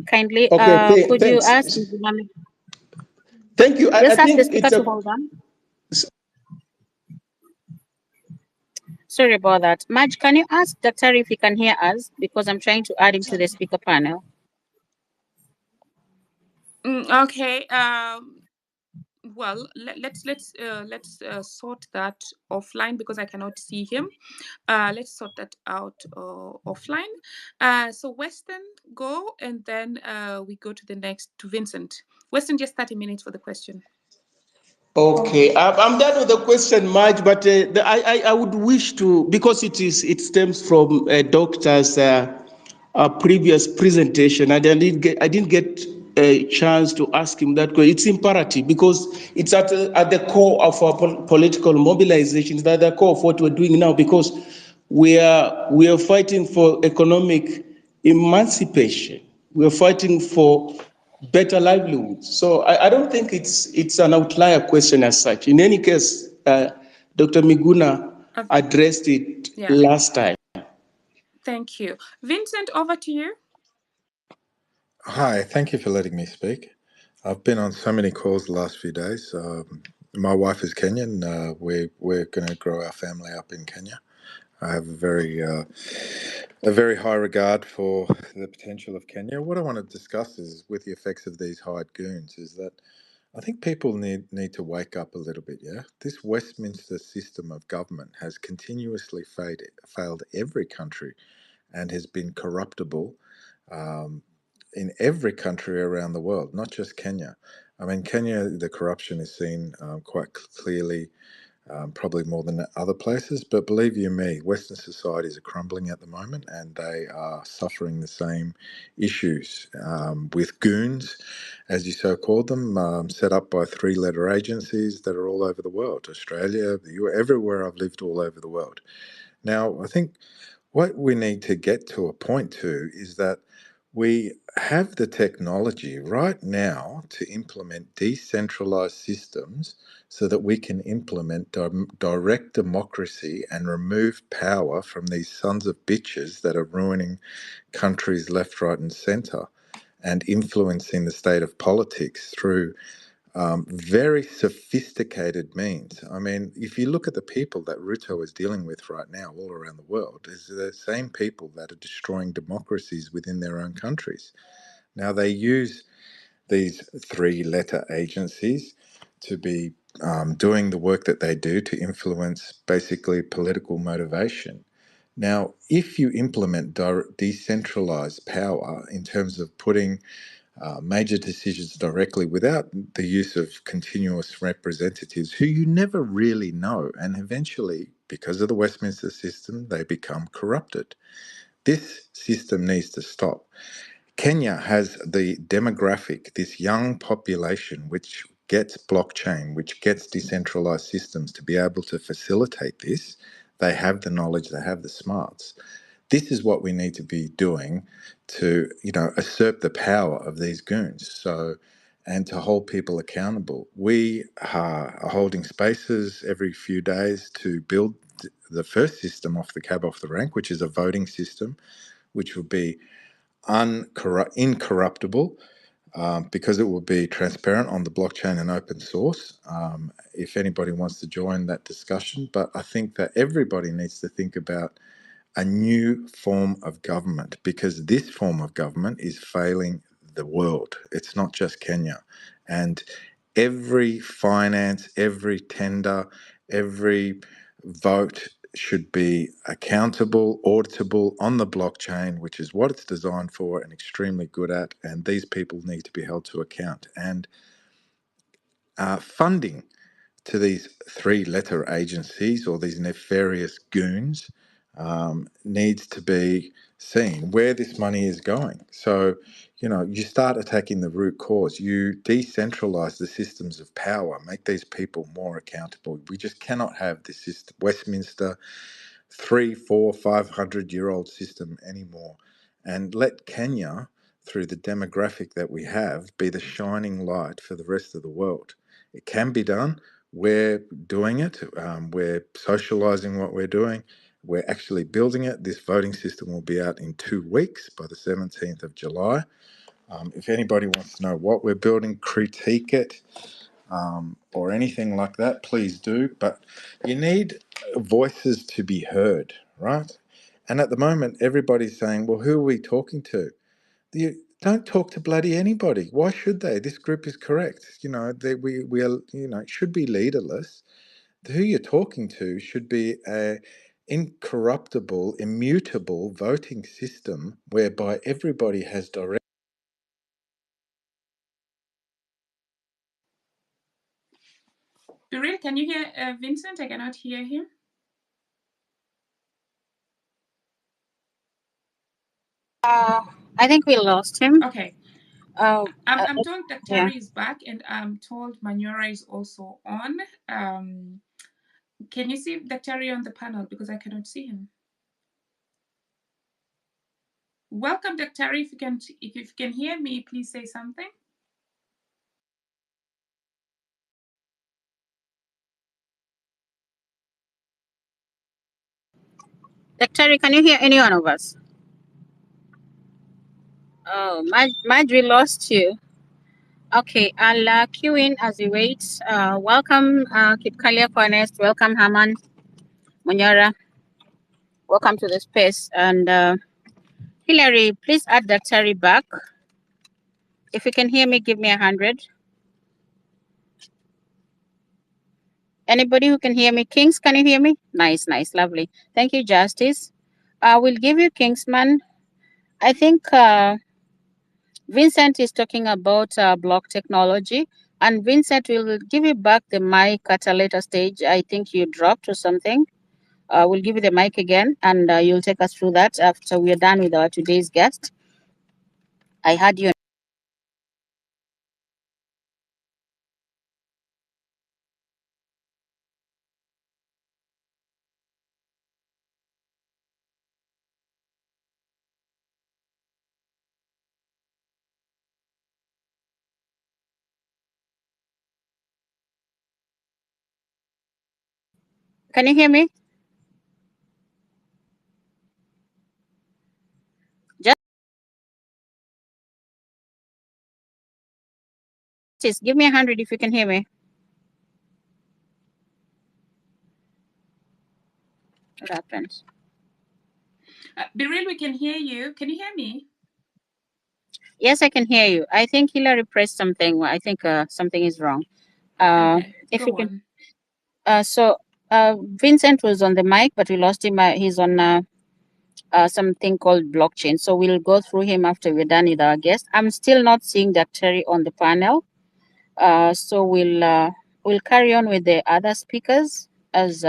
[SPEAKER 9] kindly. Could you ask?
[SPEAKER 23] Thank you.
[SPEAKER 9] Just ask the speaker to hold on. Sorry about that. Madge, can you ask Dr. if he can hear us? Because I'm trying to add him to the speaker panel.
[SPEAKER 13] Okay. Well, let's sort that offline because I cannot see him. Let's sort that out offline. So Weston, go, and then we go to the next, to Vincent. Weston, just 30 minutes for the question.
[SPEAKER 23] Okay, I'm done with the question, Marge, but I would wish to, because it stems from a doctor's previous presentation, and I didn't get a chance to ask him that question. It's imperative because it's at the core of our political mobilization. It's at the core of what we're doing now, because we are fighting for economic emancipation. We are fighting for better livelihoods. So I don't think it's an outlier question as such. In any case, Dr. Miguna addressed it last time.
[SPEAKER 13] Thank you. Vincent, over to you.
[SPEAKER 1] Hi, thank you for letting me speak. I've been on so many calls the last few days. My wife is Kenyan. We're going to grow our family up in Kenya. I have a very high regard for the potential of Kenya. What I want to discuss is with the effects of these hired goons is that I think people need to wake up a little bit, yeah? This Westminster system of government has continuously failed every country and has been corruptible in every country around the world, not just Kenya. I mean, Kenya, the corruption is seen quite clearly, probably more than other places. But believe you me, Western societies are crumbling at the moment, and they are suffering the same issues with goons, as you so called them, set up by three-letter agencies that are all over the world. Australia, the US, everywhere I've lived all over the world. Now, I think what we need to get to a point to is that we have the technology right now to implement decentralized systems so that we can implement direct democracy and remove power from these sons of bitches that are ruining countries left, right, and center and influencing the state of politics through very sophisticated means. I mean, if you look at the people that Ruto is dealing with right now all around the world, is the same people that are destroying democracies within their own countries. Now, they use these three-letter agencies to be doing the work that they do to influence basically political motivation. Now, if you implement decentralized power in terms of putting major decisions directly without the use of continuous representatives who you never really know, and eventually, because of the Westminster system, they become corrupted. This system needs to stop. Kenya has the demographic, this young population which gets blockchain, which gets decentralized systems to be able to facilitate this. They have the knowledge, they have the smarts. This is what we need to be doing to, usurp the power of these goons. And to hold people accountable. We are holding spaces every few days to build the first system off the rank, which is a voting system, which will be incorruptible, because it will be transparent on the blockchain and open source, if anybody wants to join that discussion. But I think that everybody needs to think about a new form of government, because this form of government is failing the world. It's not just Kenya. And every finance, every tender, every vote should be accountable, auditable on the blockchain, which is what it's designed for and extremely good at. And these people need to be held to account. And funding to these three-letter agencies or these nefarious goons needs to be seen, where this money is going. So, you start attacking the root cause. You decentralize the systems of power, make these people more accountable. We just cannot have this system, Westminster 3, 4, 500-year-old system anymore. And let Kenya, through the demographic that we have, be the shining light for the rest of the world. It can be done. We're doing it. We're socializing what we're doing. We're actually building it. This voting system will be out in 2 weeks by the 17th of July. If anybody wants to know what we're building, critique it, or anything like that, please do. But you need voices to be heard, right? And at the moment, everybody's saying, well, who are we talking to? You don't talk to bloody anybody. Why should they? This group is correct. We are, it should be leaderless. Who you're talking to should be a incorruptible, immutable voting system whereby everybody has direct.
[SPEAKER 13] Biril, can you hear Vincent? I cannot hear him.
[SPEAKER 9] I think we lost him.
[SPEAKER 13] Okay.
[SPEAKER 9] Uh,
[SPEAKER 13] I'm told that
[SPEAKER 9] yeah.
[SPEAKER 13] Terry is back, and I'm told Manura is also on. Can you see Terry on the panel, because I cannot see him? Welcome, Terry. If you can hear me, please say something.
[SPEAKER 9] Terry, can you hear any one of us? Oh, Madge, we lost you. Okay, I'll queue in as we wait. Welcome, Kip Kalia Kwanest. Welcome, Haman Munyara. Welcome to the space. And Hillary, please add Terry back. If you can hear me, give me 100. Anybody who can hear me? Kings, can you hear me? Nice, lovely. Thank you, Justice. We'll give you Kingsman. I think Vincent is talking about block technology, and Vincent will give you back the mic at a later stage. I think you dropped or something. We'll give you the mic again, and you'll take us through that after we're done with our today's guest. I had you. Can you hear me? Justice, give me 100 if you can hear me. What happened?
[SPEAKER 13] Biril, we can hear you. Can you hear me?
[SPEAKER 9] Yes, I can hear you. I think Hillary pressed something. I think something is wrong.
[SPEAKER 13] Okay,
[SPEAKER 9] if
[SPEAKER 13] go
[SPEAKER 9] you can.
[SPEAKER 13] On.
[SPEAKER 9] Vincent was on the mic, but we lost him. He's on something called blockchain. So we'll go through him after we're done with our guest. I'm still not seeing Dr. Terry on the panel. So we'll carry on with the other speakers as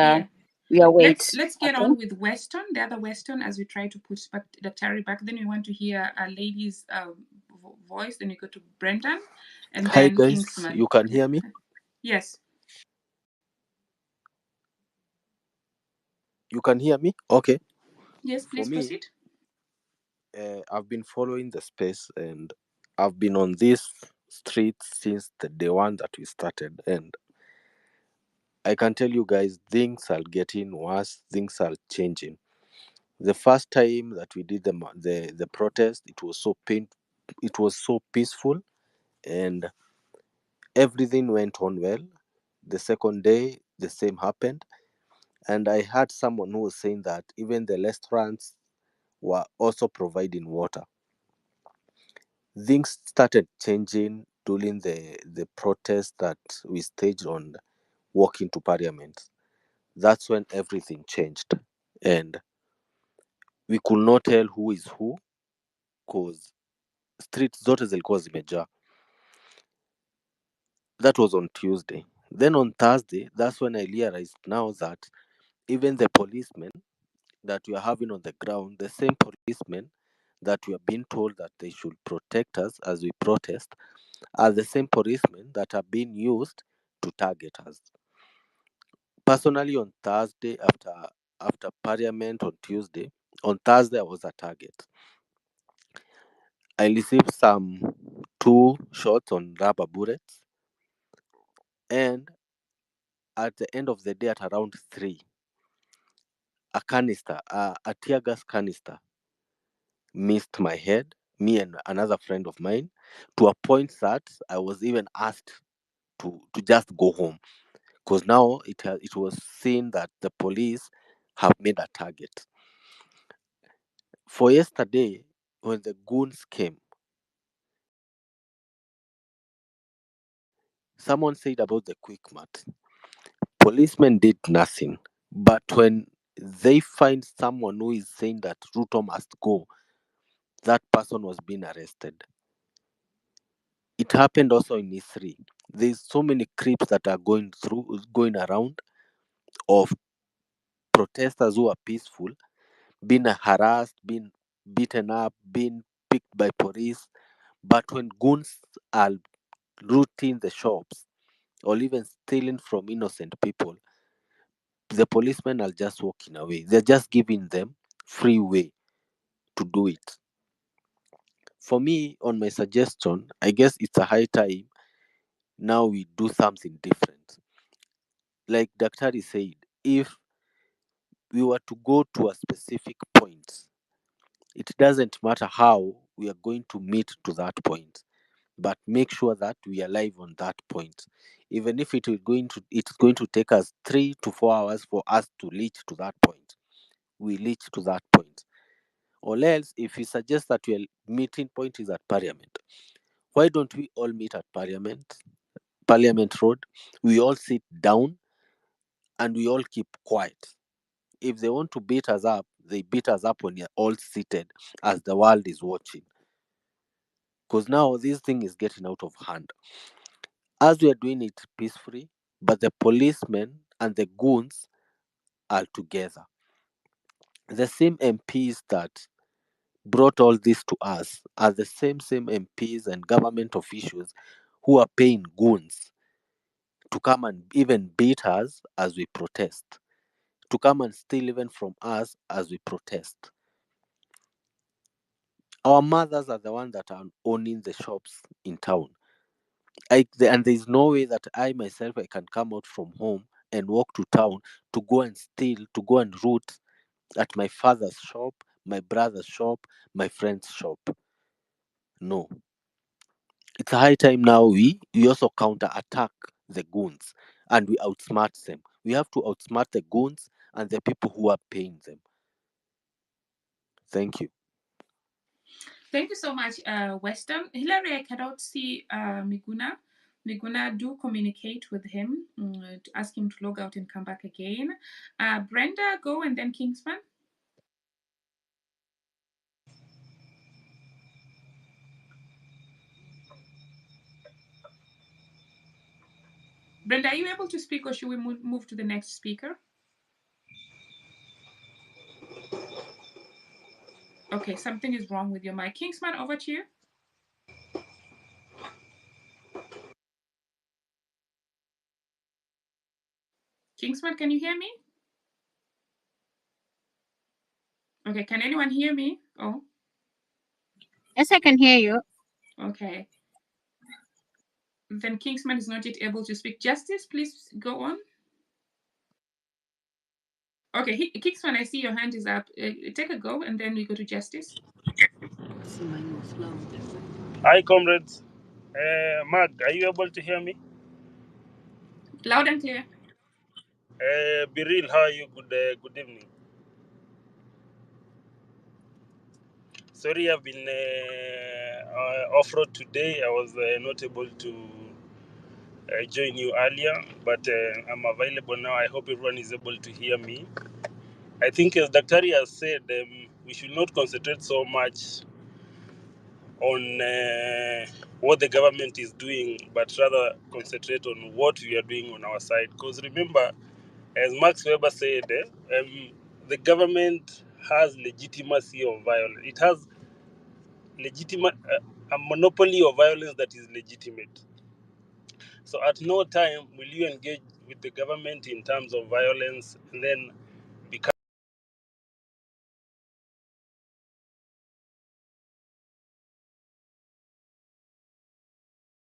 [SPEAKER 9] we await.
[SPEAKER 13] Let's get on with Weston, the other Weston, as we try to push back the Terry back. Then we want to hear a lady's voice. Then we go to Brendan, and
[SPEAKER 24] Hi
[SPEAKER 13] then
[SPEAKER 24] guys,
[SPEAKER 13] Kingsman.
[SPEAKER 24] you can hear me?
[SPEAKER 13] Yes.
[SPEAKER 24] You can hear me? Okay.
[SPEAKER 13] Yes, please proceed.
[SPEAKER 24] I've been following the space, and I've been on this street since the day one that we started, and I can tell you guys, things are getting worse. Things are changing. The first time that we did the protest, it was so peaceful, and everything went on well. The second day, the same happened, and I heard someone who was saying that even the restaurants were also providing water. Things started changing during the protest that we staged on walking to Parliament. That's when everything changed, and we could not tell who is who because streets zote zilikuwa zimejaa. That was on Tuesday. Then on Thursday, that's when I realized now that even the policemen that we are having on the ground, the same policemen that we are being told that they should protect us as we protest, are the same policemen that are being used to target us. Personally, on Thursday, after Parliament on Tuesday, on Thursday I was a target. I received some 2 shots on rubber bullets, and at the end of the day, at around 3, a canister, a tear gas canister, missed my head, me and another friend of mine, to a point that I was even asked to just go home, because now it was seen that the police have made a target. For yesterday, when the goons came, someone said about the quick mat. Policemen did nothing, but when they find someone who is saying that Ruto must go, that person was being arrested. It happened also in Isri. There's so many creeps that are going around of protesters who are peaceful, being harassed, being beaten up, being picked by police. But when goons are looting the shops or even stealing from innocent people, the policemen are just walking away. They're just giving them free way to do it. For me, on my suggestion, I guess it's a high time now we do something different. Like Daktari said, if we were to go to a specific point, it doesn't matter how we are going to meet to that point, but make sure that we are live on that point. Even if it's going to take us 3 to 4 hours for us to reach to that point, we reach to that point. Or else, if you suggest that your meeting point is at Parliament, why don't we all meet at Parliament Road? We all sit down and we all keep quiet. If they want to beat us up, they beat us up when you're all seated as the world is watching. Because now this thing is getting out of hand. As we are doing it peacefully, but the policemen and the goons are together. The same MPs that brought all this to us are the same MPs and government officials who are paying goons to come and even beat us as we protest, to come and steal even from us as we protest. Our mothers are the ones that are owning the shops in town. And there's no way that I myself, I can come out from home and walk to town to go and steal, to go and root at my father's shop, my brother's shop, my friend's shop. No. It's a high time now we also counter-attack the goons and we outsmart them. We have to outsmart the goons and the people who are paying them. Thank you.
[SPEAKER 13] Thank you so much, Weston. Hilary, I cannot see Miguna. Miguna, do communicate with him to ask him to log out and come back again. Brenda, go, and then Kingsman. Brenda, are you able to speak, or should we move to the next speaker? Okay, something is wrong with your mic. Kingsman, over to you. Kingsman, can you hear me? Okay, can anyone hear me? Oh.
[SPEAKER 9] Yes, I can hear you.
[SPEAKER 13] Okay. Then Kingsman is not yet able to speak. Justice, please go on. Okay, Kingsman, I see your hand is up. Take a go, and then we go to Justice.
[SPEAKER 4] Hi, comrades. Mag, are you able to hear me?
[SPEAKER 13] Loud and clear.
[SPEAKER 4] Biril, how are you? Good evening. Sorry, I've been off-road today. I was not able to join you earlier, but I'm available now. I hope everyone is able to hear me. I think, as Daktari has said, we should not concentrate so much on what the government is doing, but rather concentrate on what we are doing on our side. Because remember, as Max Weber said, the government has legitimacy of violence. It has legitimate a monopoly of violence that is legitimate. So at no time will you engage with the government in terms of violence and then become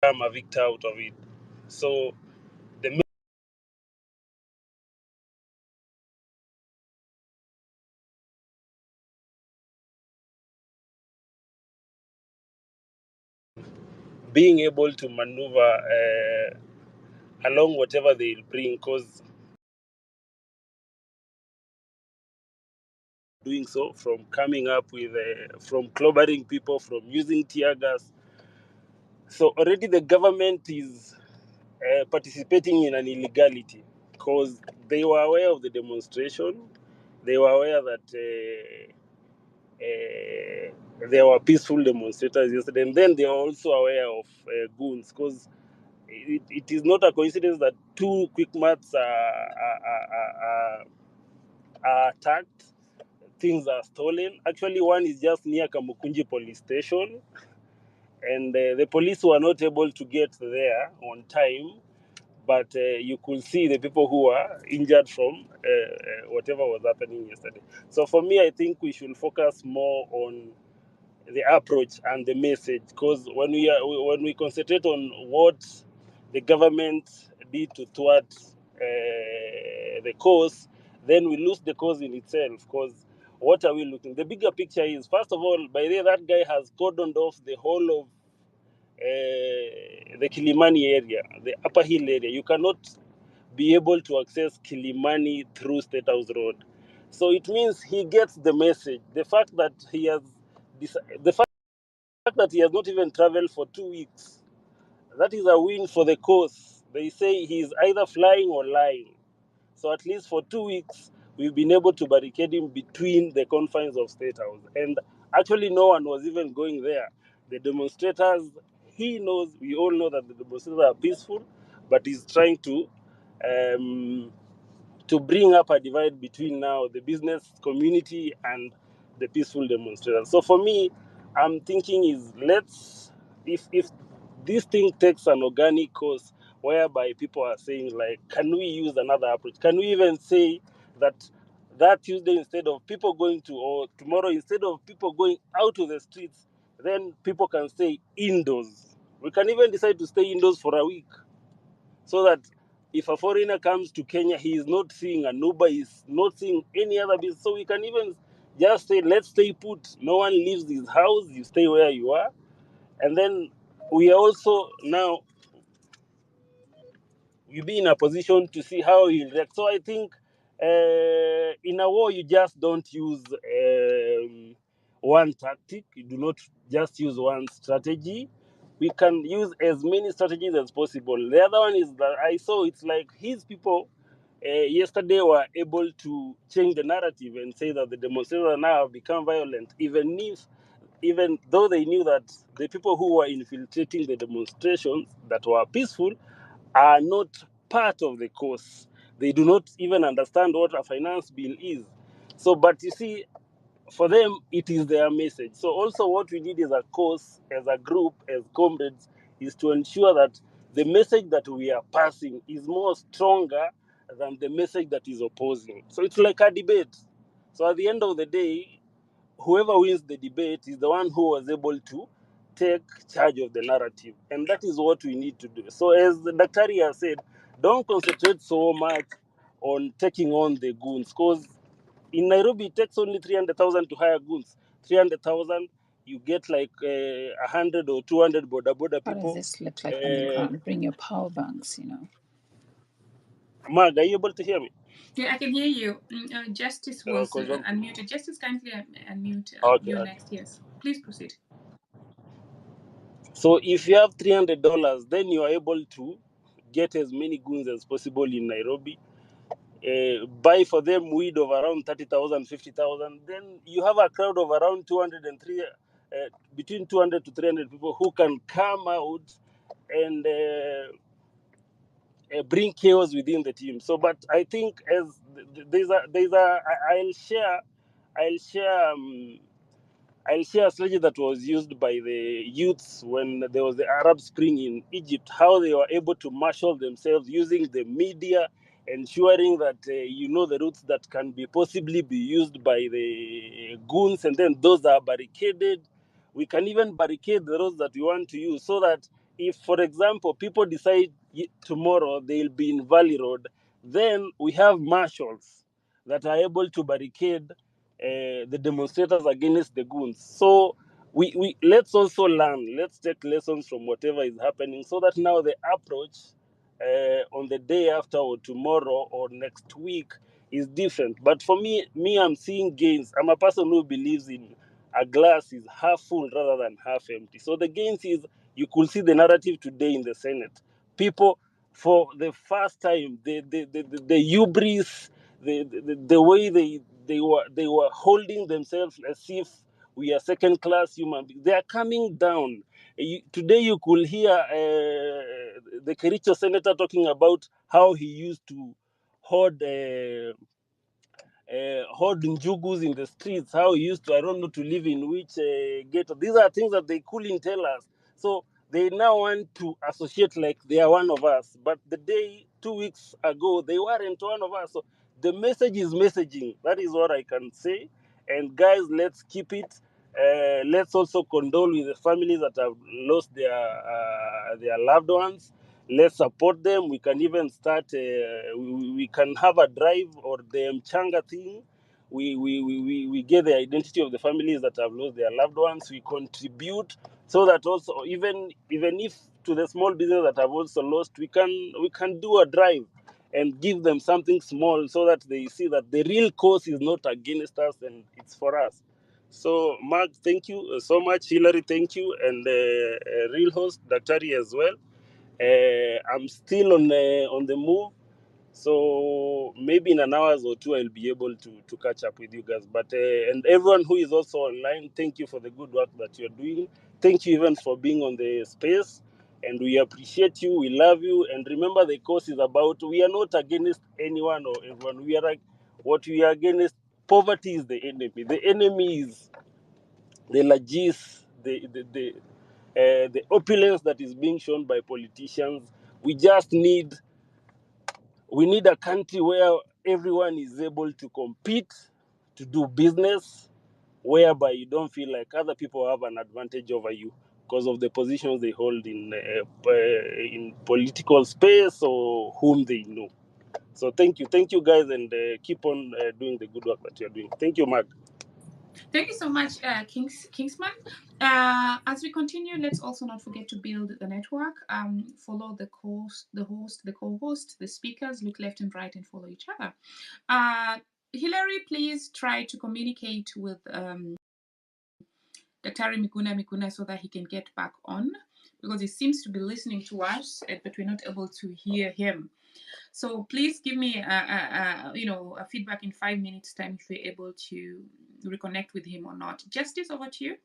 [SPEAKER 4] a victor out of it. So the being able to maneuver along whatever they'll bring, because doing so, from coming up with, from clobbering people, from using tear gas. So already the government is participating in an illegality because they were aware of the demonstration. They were aware that there were peaceful demonstrators yesterday, and then they are also aware of goons, because it is not a coincidence that two quick mats are attacked, things are stolen. Actually, one is just near Kamukunji police station, and the police were not able to get there on time, but you could see the people who were injured from whatever was happening yesterday. So for me, I think we should focus more on the approach and the message, because when we concentrate on what the government did to thwart the cause, then we lose the cause in itself. Because what are we looking? The bigger picture is, first of all, by the way, that guy has cordoned off the whole of the Kilimani area, the Upper Hill area. You cannot be able to access Kilimani through State House Road. So it means he gets the message. The fact that he has not even traveled for 2 weeks, that is a win for the cause. They say he's either flying or lying. So at least for 2 weeks, we've been able to barricade him between the confines of State House. And actually, no one was even going there. The demonstrators, we all know that the demonstrators are peaceful, but he's trying to bring up a divide between now the business community and the peaceful demonstrators. So for me, I'm thinking is if this thing takes an organic course whereby people are saying, like, can we use another approach? Can we even say that Tuesday, instead of people going to, or tomorrow, instead of people going out to the streets, then people can stay indoors. We can even decide to stay indoors for a week, so that if a foreigner comes to Kenya, he is not seeing an Uber, he is not seeing any other business. So we can even just say, let's stay put. No one leaves his house, you stay where you are. And then we are also now, we'll be in a position to see how he'll react. So I think in a war, you just don't use one tactic. You do not just use one strategy. We can use as many strategies as possible. The other one is that I saw it's like his people yesterday were able to change the narrative and say that the demonstrators now have become violent, even though they knew that the people who were infiltrating the demonstrations that were peaceful are not part of the cause. They do not even understand what a finance bill is. So, but you see, for them, it is their message. So also what we need as a cause, as a group, as comrades, is to ensure that the message that we are passing is more stronger than the message that is opposing. So it's like a debate. So at the end of the day, whoever wins the debate is the one who was able to take charge of the narrative. And that is what we need to do. So as the Daktari has said, don't concentrate so much on taking on the goons, because in Nairobi, it takes only 300,000 to hire goons. 300,000, you get like 100 or 200 border
[SPEAKER 16] What
[SPEAKER 4] people.
[SPEAKER 16] does this look like on the ground? Bring your power banks,
[SPEAKER 4] Mag, are you able to hear me?
[SPEAKER 13] Yeah, I can hear you. Justice was unmuted. Justice, kindly unmute. You're next. Yes, please proceed.
[SPEAKER 4] So if you have $300, then you are able to get as many goons as possible in Nairobi. Buy for them weed of around 30,000, 50,000. Then you have a crowd of around 203, between 200 to 300 people who can come out and bring chaos within the team. So, but I think as I'll share. I'll share a strategy that was used by the youths when there was the Arab Spring in Egypt, how they were able to marshal themselves using the media, ensuring that the routes that can be possibly be used by the goons, and then those are barricaded. We can even barricade the roads that we want to use, so that if, for example, people decide tomorrow they'll be in Valley Road, then we have marshals that are able to barricade the demonstrators against the goons. So we let's also learn. Let's take lessons from whatever is happening, so that now the approach on the day after or tomorrow or next week is different. But for me, I'm seeing gains. I'm a person who believes in a glass is half full rather than half empty. So the gains is, you could see the narrative today in the Senate. People, for the first time, the hubris, the way they were holding themselves as if we are second class human beings. They are coming down. Today you could hear the Kericho senator talking about how he used to hoard hoard njugus in the streets, how he used to, I don't know, to live in which ghetto. These are things that they couldn't tell us. So they now want to associate like they are one of us. But the day 2 weeks ago, they weren't one of us. So the message is messaging. That is what I can say. And guys, let's keep it. Let's also condole with the families that have lost their loved ones. Let's support them. We can even start, we can have a drive or the Mchanga thing. We get the identity of the families that have lost their loved ones. We contribute, so that also, even if to the small business that have also lost, we can do a drive and give them something small, so that they see that the real cause is not against us and it's for us. So, Mark, thank you so much. Hillary, thank you. And real host, Daktari, as well. I'm still on the move, so maybe in an hour or two I'll be able to catch up with you guys. But and everyone who is also online, thank you for the good work that you're doing. Thank you even for being on the space, and we appreciate you. We love you, and remember, the cause is about, we are not against anyone or everyone. We are like, what we are against, poverty is the enemy. The enemy is the largesse, the opulence that is being shown by politicians. We need a country where everyone is able to compete, to do business, whereby you don't feel like other people have an advantage over you because of the positions they hold in political space or whom they know. So thank you guys, and keep on doing the good work that you're doing. Thank you, Mark.
[SPEAKER 13] Thank you so much, Kingsman. As we continue, let's also not forget to build the network. Follow the host, the co-host, the speakers. Look left and right and follow each other. Hillary, please try to communicate with Dr. Miguna Miguna so that he can get back on, because he seems to be listening to us, but we're not able to hear him. So please give me a feedback in 5 minutes time if you're able to reconnect with him or not. Justice, over to you.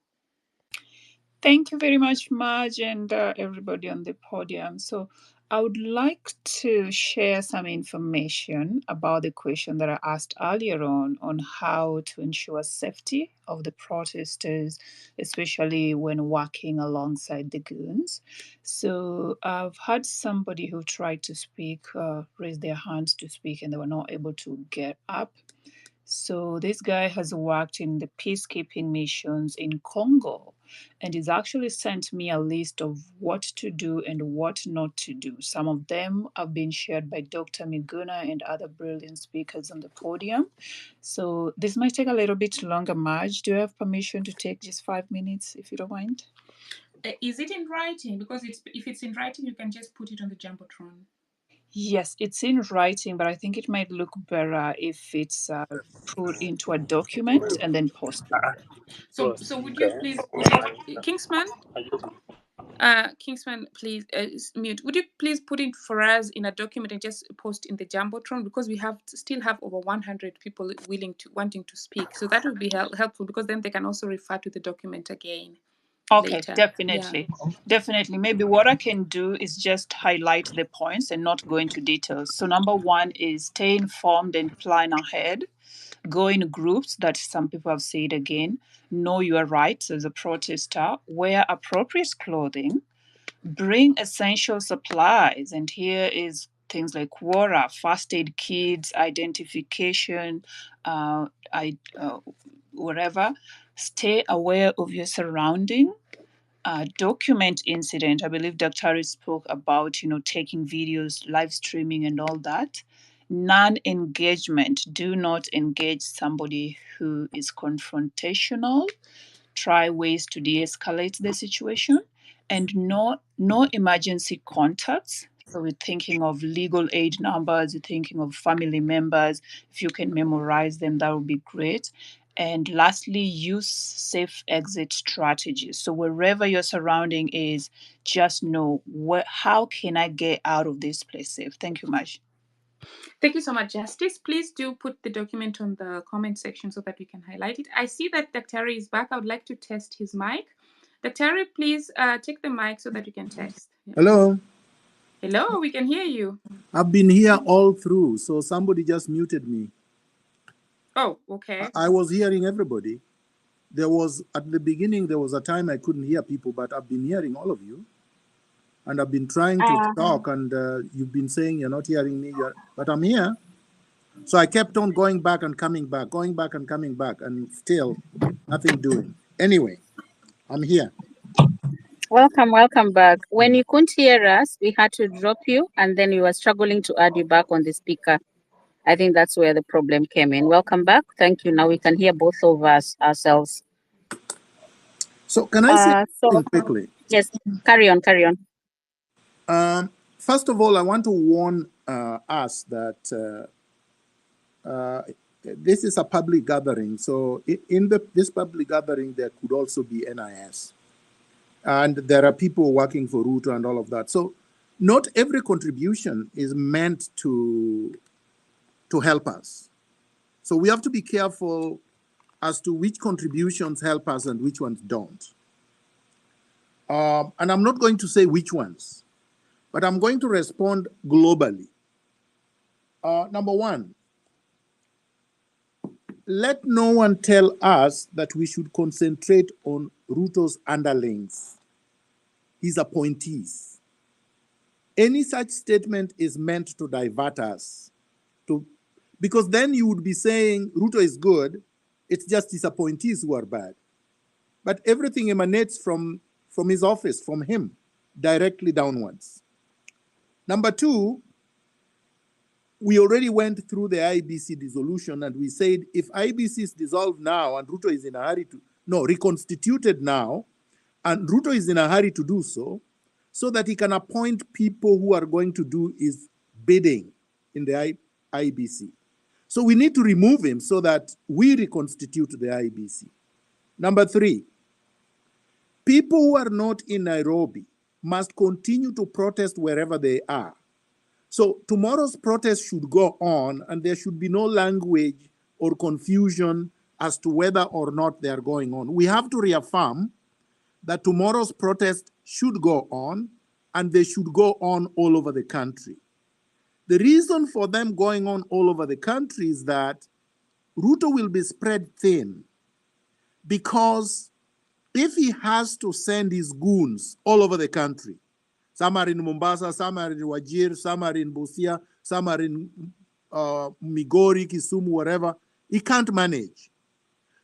[SPEAKER 16] Thank you very much, Marge, and everybody on the podium. So I would like to share some information about the question that I asked earlier on how to ensure safety of the protesters, especially when working alongside the goons. So I've had somebody who tried to speak, raise their hands to speak, and they were not able to get up. So this guy has worked in the peacekeeping missions in Congo, and he's actually sent me a list of what to do and what not to do. Some of them have been shared by Dr. Miguna and other brilliant speakers on the podium. So this might take a little bit longer. Marge, do you have permission to take just 5 minutes, if you don't mind?
[SPEAKER 13] Is it in writing? Because if it's in writing, you can just put it on the Jumbotron.
[SPEAKER 16] Yes, it's in writing, but I think it might look better if it's put into a document and then posted.
[SPEAKER 13] So would you please put it, Kingsman? Kingsman, please mute. Would you please put it for us in a document and just post in the Jumbotron, because we still have over 100 people wanting to speak. So that would be helpful, because then they can also refer to the document again.
[SPEAKER 16] Okay,
[SPEAKER 13] later.
[SPEAKER 16] definitely.
[SPEAKER 13] Yeah.
[SPEAKER 16] Definitely. Maybe what I can do is just highlight the points and not go into details. So, number one is stay informed and plan ahead. Go in groups that some people have said again. Know your rights as a protester. Wear appropriate clothing. Bring essential supplies. And here is things like water, first aid kits, identification, whatever. Stay aware of your surrounding. Document incident. I believe Dr. Harris spoke about, taking videos, live streaming, and all that. Non-engagement. Do not engage somebody who is confrontational. Try ways to de-escalate the situation, and no emergency contacts. So we're thinking of legal aid numbers, we're thinking of family members. If you can memorize them, that would be great. And lastly, use safe exit strategies. So wherever your surrounding is, just know how can I get out of this place safe. Thank you, Maj.
[SPEAKER 13] Thank you so much, Justice. Please do put the document on the comment section so that we can highlight it. I see that Dr. Harry is back. I would like to test his mic. Dr. Harry, please take the mic so that you can test. Yeah.
[SPEAKER 8] Hello.
[SPEAKER 13] Hello, we can hear you.
[SPEAKER 8] I've been here all through, so somebody just muted me.
[SPEAKER 13] Oh, okay.
[SPEAKER 8] I was hearing everybody. At the beginning, there was a time I couldn't hear people, but I've been hearing all of you. And I've been trying to talk, and you've been saying you're not hearing me, but I'm here. So I kept on going back and coming back, and still nothing doing. Anyway, I'm here.
[SPEAKER 9] Welcome back. When you couldn't hear us, we had to drop you, and then we were struggling to add you back on the speaker. I think that's where the problem came in. Welcome back. Thank you. Now we can hear both of us ourselves.
[SPEAKER 8] So can I say something quickly?
[SPEAKER 9] Yes, carry on.
[SPEAKER 8] First of all, I want to warn us that this is a public gathering. So in this public gathering, there could also be NIS. And there are people working for Ruto and all of that. So not every contribution is meant to help us. So we have to be careful as to which contributions help us and which ones don't. And I'm not going to say which ones, but I'm going to respond globally. Number one, let no one tell us that we should concentrate on Ruto's underlings, his appointees. Any such statement is meant to divert us, because then you would be saying Ruto is good, it's just his appointees who are bad. But everything emanates from his office, from him, directly downwards. Number two, we already went through the IBC dissolution, and we said if IBC is dissolved now and Ruto is in a hurry reconstituted now, and Ruto is in a hurry to do so that he can appoint people who are going to do his bidding in the IBC. So we need to remove him so that we reconstitute the IBC. Number three, people who are not in Nairobi must continue to protest wherever they are. So tomorrow's protest should go on, and there should be no language or confusion as to whether or not they are going on. We have to reaffirm that tomorrow's protest should go on, and they should go on all over the country. The reason for them going on all over the country is that Ruto will be spread thin, because if he has to send his goons all over the country, some are in Mombasa, some are in Wajir, some are in Busia, some are in Migori, Kisumu, wherever, he can't manage.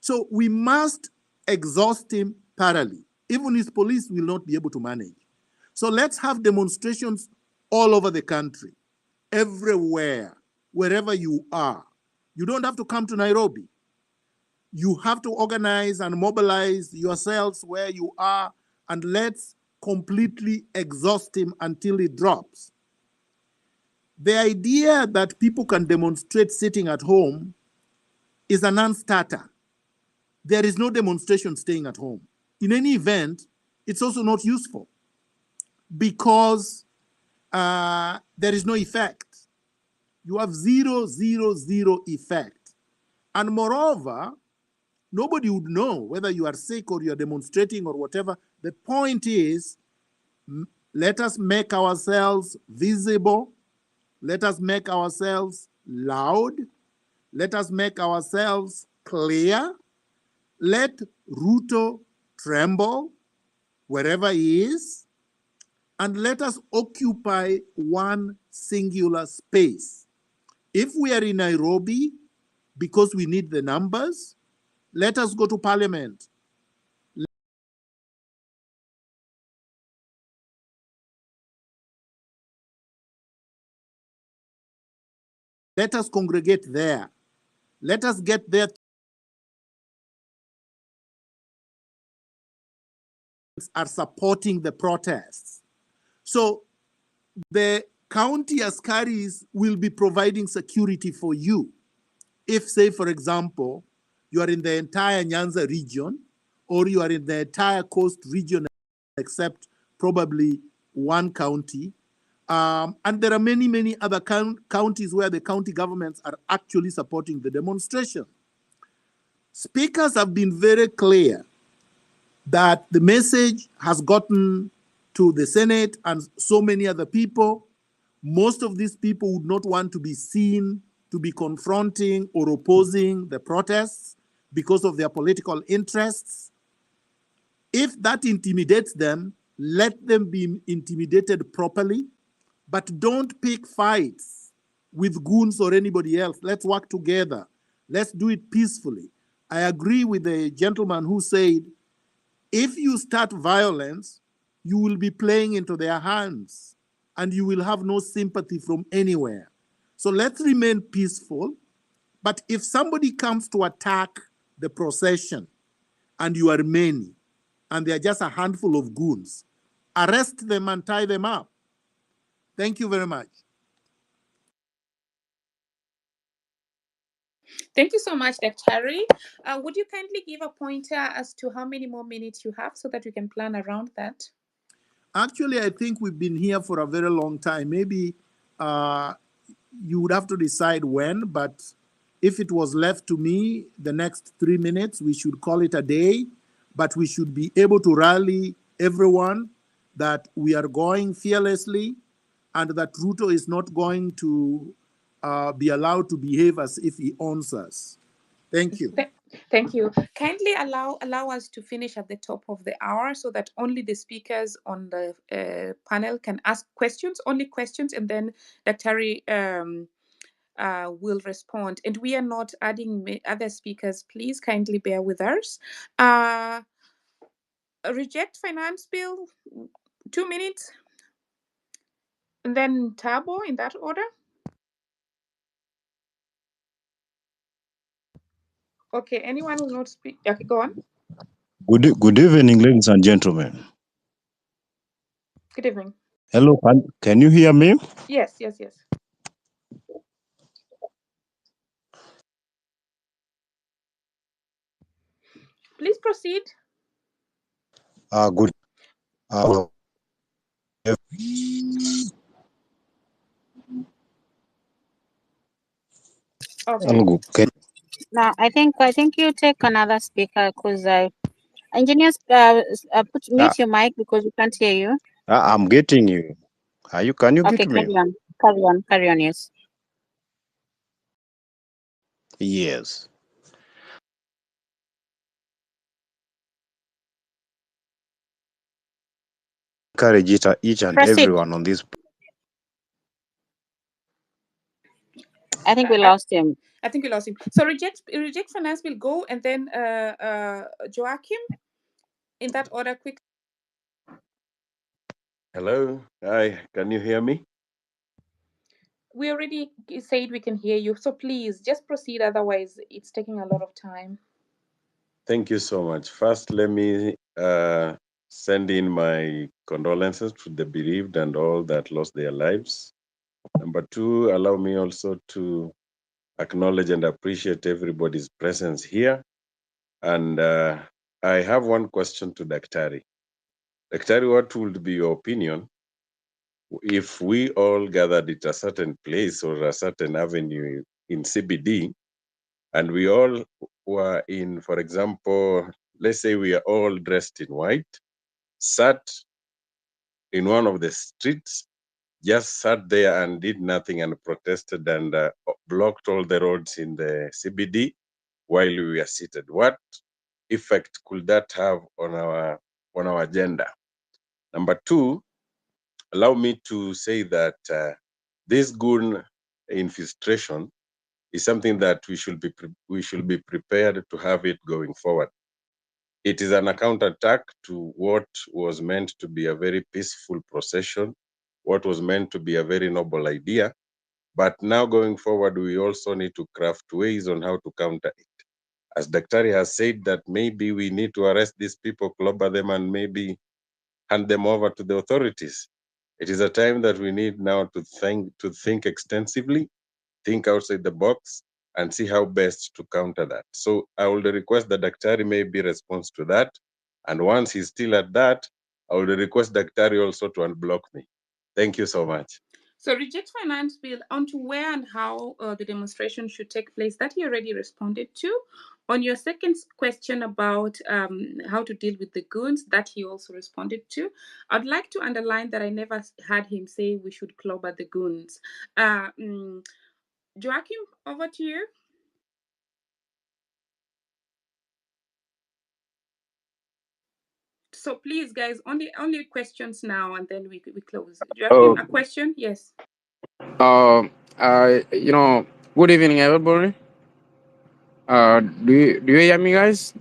[SPEAKER 8] So we must exhaust him thoroughly. Even his police will not be able to manage. So let's have demonstrations all over the country, everywhere, wherever you are. You don't have to come to Nairobi. You have to organize and mobilize yourselves where you are, and let's completely exhaust him until he drops. The idea that people can demonstrate sitting at home is a non-starter. There is no demonstration staying at home. In any event, it's also not useful, because there is no effect. You have zero effect. And moreover, nobody would know whether you are sick or you are demonstrating or whatever. The point is, let us make ourselves visible. Let us make ourselves loud. Let us make ourselves clear. Let Ruto tremble wherever he is, and let us occupy one singular space. If we are in Nairobi because we need the numbers, let us go to Parliament. Let us congregate there. Let us get there. Are supporting the protests. So the county askaris will be providing security for you. If, say, for example, you are in the entire Nyanza region, or you are in the entire coast region, except probably one county, and there are many, many other counties where the county governments are actually supporting the demonstration. Speakers have been very clear that the message has gotten to the Senate and so many other people. Most of these people would not want to be seen to be confronting or opposing the protests because of their political interests. If that intimidates them, let them be intimidated properly, but don't pick fights with goons or anybody else. Let's work together. Let's do it peacefully. I agree with the gentleman who said, if you start violence, you will be playing into their hands and you will have no sympathy from anywhere. So let's remain peaceful. But if somebody comes to attack the procession and you are many and they are just a handful of goons, arrest them and tie them up. Thank you very much.
[SPEAKER 13] Thank you so much, Dr. Would you kindly give a pointer as to how many more minutes you have so that we can plan around that?
[SPEAKER 8] Actually, I think we've been here for a very long time. Maybe you would have to decide when, but if it was left to me, the next 3 minutes, we should call it a day, but we should be able to rally everyone that we are going fearlessly and that Ruto is not going to be allowed to behave as if he owns us. Thank you.
[SPEAKER 13] Thank you. Kindly allow us to finish at the top of the hour so that only the speakers on the panel can ask questions, only questions, and then Dr. Will respond. And we are not adding other speakers. Please kindly bear with us. Reject finance bill, 2 minutes. And then Tabo, in that order. Okay, anyone who will not speak? Okay, go on.
[SPEAKER 7] Good evening, ladies and gentlemen.
[SPEAKER 13] Good evening.
[SPEAKER 7] Hello, can you hear me?
[SPEAKER 13] Yes. Please proceed.
[SPEAKER 7] Good.
[SPEAKER 13] Okay.
[SPEAKER 9] Now, I think you take another speaker because engineers, mute your mic because we can't hear you.
[SPEAKER 7] I'm getting you. Can you
[SPEAKER 9] Okay,
[SPEAKER 7] get me?
[SPEAKER 9] carry on, yes.
[SPEAKER 7] Yes. Encourage each and everyone on this.
[SPEAKER 9] I think we lost him.
[SPEAKER 13] So reject finance will go, and then Joachim, in that order, quick.
[SPEAKER 7] Hello. Hi. Can you hear me?
[SPEAKER 13] We already said we can hear you, so please just proceed. Otherwise, it's taking a lot of time.
[SPEAKER 7] Thank you so much. First, let me send in my condolences to the bereaved and all that lost their lives. Number two, allow me also to acknowledge and appreciate everybody's presence here. And I have one question to Daktari. Daktari, what would be your opinion if we all gathered at a certain place or a certain avenue in CBD, and we all were in, for example, let's say we are all dressed in white, sat in one of the streets, just sat there and did nothing and protested and blocked all the roads in the CBD while we were seated. What effect could that have on our agenda? Number two, allow me to say that this goon infiltration is something that we should be prepared to have it going forward. It is an counterattack to what was meant to be a very peaceful procession, what was meant to be a very noble idea. But now going forward, we also need to craft ways on how to counter it. As Daktari has said, that maybe we need to arrest these people, clobber them, and maybe hand them over to the authorities. It is a time that we need now to think extensively, think outside the box, and see how best to counter that. So I would request that Daktari may be response to that. And once he's still at that, I would request Daktari also to unblock me. Thank you so much.
[SPEAKER 13] So reject finance bill onto where and how the demonstration should take place, that he already responded to. On your second question about how to deal with the goons, that he also responded to. I'd like to underline that I never had him say we should clobber the goons. Joachim, over to you. So please, guys, only questions now, and then we close. Joachim, a question? Yes.
[SPEAKER 10] Good evening, everybody. Do you hear me, guys?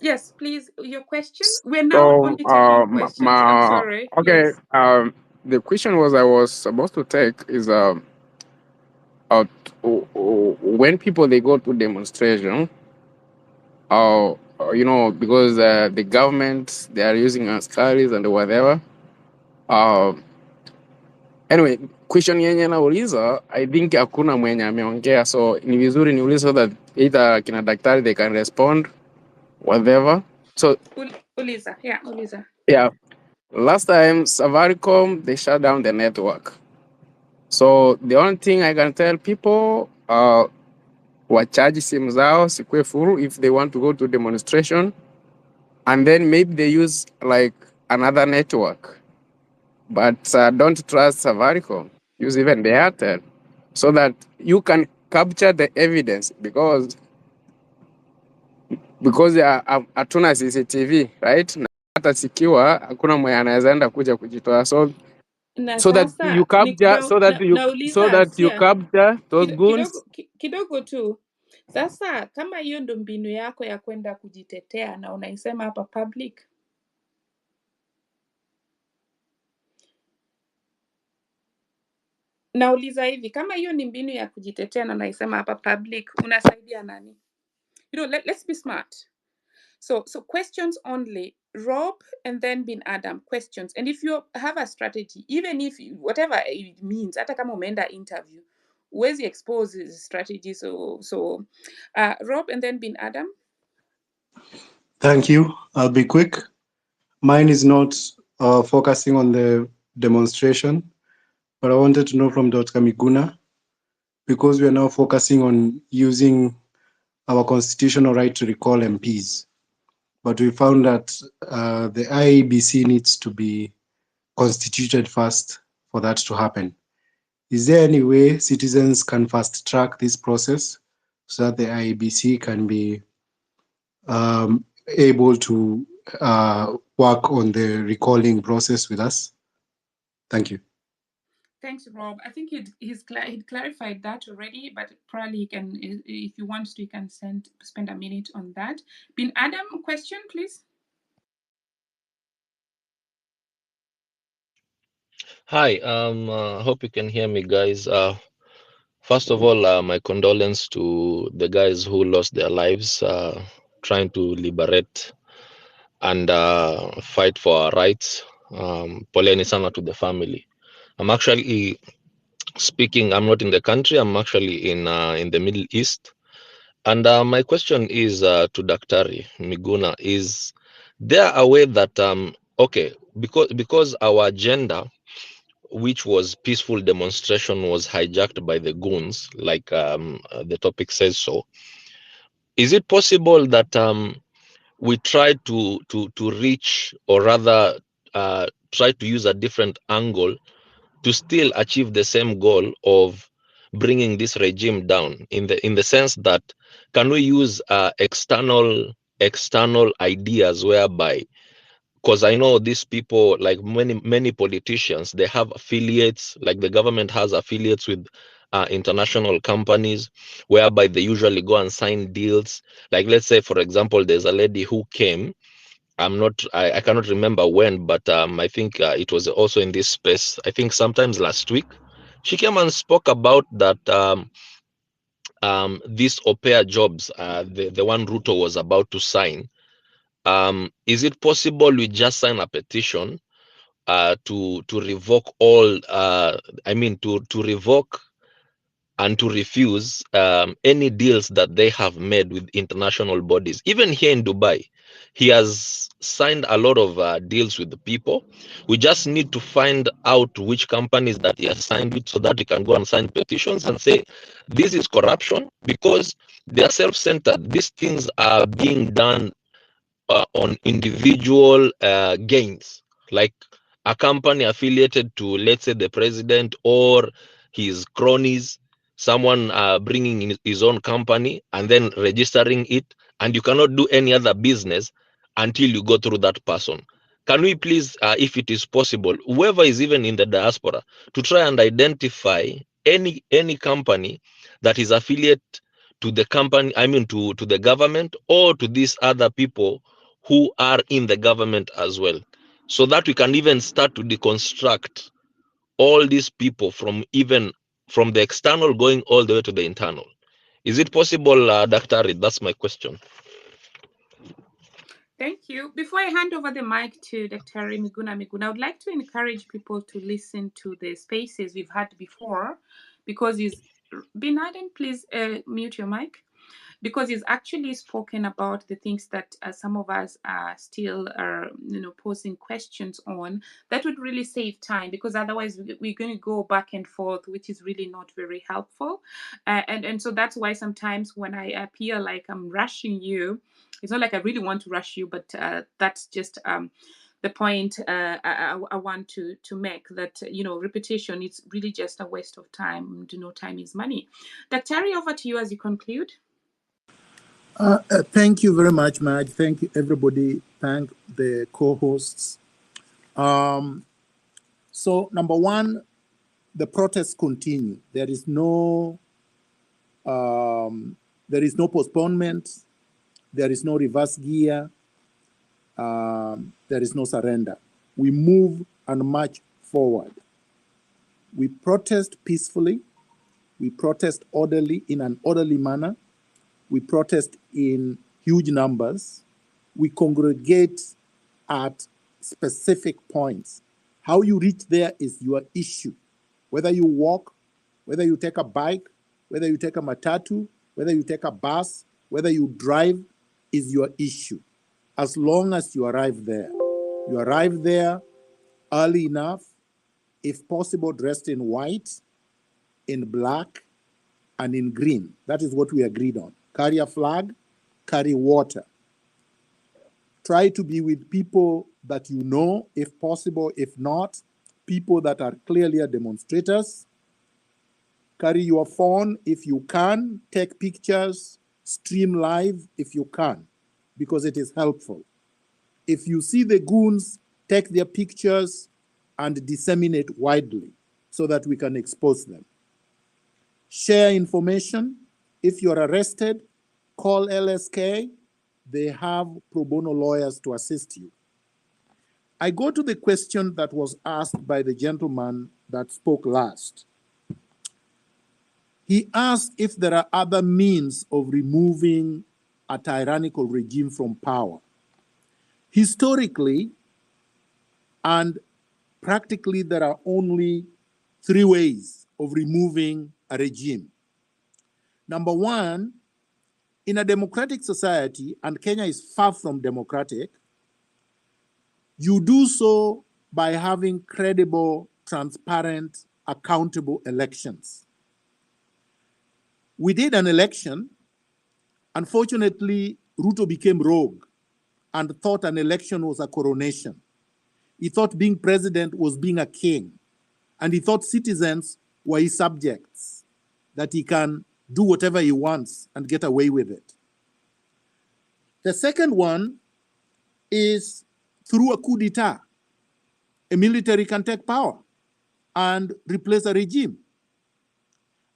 [SPEAKER 13] Yes, please. Your question. We're now only taking questions. I'm sorry.
[SPEAKER 10] Okay.
[SPEAKER 13] Yes.
[SPEAKER 10] The question I was supposed to take is when people they go to demonstration, because the government they are using askaris and whatever. Anyway, question yenye nauliza, I think hakuna mwenye ameongea, so ni vizuri niulize so that either kina daktari they can respond whatever. So
[SPEAKER 13] Uliza. Yeah, Uliza.
[SPEAKER 10] Yeah. Last time Safaricom they shut down the network. So the only thing I can tell people wacharge simu zao sikwe full if they want to go to demonstration, and then maybe they use like another network. But don't trust Safaricom. Use even the Airtel, so that you can capture the evidence because hatuna CCTV, right? Na hata sikiwa hakuna mwenye anaweza enda kuja kujitoa, so that you capture you capture those goons.
[SPEAKER 13] Kidogo tu. Sasa kama hiyo ndo mbinu yako ya kwenda kujitetea na unaisema hapa public, nauliza hivi, kama hiyo ni mbinu ya kujitetea na unaisema hapa public, unasaidia nani? Let's be smart. So questions only. Rob and then Bin Adam, questions. And if you have a strategy, even if whatever it means, hata kama umeenda interview, where's the expose strategy? So Rob and then Bin Adam.
[SPEAKER 11] Thank you. I'll be quick. Mine is not focusing on the demonstration, but I wanted to know from Dr. Miguna, because we are now focusing on using our constitutional right to recall MPs. But we found that the IEBC needs to be constituted first for that to happen. Is there any way citizens can fast track this process so that the IEBC can be able to work on the recalling process with us? Thank you.
[SPEAKER 13] Thanks, Rob. I think he'd clarified that already, but probably he can, if you want to, you can spend a minute on that. Bin Adam, question, please.
[SPEAKER 14] Hi, hope you can hear me, guys. First of all, my condolence to the guys who lost their lives trying to liberate and fight for our rights. Poleni sana to the family. I'm actually speaking, I'm not in the country, I'm actually in the Middle East. And my question is to Dr. Miguna, is there a way that, okay, because our agenda, which was peaceful demonstration, was hijacked by the goons, like the topic says so. Is it possible that we try to reach, or rather try to use a different angle to still achieve the same goal of bringing this regime down, in the sense that, can we use external ideas, whereby, because I know these people, like many politicians, they have affiliates, like the government has affiliates with international companies, whereby they usually go and sign deals. Like, let's say, for example, there's a lady who came, I cannot remember when, but I think it was also in this space, I think sometimes last week. She came and spoke about that these au pair jobs, the one Ruto was about to sign. Is it possible we just sign a petition to revoke all, to revoke and to refuse any deals that they have made with international bodies? Even here in Dubai, he has signed a lot of deals with the people. We just need to find out which companies that he has signed with, so that we can go and sign petitions and say this is corruption, because they are self-centered. These things are being done on individual gains, like a company affiliated to, let's say, the president or his cronies, someone bringing in his own company and then registering it, and you cannot do any other business until you go through that person. Can we please, if it is possible, whoever is even in the diaspora, to try and identify any company that is affiliate to the company, to the government, or to these other people who are in the government as well, so that we can even start to deconstruct all these people from the external going all the way to the internal. Is it possible, Dr. Arid? That's my question.
[SPEAKER 13] Thank you. Before I hand over the mic to Dr. Miguna Miguna, I would like to encourage people to listen to the spaces we've had before, because Bin Laden, please mute your mic. Because he's actually spoken about the things that some of us are still posing questions on, that would really save time, because otherwise we're going to go back and forth, which is really not very helpful. And so that's why sometimes when I appear like I'm rushing you, it's not like I really want to rush you, but that's just the point I want to make, that repetition, it's really just a waste of time. Time is money. Dr. over to you as you conclude.
[SPEAKER 8] Thank you very much, Maj. Thank you, everybody. Thank the co-hosts. So, number one, the protests continue. There is no postponement. There is no reverse gear. There is no surrender. We move and march forward. We protest peacefully. We protest orderly, in an orderly manner. We protest in huge numbers. We congregate at specific points. How you reach there is your issue. Whether you walk, whether you take a bike, whether you take a matatu, whether you take a bus, whether you drive, is your issue. As long as you arrive there. You arrive there early enough, if possible dressed in white, in black, and in green. That is what we agreed on. Carry a flag, carry water. Try to be with people that you know, if possible. If not, people that are clearly demonstrators. Carry your phone if you can. Take pictures. Stream live if you can, because it is helpful. If you see the goons, take their pictures and disseminate widely so that we can expose them. Share information. If you're arrested, call LSK. They have pro bono lawyers to assist you. I go to the question that was asked by the gentleman that spoke last. He asked if there are other means of removing a tyrannical regime from power. Historically and practically, there are only 3 ways of removing a regime. Number one, in a democratic society, and Kenya is far from democratic, you do so by having credible, transparent, accountable elections. We did an election. Unfortunately, Ruto became rogue and thought an election was a coronation. He thought being president was being a king. And he thought citizens were his subjects, that he can do whatever he wants and get away with it. The second one is through a coup d'etat. A military can take power and replace a regime.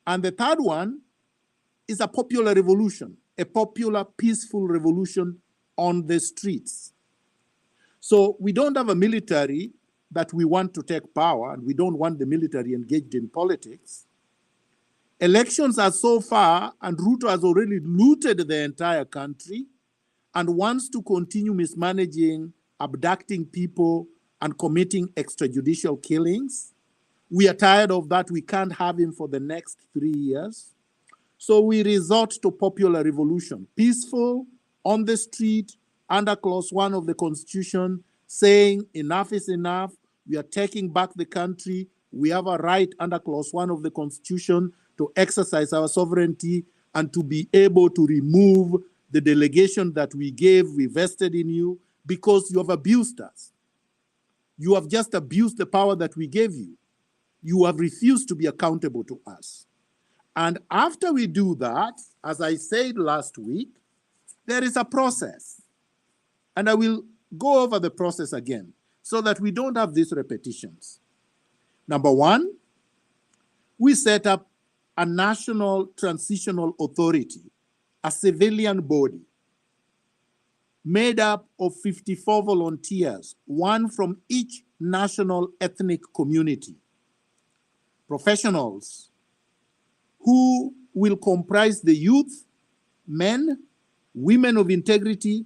[SPEAKER 8] And the third one is a popular revolution, a popular, peaceful revolution on the streets. So we don't have a military that we want to take power, and we don't want the military engaged in politics. Elections are so far, and Ruto has already looted the entire country and wants to continue mismanaging, abducting people, and committing extrajudicial killings. We are tired of that. We can't have him for the next 3 years. So we resort to popular revolution, peaceful, on the street, under clause 1 of the Constitution, saying enough is enough. We are taking back the country. We have a right under clause 1 of the Constitution to exercise our sovereignty and to be able to remove the delegation that we gave, we vested in you, because you have abused us. You have just abused the power that we gave you. You have refused to be accountable to us. And after we do that, as I said last week, there is a process. And I will go over the process again so that we don't have these repetitions. Number one, we set up a national transitional authority, a civilian body made up of 54 volunteers, one from each national ethnic community, professionals who will comprise the youth, men, women of integrity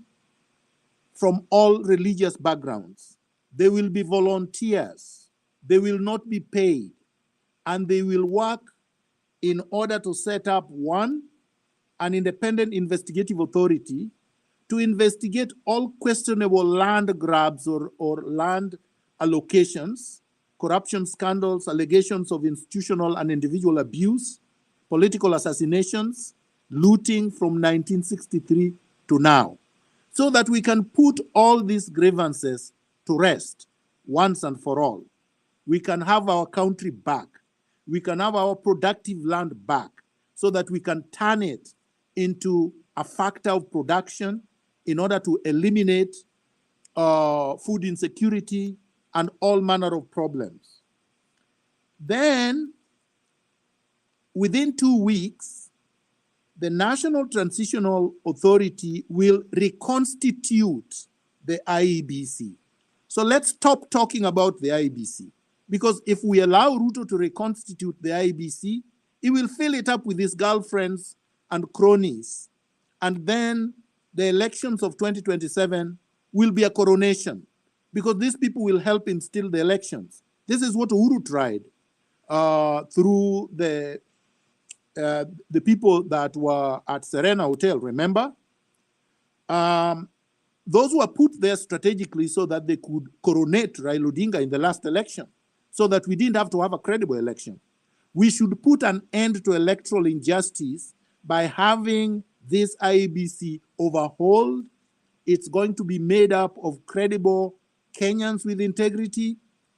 [SPEAKER 8] from all religious backgrounds. They will be volunteers. They will not be paid. And they will work in order to set up, one, an independent investigative authority to investigate all questionable land grabs or land allocations, corruption scandals, allegations of institutional and individual abuse, political assassinations, looting from 1963 to now, so that we can put all these grievances to rest once and for all. We can have our country back. We can have our productive land back so that we can turn it into a factor of production in order to eliminate food insecurity and all manner of problems. Then, within 2 weeks, the National Transitional Authority will reconstitute the IEBC. So let's stop talking about the IEBC, because if we allow Ruto to reconstitute the IEBC, he will fill it up with his girlfriends and cronies. And then the elections of 2027 will be a coronation, because these people will help him steal the elections. This is what Uhuru tried through the people that were at Serena Hotel, remember? Those were put there strategically so that they could coronate Raila Odinga in the last election, so that we didn't have to have a credible election. We should put an end to electoral injustice by having this IEBC overhauled. It's going to be made up of credible Kenyans with integrity,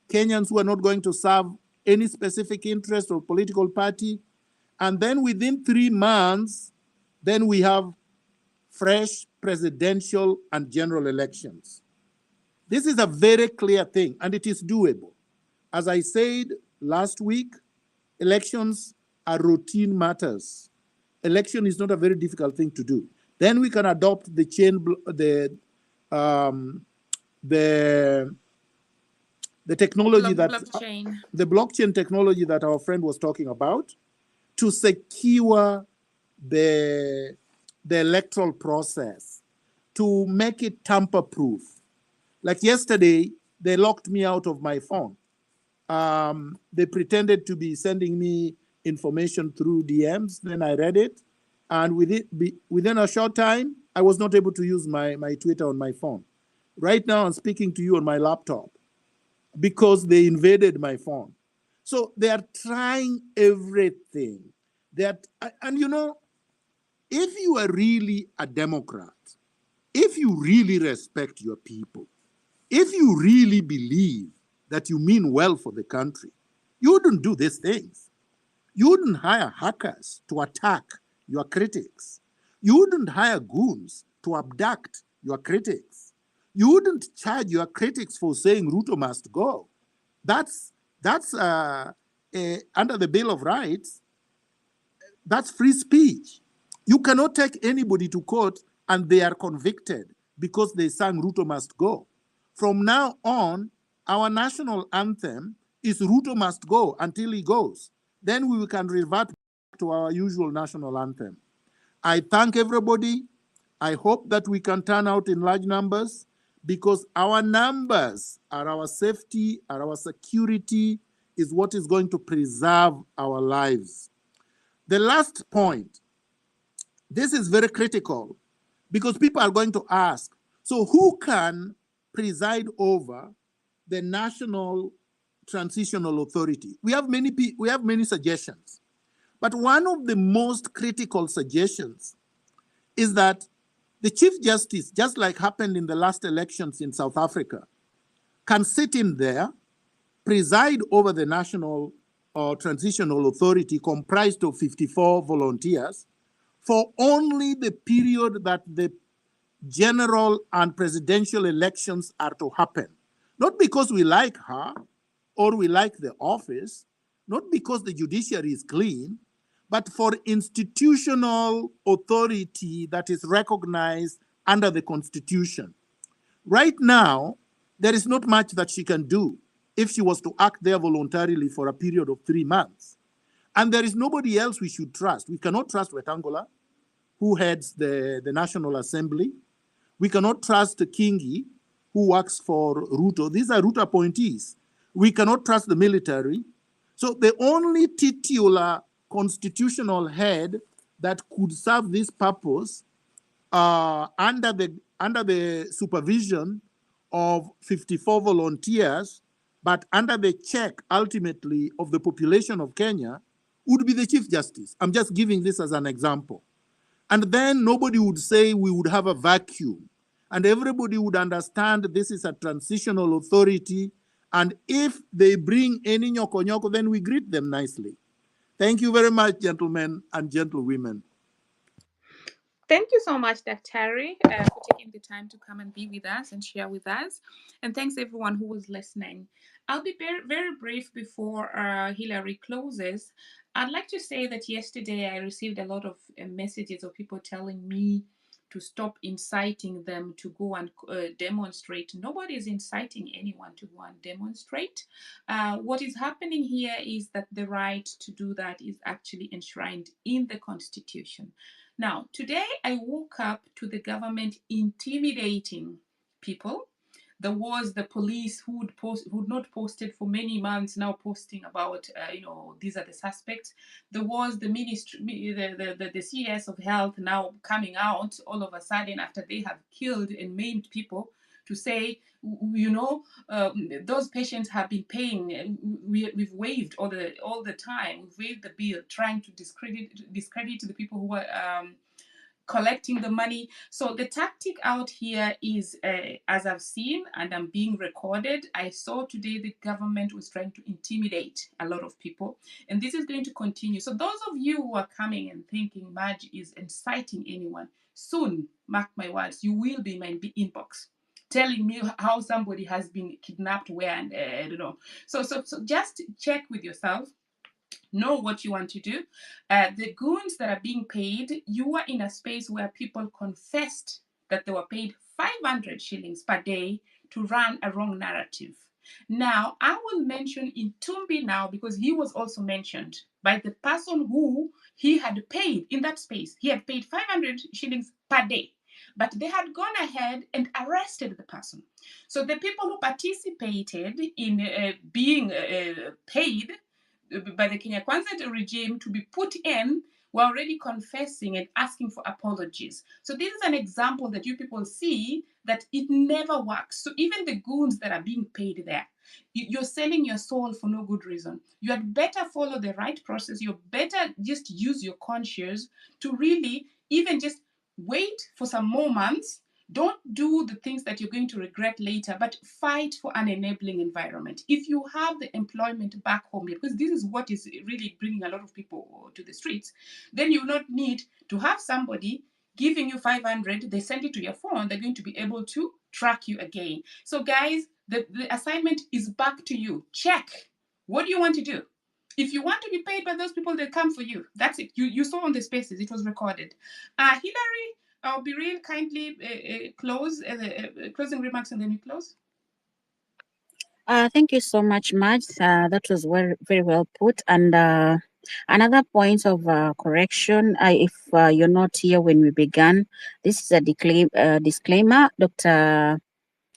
[SPEAKER 8] Kenyans who are not going to serve any specific interest or political party. And then within 3 months, then we have fresh presidential and general elections. This is a very clear thing, and it is doable. As I said last week, elections are routine matters. Election is not a very difficult thing to do. Then we can adopt the technology
[SPEAKER 13] blockchain.
[SPEAKER 8] The blockchain technology that our friend was talking about, to secure the electoral process, to make it tamper-proof. Like yesterday, they locked me out of my phone. They pretended to be sending me information through DMs. Then I read it. And within a short time, I was not able to use my Twitter on my phone. Right now, I'm speaking to you on my laptop because they invaded my phone. So they are trying everything. And you know, if you are really a Democrat, if you really respect your people, if you really believe that you mean well for the country, you wouldn't do these things. You wouldn't hire hackers to attack your critics. You wouldn't hire goons to abduct your critics. You wouldn't charge your critics for saying Ruto must go. That's under the Bill of Rights. That's free speech. You cannot take anybody to court and they are convicted because they sang Ruto must go. From now on, our national anthem is Ruto must go until he goes. Then we can revert back to our usual national anthem. I thank everybody. I hope that we can turn out in large numbers because our numbers are our safety, are our security, is what is going to preserve our lives. The last point, this is very critical because people are going to ask, so who can preside over the National Transitional Authority? We have many suggestions, but one of the most critical suggestions is that the Chief Justice, just like happened in the last elections in South Africa, can sit in there, preside over the National Transitional Authority comprised of 54 volunteers for only the period that the general and presidential elections are to happen. Not because we like her or we like the office, not because the judiciary is clean, but for institutional authority that is recognized under the Constitution. Right now, there is not much that she can do if she was to act there voluntarily for a period of 3 months. And there is nobody else we should trust. We cannot trust Wetangula, who heads the National Assembly. We cannot trust Kingi, who works for Ruto. These are Ruto appointees. We cannot trust the military. So the only titular constitutional head that could serve this purpose under the supervision of 54 volunteers, but under the check ultimately of the population of Kenya, would be the Chief Justice. I'm just giving this as an example. And then nobody would say we would have a vacuum. And everybody would understand this is a transitional authority. And if they bring any nyoko, then we greet them nicely. Thank you very much, gentlemen and gentlewomen.
[SPEAKER 13] Thank you so much, Dr. for taking the time to come and be with us and share with us. And thanks everyone who was listening. I'll be very, very brief before Hillary closes. I'd like to say that yesterday I received a lot of messages of people telling me to stop inciting them to go and demonstrate. Nobody is inciting anyone to go and demonstrate. What is happening here is that the right to do that is actually enshrined in the Constitution. Now, today I woke up to the government intimidating people. There was the police who'd not posted for many months, now posting about, these are the suspects. There was the ministry, the CS of health now coming out all of a sudden after they have killed and maimed people to say, those patients have been paying. We've waived all the time. We've waived the bill, trying to discredit the people who are collecting the money. So the tactic out here is, as I've seen and I'm being recorded, I saw today the government was trying to intimidate a lot of people, and this is going to continue. So those of you who are coming and thinking Marge is inciting anyone, soon, mark my words, you will be in my inbox telling me how somebody has been kidnapped where, and I don't know. So just check with yourself. Know what you want to do. The goons that are being paid, you are in a space where people confessed that they were paid 500 shillings per day to run a wrong narrative. Now, I will mention Intumbi now because he was also mentioned by the person who he had paid in that space. He had paid 500 shillings per day, but they had gone ahead and arrested the person. So the people who participated in being paid by the Kenya Kwanza regime to be put in were already confessing and asking for apologies. So this is an example that you people see that it never works. So even the goons that are being paid there, you're selling your soul for no good reason. You had better follow the right process. You better just use your conscience to really even just wait for some more months Don't do the things that you're going to regret later, but fight for an enabling environment. If you have the employment back home, because this is what is really bringing a lot of people to the streets, then you will not need to have somebody giving you 500, they send it to your phone, they're going to be able to track you again. So guys, the assignment is back to you. Check. What do you want to do? If you want to be paid by those people, they come for you. That's it. You saw on the spaces, it was recorded. Hillary, I'll be real kindly close closing remarks and then we close.
[SPEAKER 9] Thank you so much, Maj. That was very, very well put. And another point of correction, if you're not here when we began, this is a disclaimer. Dr.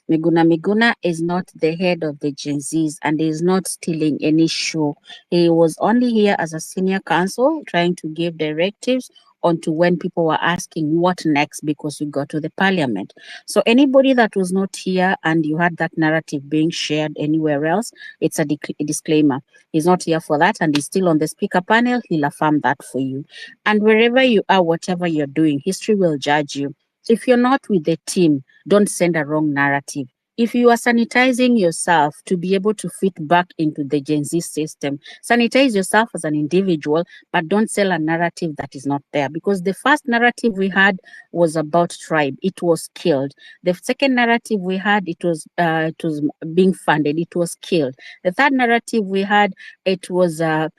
[SPEAKER 9] Miguna Miguna is not the head of the Gen Zs and is not stealing any show. He was only here as a senior counsel trying to give directives onto when people were asking what next because we got to the parliament. So anybody that was not here and you had that narrative being shared anywhere else, it's a disclaimer. He's not here for that and he's still on the speaker panel. He'll affirm that for you. And wherever you are, whatever you're doing, history will judge you. If you're not with the team, don't send a wrong narrative. If you are sanitizing yourself to be able to fit back into the Gen Z system, sanitize yourself as an individual, but don't sell a narrative that is not there. Because the first narrative we had was about tribe. It was killed. The second narrative we had, it was being funded. It was killed. The third narrative we had, it was the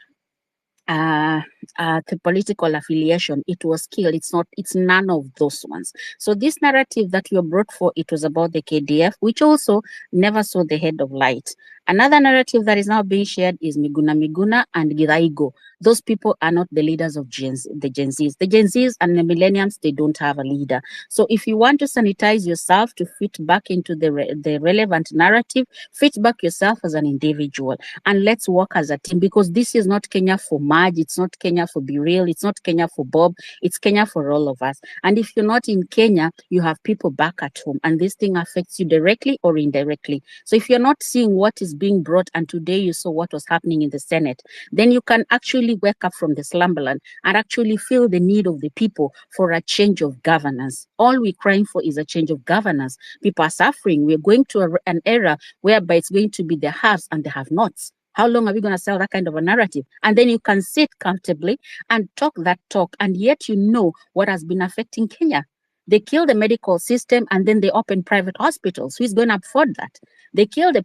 [SPEAKER 9] political affiliation. It was killed. It's none of those ones. So this narrative that you brought for, it was about the KDF, which also never saw the head of light. Another narrative that is now being shared is Miguna Miguna and Giraigo. Those people are not the leaders of the Gen Zs. The Gen Zs and the millennials, they don't have a leader. So if you want to sanitize yourself to fit back into the relevant narrative, fit back yourself as an individual and let's work as a team, because this is not Kenya for Maj, it's not Kenya for Be Real, it's not Kenya for Bob, it's Kenya for all of us. And if you're not in Kenya, you have people back at home and this thing affects you directly or indirectly. So if you're not seeing what is being brought, and today you saw what was happening in the Senate, then you can actually wake up from the slumberland and actually feel the need of the people for a change of governance. All we're crying for is a change of governance. People are suffering. We're going to an era whereby it's going to be the haves and the have-nots. How long are we going to sell that kind of a narrative? And then you can sit comfortably and talk that talk, and yet you know what has been affecting Kenya. They kill the medical system and then they open private hospitals. Who's going to afford that? They kill the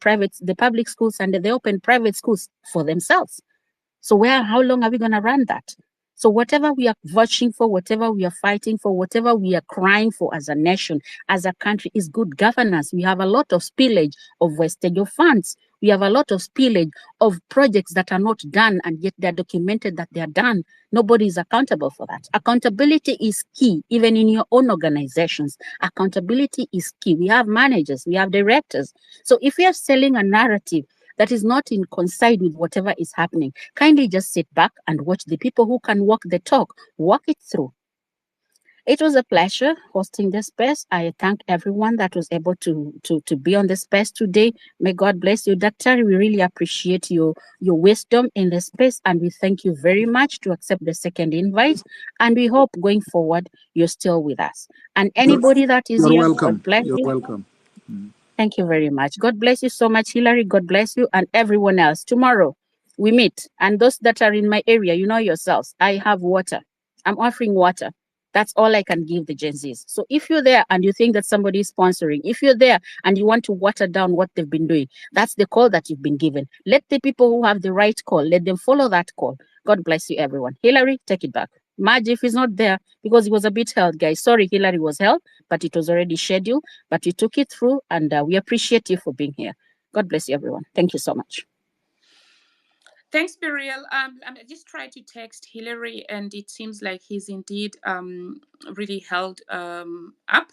[SPEAKER 9] public schools and they open private schools for themselves. So how long are we going to run that? So whatever we are voting for, whatever we are fighting for, whatever we are crying for as a nation, as a country, is good governance. We have a lot of spillage of wastage of funds. We have a lot of spillage of projects that are not done, and yet they're documented that they are done. Nobody is accountable for that. Accountability is key, even in your own organizations. Accountability is key. We have managers, we have directors. So if we are selling a narrative that is not in coincide with whatever is happening, kindly just sit back and watch the people who can walk the talk, walk it through. It was a pleasure hosting this space. I thank everyone that was able to be on the space today. May God bless you, Doctor. We really appreciate your wisdom in the space, and we thank you very much to accept the second invite. And we hope going forward you're still with us. And anybody that is
[SPEAKER 8] You're
[SPEAKER 9] here,
[SPEAKER 8] welcome.
[SPEAKER 9] God bless
[SPEAKER 8] You're
[SPEAKER 9] you.
[SPEAKER 8] welcome.
[SPEAKER 9] Thank you very much. God bless you so much, Hillary. God bless you and everyone else. Tomorrow we meet. And those that are in my area, you know yourselves, I have water. I'm offering water. That's all I can give the Gen Zs. So if you're there and you think that somebody is sponsoring, if you're there and you want to water down what they've been doing, that's the call that you've been given. Let the people who have the right call, let them follow that call. God bless you, everyone. Hillary, take it back. Maj, if he's not there, because he was a bit held, guys. Sorry, Hillary was held, but it was already scheduled. But you took it through, and we appreciate you for being here. God bless you, everyone. Thank you so much.
[SPEAKER 13] Thanks, Burial. I just tried to text Hillary, and it seems like he's indeed really held up.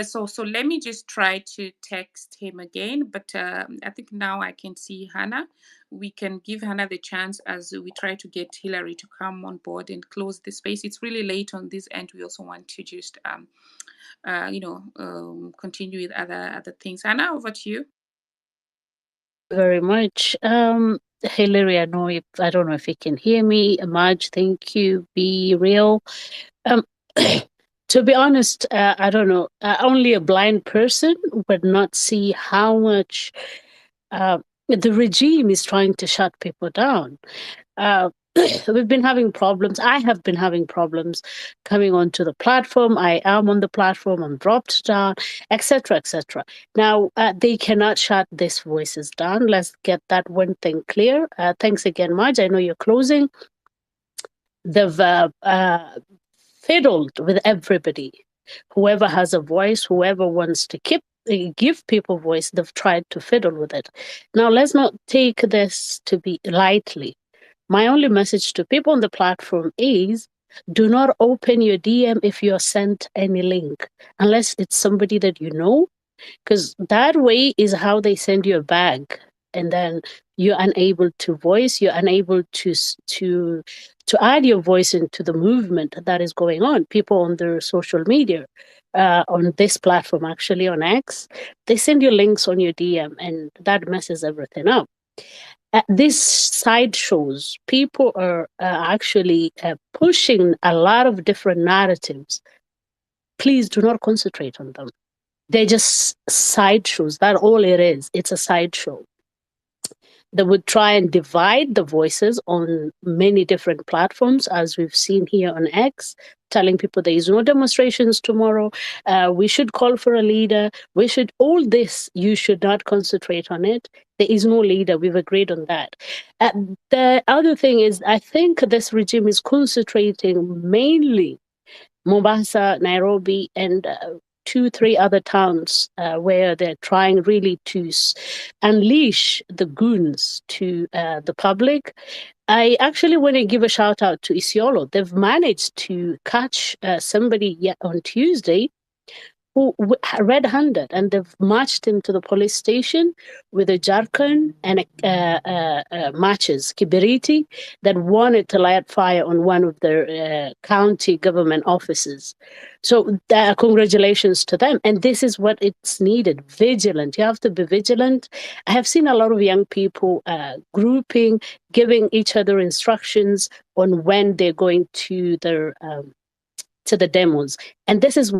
[SPEAKER 13] So let me just try to text him again. But I think now I can see Hannah. We can give Hannah the chance as we try to get Hillary to come on board and close the space. It's really late on this end. We also want to just continue with other things. Hannah, over to you.
[SPEAKER 2] Very much. Hillary, I don't know if you can hear me. Maj, thank you. Be real. To be honest, I don't know. Only a blind person would not see how much the regime is trying to shut people down. We've been having problems. I have been having problems coming onto the platform. I am on the platform. I'm dropped down, etc., etc. Now they cannot shut these voices down. Let's get that one thing clear. Thanks again, Marge. I know you're closing. They've fiddled with everybody. Whoever has a voice, whoever wants to give people voice, they've tried to fiddle with it. Now, let's not take this to be lightly. My only message to people on the platform is do not open your DM if you're sent any link, unless it's somebody that you know, because that way is how they send you a bag. And then you're unable to voice, you're unable to add your voice into the movement that is going on. People on their social media, on this platform, actually on X, they send you links on your DM, and that messes everything up. These sideshows, people are actually pushing a lot of different narratives. Please do not concentrate on them. They're just sideshows. That's all it is. It's a sideshow. They would try and divide the voices on many different platforms, as we've seen here on X, telling people there is no demonstrations tomorrow. We should call for a leader. We should, all this, you should not concentrate on it. There is no leader. We've agreed on that. The other thing is, I think this regime is concentrating mainly Mombasa, Nairobi, and 2-3 other towns where they're trying really to unleash the goons to the public. I actually want to give a shout out to Isiolo. They've managed to catch somebody on Tuesday who red-handed, and they've marched him to the police station with a jargon and matches, kibiriti, that wanted to light fire on one of their county government offices. So congratulations to them. And this is what it's needed, vigilant. You have to be vigilant. I have seen a lot of young people grouping, giving each other instructions on when they're going to their to the demos. And this is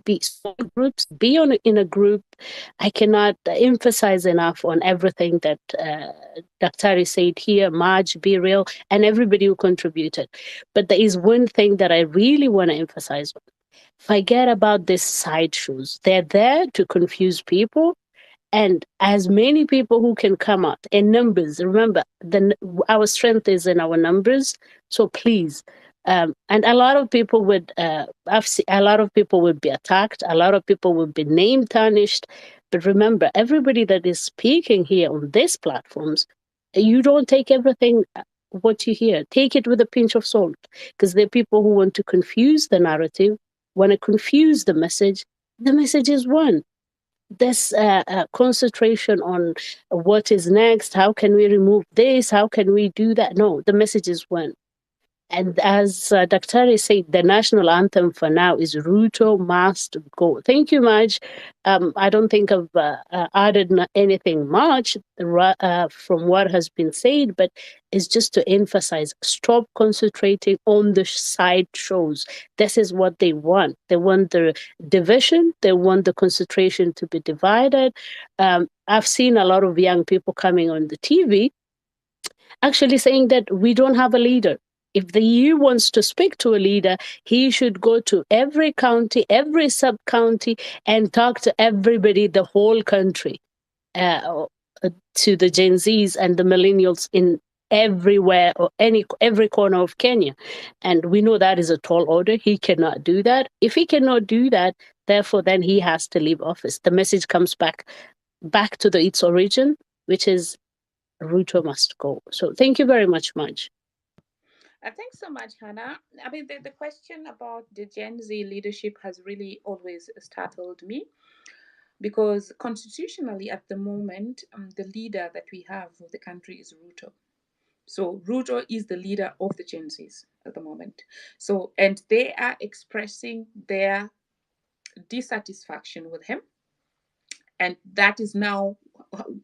[SPEAKER 2] be small groups, be in a group. I cannot emphasize enough on everything that Dr. said here, Marge, Be Real, and everybody who contributed. But there is one thing that I really want to emphasize on. Forget about these sideshows. They're there to confuse people. And as many people who can come out in numbers, remember, our strength is in our numbers. So please, and a lot of people would, a lot of people would be attacked. A lot of people would be name tarnished. But remember, everybody that is speaking here on these platforms, you don't take everything what you hear. Take it with a pinch of salt, because there are people who want to confuse the narrative, want to confuse the message. The message is one. This concentration on what is next, how can we remove this, how can we do that? No, the message is one. And as Dr. said, the national anthem for now is Ruto Must Go. Thank you, Maj. I don't think I've added anything much from what has been said, but it's just to emphasize, stop concentrating on the side shows. This is what they want. They want the division. They want the concentration to be divided. I've seen a lot of young people coming on the TV actually saying that we don't have a leader. If the EU wants to speak to a leader, he should go to every county, every sub-county, and talk to everybody, the whole country, to the Gen Zs and the millennials in everywhere or every corner of Kenya. And we know that is a tall order. He cannot do that. If he cannot do that, therefore, then he has to leave office. The message comes back to its origin, which is Ruto must go. So thank you very much, Maj.
[SPEAKER 13] Thanks so much, Hannah. I mean, the question about the Gen Z leadership has really always startled me, because constitutionally at the moment, the leader that we have of the country is Ruto. So Ruto is the leader of the Gen Zs at the moment. So, and they are expressing their dissatisfaction with him. And that is now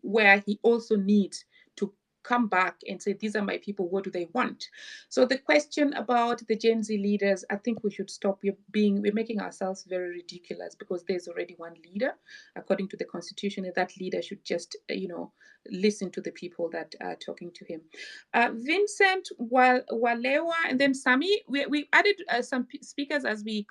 [SPEAKER 13] where he also needs to come back and say, these are my people, what do they want? So the question about the Gen Z leaders, I think we should stop. We're making ourselves very ridiculous, because there's already one leader according to the constitution, and that leader should just listen to the people that are talking to him. Vincent Walewa, and then Sami. We added some speakers as we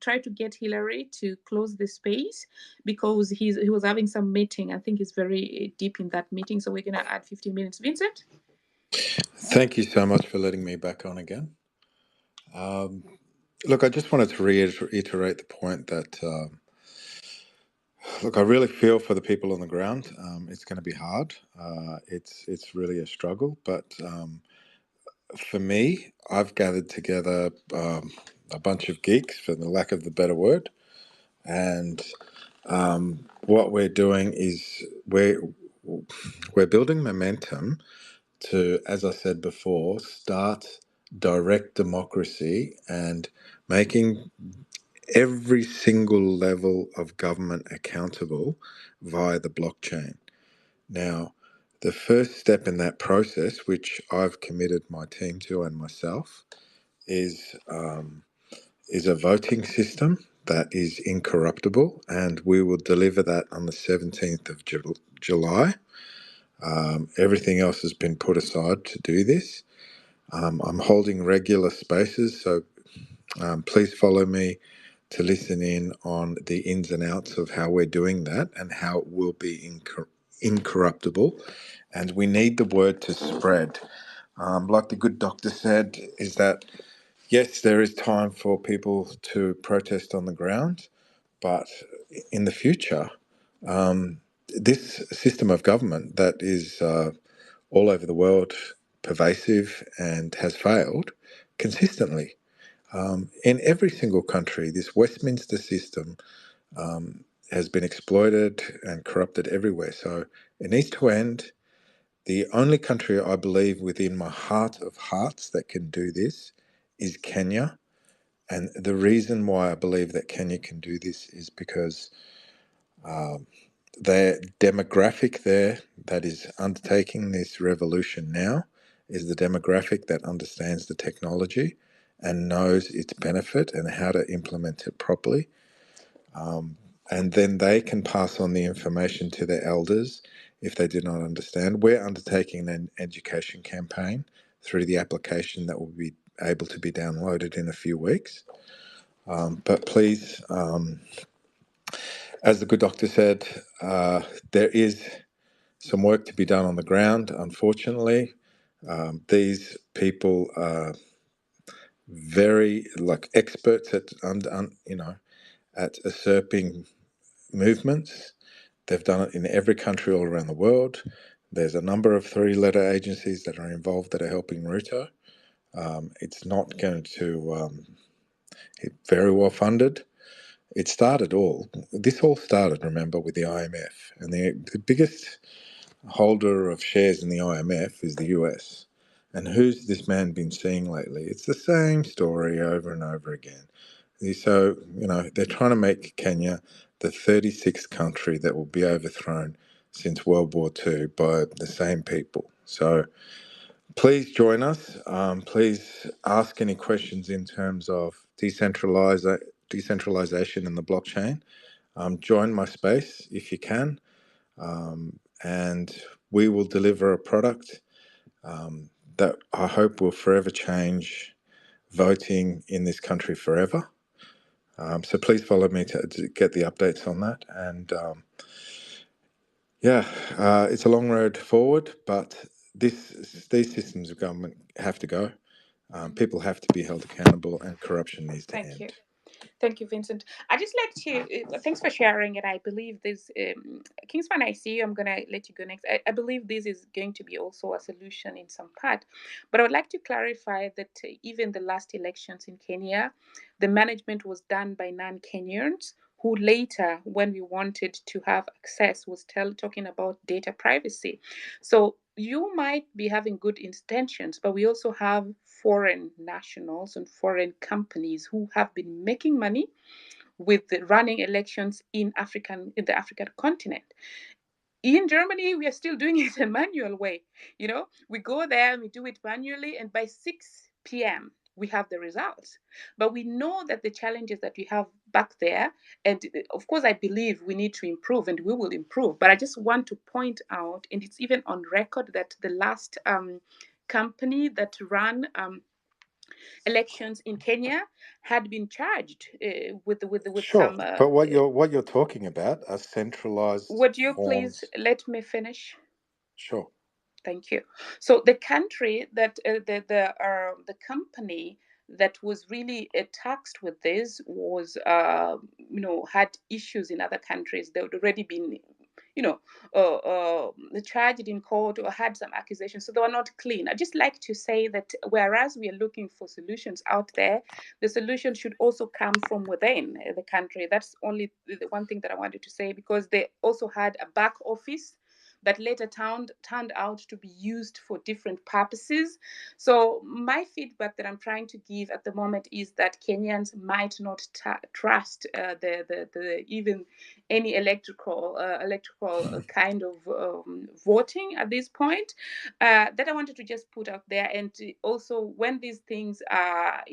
[SPEAKER 13] try to get Hillary to close the space, because he was having some meeting. I think he's very deep in that meeting, so we're going to add 15 minutes. Vincent?
[SPEAKER 1] Thank you so much for letting me back on again. Look, I just wanted to reiterate the point that, look, I really feel for the people on the ground. It's going to be hard. It's really a struggle. But for me, I've gathered together a bunch of geeks, for the lack of the better word. And what we're doing is we're building momentum to, as I said before, start direct democracy and making every single level of government accountable via the blockchain. Now, the first step in that process, which I've committed my team to and myself, is a voting system that is incorruptible, and we will deliver that on the 17th of July. Everything else has been put aside to do this. I'm holding regular spaces, so please follow me to listen in on the ins and outs of how we're doing that and how it will be incorruptible. And we need the word to spread. Like the good doctor said, is that yes, there is time for people to protest on the ground, but in the future, this system of government that is all over the world, pervasive and has failed consistently. In every single country, this Westminster system has been exploited and corrupted everywhere. So it needs to end. The only country I believe within my heart of hearts that can do this is Kenya. And the reason why I believe that Kenya can do this is because the demographic there that is undertaking this revolution now is the demographic that understands the technology and knows its benefit and how to implement it properly. And then they can pass on the information to their elders if they do not understand. We're undertaking an education campaign through the application that will be able to be downloaded in a few weeks. But please, as the good doctor said, there is some work to be done on the ground. Unfortunately, these people are very experts at at usurping movements. They've done it in every country all around the world. There's a number of three-letter agencies that are involved that are helping Ruto. It's not going to it's very well funded. This all started, remember, with the IMF. And the biggest holder of shares in the IMF is the US. And who's this man been seeing lately? It's the same story over and over again. So, they're trying to make Kenya the 36th country that will be overthrown since World War II by the same people. So please join us. Please ask any questions in terms of decentralization in the blockchain. Join my space if you can. And we will deliver a product that I hope will forever change voting in this country forever. So please follow me to get the updates on that. And it's a long road forward, but these systems of government have to go. People have to be held accountable, and corruption needs to
[SPEAKER 13] Thank you.
[SPEAKER 1] end.
[SPEAKER 13] Thank you, Vincent. I just like to thanks for sharing it. I believe this, Kingsman. I see you. I'm gonna let you go next. I believe this is going to be also a solution in some part, but I would like to clarify that even the last elections in Kenya, the management was done by non-Kenyans who later, when we wanted to have access, was talking about data privacy. So you might be having good intentions, but we also have foreign nationals and foreign companies who have been making money with running elections in the African continent. In Germany, we are still doing it a manual way. We go there and we do it manually, and by 6 p.m., we have the results. But we know that the challenges that we have back there, and of course, I believe we need to improve, and we will improve. But I just want to point out, and it's even on record, that the last company that ran elections in Kenya had been charged with
[SPEAKER 1] Sure,
[SPEAKER 13] some.
[SPEAKER 1] but what you're talking about are centralized
[SPEAKER 13] Would you please
[SPEAKER 1] forms.
[SPEAKER 13] let me finish?
[SPEAKER 1] Sure.
[SPEAKER 13] Thank you. So the country that the company that was really taxed with this was had issues in other countries. They had already been charged in court or had some accusations, so they were not clean. I just like to say that whereas we are looking for solutions out there, the solution should also come from within the country. That's only the one thing that I wanted to say, because they also had a back office that later turned out to be used for different purposes. So my feedback that I'm trying to give at the moment is that Kenyans might not trust the even any electoral kind of voting at this point. That I wanted to just put out there. And also, when these things are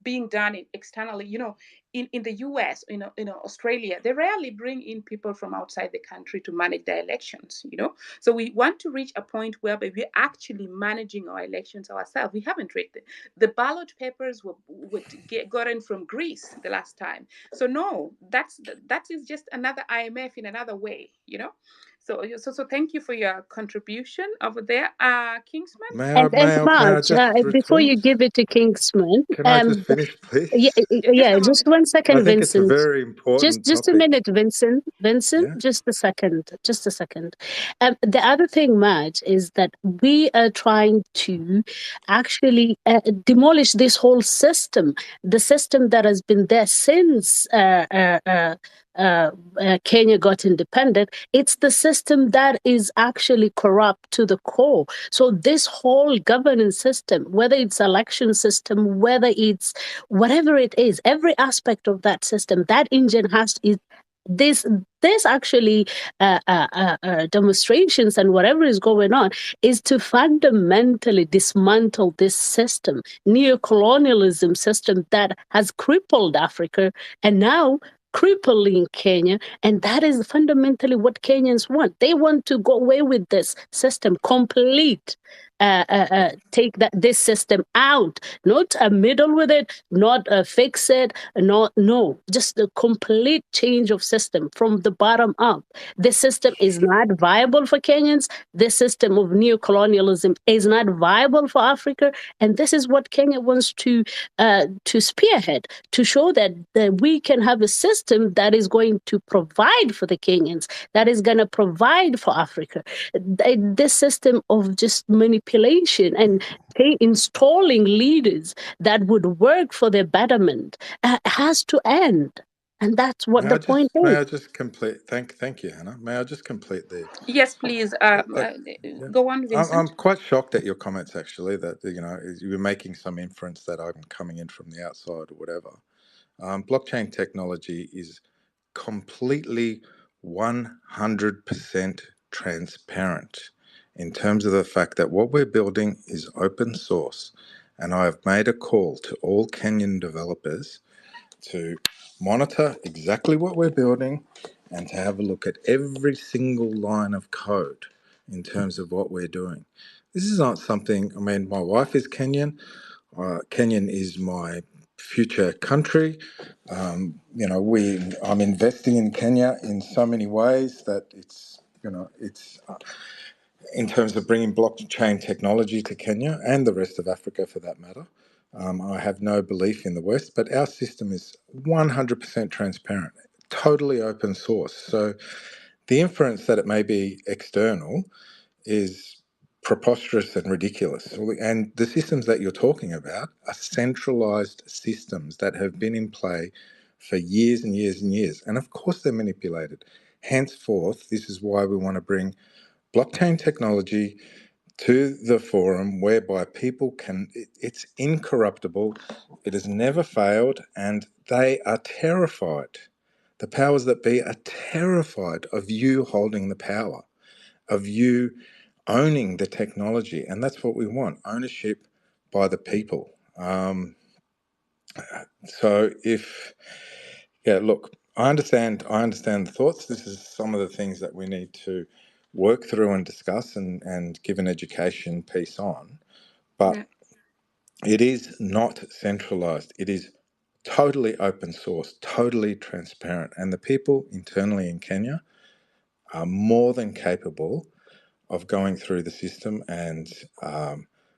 [SPEAKER 13] being done externally, in the US, in Australia, they rarely bring in people from outside the country to manage their elections, So we want to reach a point whereby we're actually managing our elections ourselves. We haven't read the ballot papers were gotten from Greece the last time. So no, that is just another IMF in another way, So thank you for your contribution over there, Kingsman.
[SPEAKER 2] And
[SPEAKER 1] May I
[SPEAKER 2] Marge,
[SPEAKER 1] just
[SPEAKER 2] before
[SPEAKER 1] respond?
[SPEAKER 2] you give it to Kingsman,
[SPEAKER 1] Can I just finish,
[SPEAKER 2] yeah,
[SPEAKER 1] please?
[SPEAKER 13] Just a
[SPEAKER 2] just
[SPEAKER 13] moment.
[SPEAKER 2] 1
[SPEAKER 1] I
[SPEAKER 2] second,
[SPEAKER 1] think it's a
[SPEAKER 2] Vincent.
[SPEAKER 1] very important
[SPEAKER 2] Just a
[SPEAKER 1] topic.
[SPEAKER 2] minute, Vincent.
[SPEAKER 1] Yeah.
[SPEAKER 2] Just a second. Just a second. The other thing, Matt, is that we are trying to actually demolish this whole system, the system that has been there since Kenya got independent. It's the system that is actually corrupt to the core. So this whole governance system, whether it's election system, whether it's whatever it is, every aspect of that system, that engine has is this actually demonstrations and whatever is going on is to fundamentally dismantle this system, neo-colonialism system that has crippled Africa and now crippling Kenya. And that is fundamentally what Kenyans want. They want to go away with this system complete. Take this system out, not a middle with it, not fix it, no, just a complete change of system from the bottom up. This system is not viable for Kenyans. This system of neo-colonialism is not viable for Africa, and this is what Kenya wants to spearhead, to show that we can have a system that is going to provide for the Kenyans, that is going to provide for Africa. This system of just manipulation and installing leaders that would work for their betterment has to end. And that's what the point
[SPEAKER 1] May
[SPEAKER 2] is.
[SPEAKER 1] I just complete? Thank you, Hannah. May I just complete the?
[SPEAKER 13] Yes, please.
[SPEAKER 1] Yeah.
[SPEAKER 13] Go on, Vincent.
[SPEAKER 1] I'm quite shocked at your comments, actually, that you were making some inference that I'm coming in from the outside or whatever. Blockchain technology is completely 100% transparent in terms of the fact that what we're building is open source, and I have made a call to all Kenyan developers to monitor exactly what we're building and to have a look at every single line of code in terms of what we're doing. This is not something, I mean, my wife is Kenyan. Kenyan is my future country. I'm investing in Kenya in so many ways that it's in terms of bringing blockchain technology to Kenya and the rest of Africa for that matter. I have no belief in the West, but our system is 100% transparent, totally open source. So the inference that it may be external is preposterous and ridiculous. And the systems that you're talking about are centralized systems that have been in play for years and years and years. And of course, they're manipulated. Henceforth, this is why we want to bring blockchain technology to the forum whereby people can, it's incorruptible, it has never failed, and they are terrified. The powers that be are terrified of you holding the power. of you owning the technology, and that's what we want: ownership by the people. So look, I understand the thoughts. This is some of the things that we need to work through and discuss and give an education piece on. But
[SPEAKER 13] Yeah.
[SPEAKER 1] it is not centralized. It is totally open source, totally transparent. And the people internally in Kenya are more than capable of going through the system and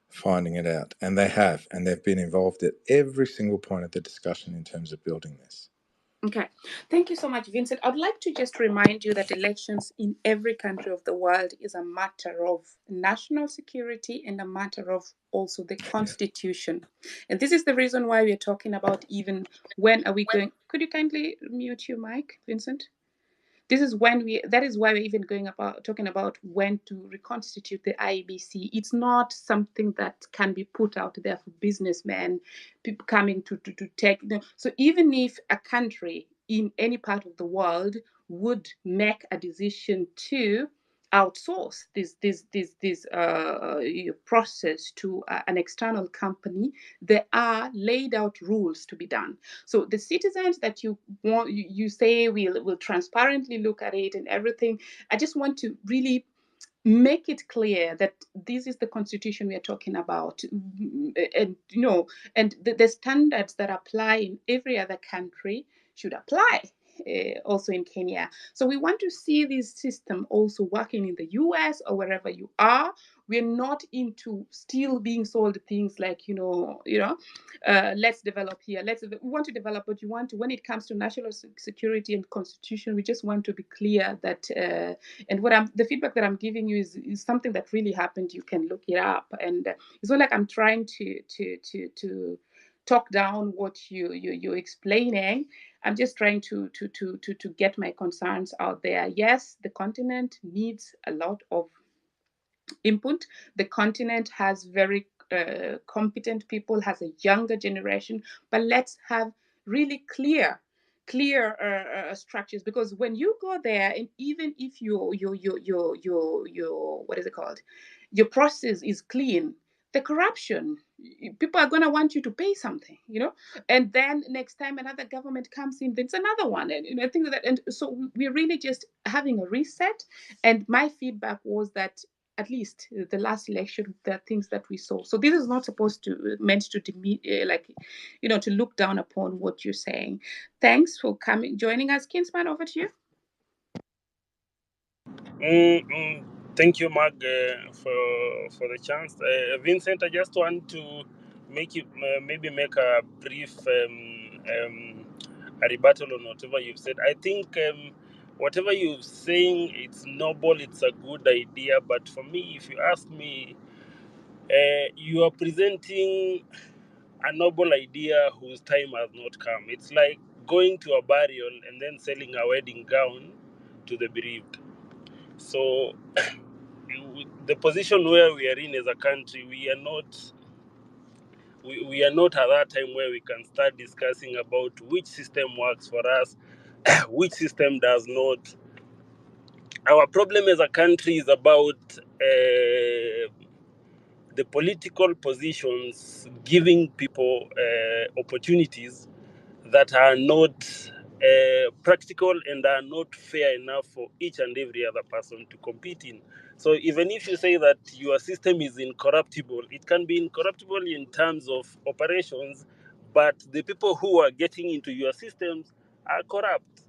[SPEAKER 1] finding it out. And they have, and they've been involved at every single point of the discussion in terms of building this.
[SPEAKER 13] Okay, thank you so much, Vincent. I'd like to just remind you that elections in every country of the world is a matter of national security and a matter of also the constitution. And this is the reason why we're talking about even when are we going. Could you kindly mute your mic, Vincent? That is why we're even talking about when to reconstitute the IEBC. It's not something that can be put out there for businessmen, people coming to take. So even if a country in any part of the world would make a decision to outsource this process to an external company, there are laid out rules to be done. So the citizens that you say will transparently look at it and everything, I just want to really make it clear that this is the constitution we are talking about, and and the standards that apply in every other country should apply also in Kenya. So we want to see this system also working in the US or wherever you are. We're not into still being sold things like let's develop here. We want to develop, but when it comes to national security and constitution, we just want to be clear that. And the feedback that I'm giving you is something that really happened. You can look it up, and it's not like I'm trying to talk down what you're explaining. I'm just trying to get my concerns out there. Yes, the continent needs a lot of input. The continent has very competent people, has a younger generation, but let's have really clear structures, because when you go there, and even if your what is it called, your process is clean, the corruption, people are going to want you to pay something, and then next time another government comes in, there's another one, and things like that. And so we're really just having a reset. And my feedback was that at least the last election, there are things that we saw. So this is not meant to to look down upon what you're saying. Thanks for joining us. Kinsman, over to you.
[SPEAKER 4] Thank you, Mark, for the chance. Vincent, I just want to make you maybe make a brief a rebuttal on whatever you've said. I think whatever you're saying, it's noble, it's a good idea. But for me, if you ask me, you are presenting a noble idea whose time has not come. It's like going to a burial and then selling a wedding gown to the bereaved. So the position where we are in as a country, we are not at that time where we can start discussing about which system works for us, which system does not. Our problem as a country is about the political positions giving people opportunities that are not practical and are not fair enough for each and every other person to compete in. So even if you say that your system is incorruptible, it can be incorruptible in terms of operations, but the people who are getting into your systems are corrupt.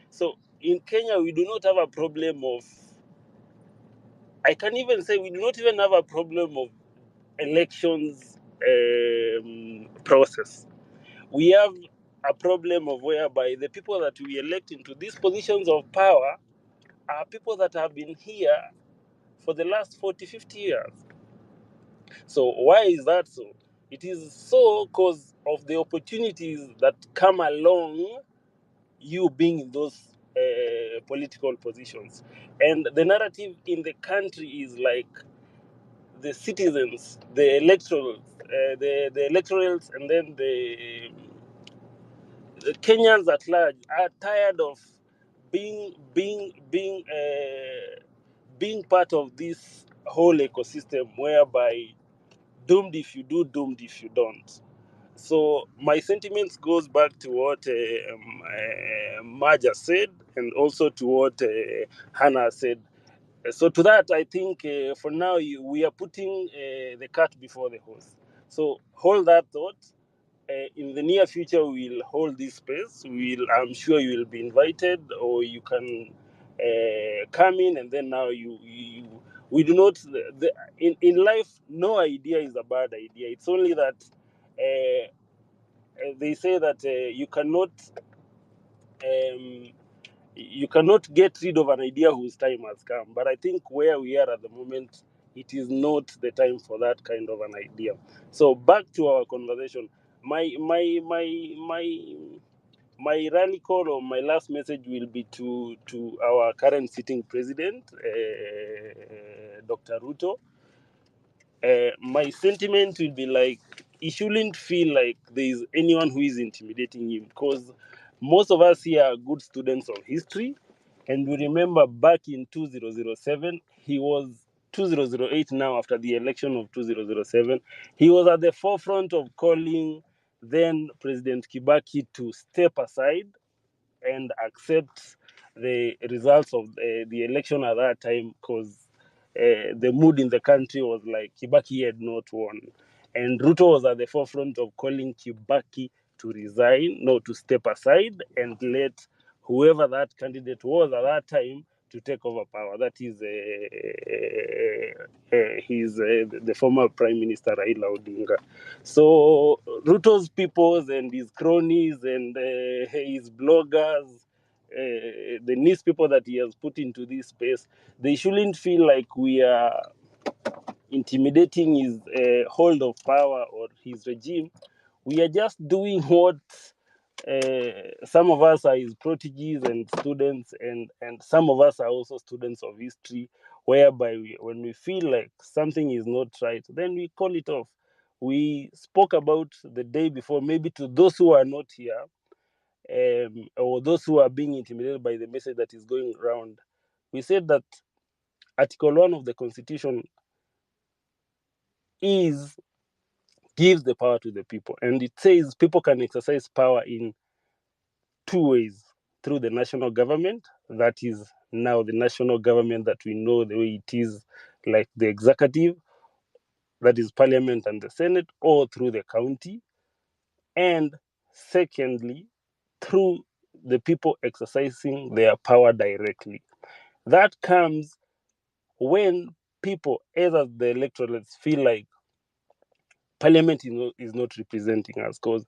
[SPEAKER 4] So in Kenya, we do not have a problem of, I can even say we do not even have a problem of elections process. We have a problem of whereby the people that we elect into these positions of power are people that have been here for the last 40, 50 years. So why is that so? It is so because of the opportunities that come along you being in those political positions. And the narrative in the country is like the citizens, the electorals, the electorals, and then the Kenyans at large are tired of being being part of this whole ecosystem whereby doomed if you do, doomed if you don't. So my sentiments goes back to what Maja said, and also to what Hannah said. So to that, I think for now we are putting the cart before the horse. So hold that thought. In the near future, we'll hold this space. I'm sure you will be invited, or you can come in, and then now we do not. In life, no idea is a bad idea. It's only that they say that um, you cannot get rid of an idea whose time has come. But I think where we are at the moment, it is not the time for that kind of an idea. So back to our conversation. My rally call, or my last message, will be to our current sitting president, Dr. Ruto. My sentiment will be like, he shouldn't feel like there is anyone who is intimidating him, because most of us here are good students of history, and we remember back in 2007, he was 2008 now, after the election of 2007, he was at the forefront of calling then President Kibaki to step aside and accept the results of the election at that time, because the mood in the country was like Kibaki had not won. And Ruto was at the forefront of calling Kibaki to resign, no, to step aside and let whoever that candidate was at that time to take over power. That is the former Prime Minister Raila Odinga. So Ruto's peoples and his cronies and his bloggers, the nice people that he has put into this space, they shouldn't feel like we are intimidating his hold of power or his regime. We are just doing what some of us are his proteges and students, and some of us are also students of history, whereby when we feel like something is not right, then we call it off. We spoke about the day before, maybe to those who are not here, or those who are being intimidated by the message that is going around. We said that Article 1 of the Constitution gives the power to the people, and it says people can exercise power in two ways: through the national government, that is now the national government that we know the way it is, like the executive, that is parliament and the senate, or through the county, and secondly, through the people exercising their power directly. That comes when people, either the electorates, feel like parliament is not representing us, because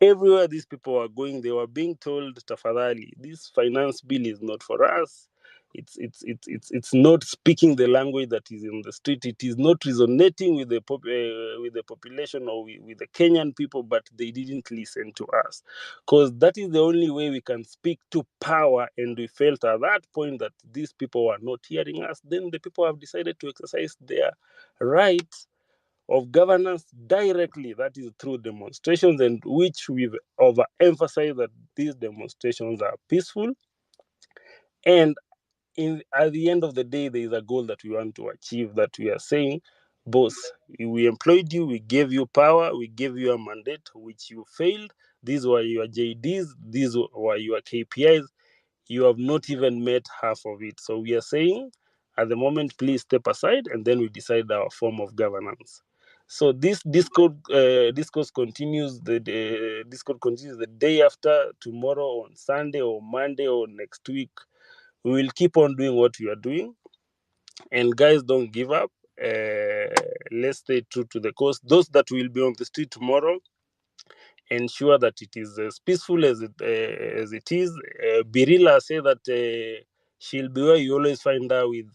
[SPEAKER 4] everywhere these people are going, they were being told, tafadhali, this finance bill is not for us. It's not speaking the language that is in the street. It is not resonating with the population, or with the Kenyan people, but they didn't listen to us, because that is the only way we can speak to power. And we felt at that point that these people were not hearing us. Then the people have decided to exercise their right of governance directly, that is through demonstrations, and which we've overemphasized that these demonstrations are peaceful. And at the end of the day, there is a goal that we want to achieve, that we are saying, boss, we employed you, we gave you power, we gave you a mandate, which you failed. These were your JDs, these were your KPIs. You have not even met half of it. So we are saying, at the moment, please step aside, and then we decide our form of governance. So this discourse continues. Discord continues the day after, tomorrow, on Sunday or Monday or next week. We will keep on doing what we are doing, and guys, don't give up. Let's stay true to the course. Those that will be on the street tomorrow, ensure that it is as peaceful as it is. Birila say that she'll be where you always find her, with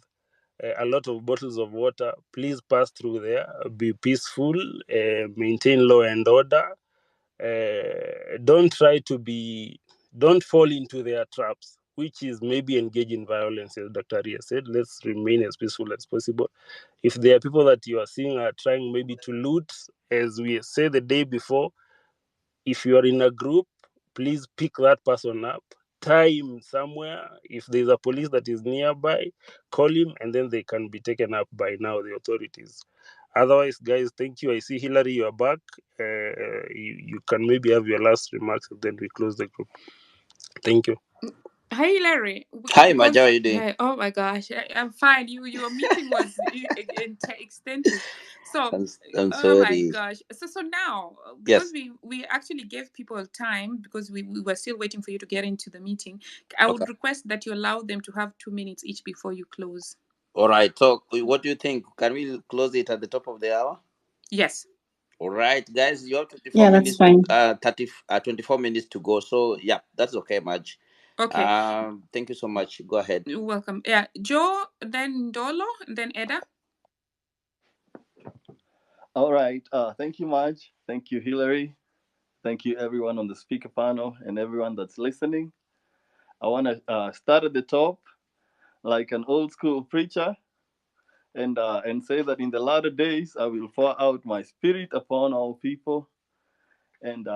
[SPEAKER 4] a lot of bottles of water. Please pass through there. Be peaceful. Maintain law and order. Don't fall into their traps, which is maybe engage in violence, as Dr. Aria said. Let's remain as peaceful as possible. If there are people that you are seeing are trying maybe to loot, as we said the day before, if you are in a group, please pick that person up time somewhere. If there's a police that is nearby, call him, and then they can be taken up by now the authorities. Otherwise, guys, thank you. I see Hillary, you are back. You can maybe have your last remarks, and then we close the group. Thank you.
[SPEAKER 13] Hi, Larry.
[SPEAKER 12] Hi, Maja,
[SPEAKER 13] Because
[SPEAKER 12] how are you doing?
[SPEAKER 13] oh my gosh, I'm fine. Your meeting was extensive. So
[SPEAKER 12] I'm
[SPEAKER 13] oh my
[SPEAKER 12] sorry.
[SPEAKER 13] gosh. So now because
[SPEAKER 12] Yes.
[SPEAKER 13] we actually gave people time because we were still waiting for you to get into the meeting. I
[SPEAKER 12] Okay.
[SPEAKER 13] would request that you allow them to have 2 minutes each before you close.
[SPEAKER 12] All right. So, what do you think? Can we close it at the top of the hour?
[SPEAKER 13] Yes.
[SPEAKER 12] All right, guys. You have 24
[SPEAKER 9] Yeah, that's
[SPEAKER 12] minutes to
[SPEAKER 9] fine.
[SPEAKER 12] 24 minutes to go. So, yeah, that's okay, Maj.
[SPEAKER 13] Okay.
[SPEAKER 12] Thank you so much. Go ahead.
[SPEAKER 13] You're welcome. Yeah, Joe, then Dolo, then Eda.
[SPEAKER 15] All right. Thank you, Marge. Thank you, Hillary. Thank you, everyone on the speaker panel and everyone that's listening. I want to start at the top like an old school preacher and say that in the latter days I will pour out my spirit upon all people, and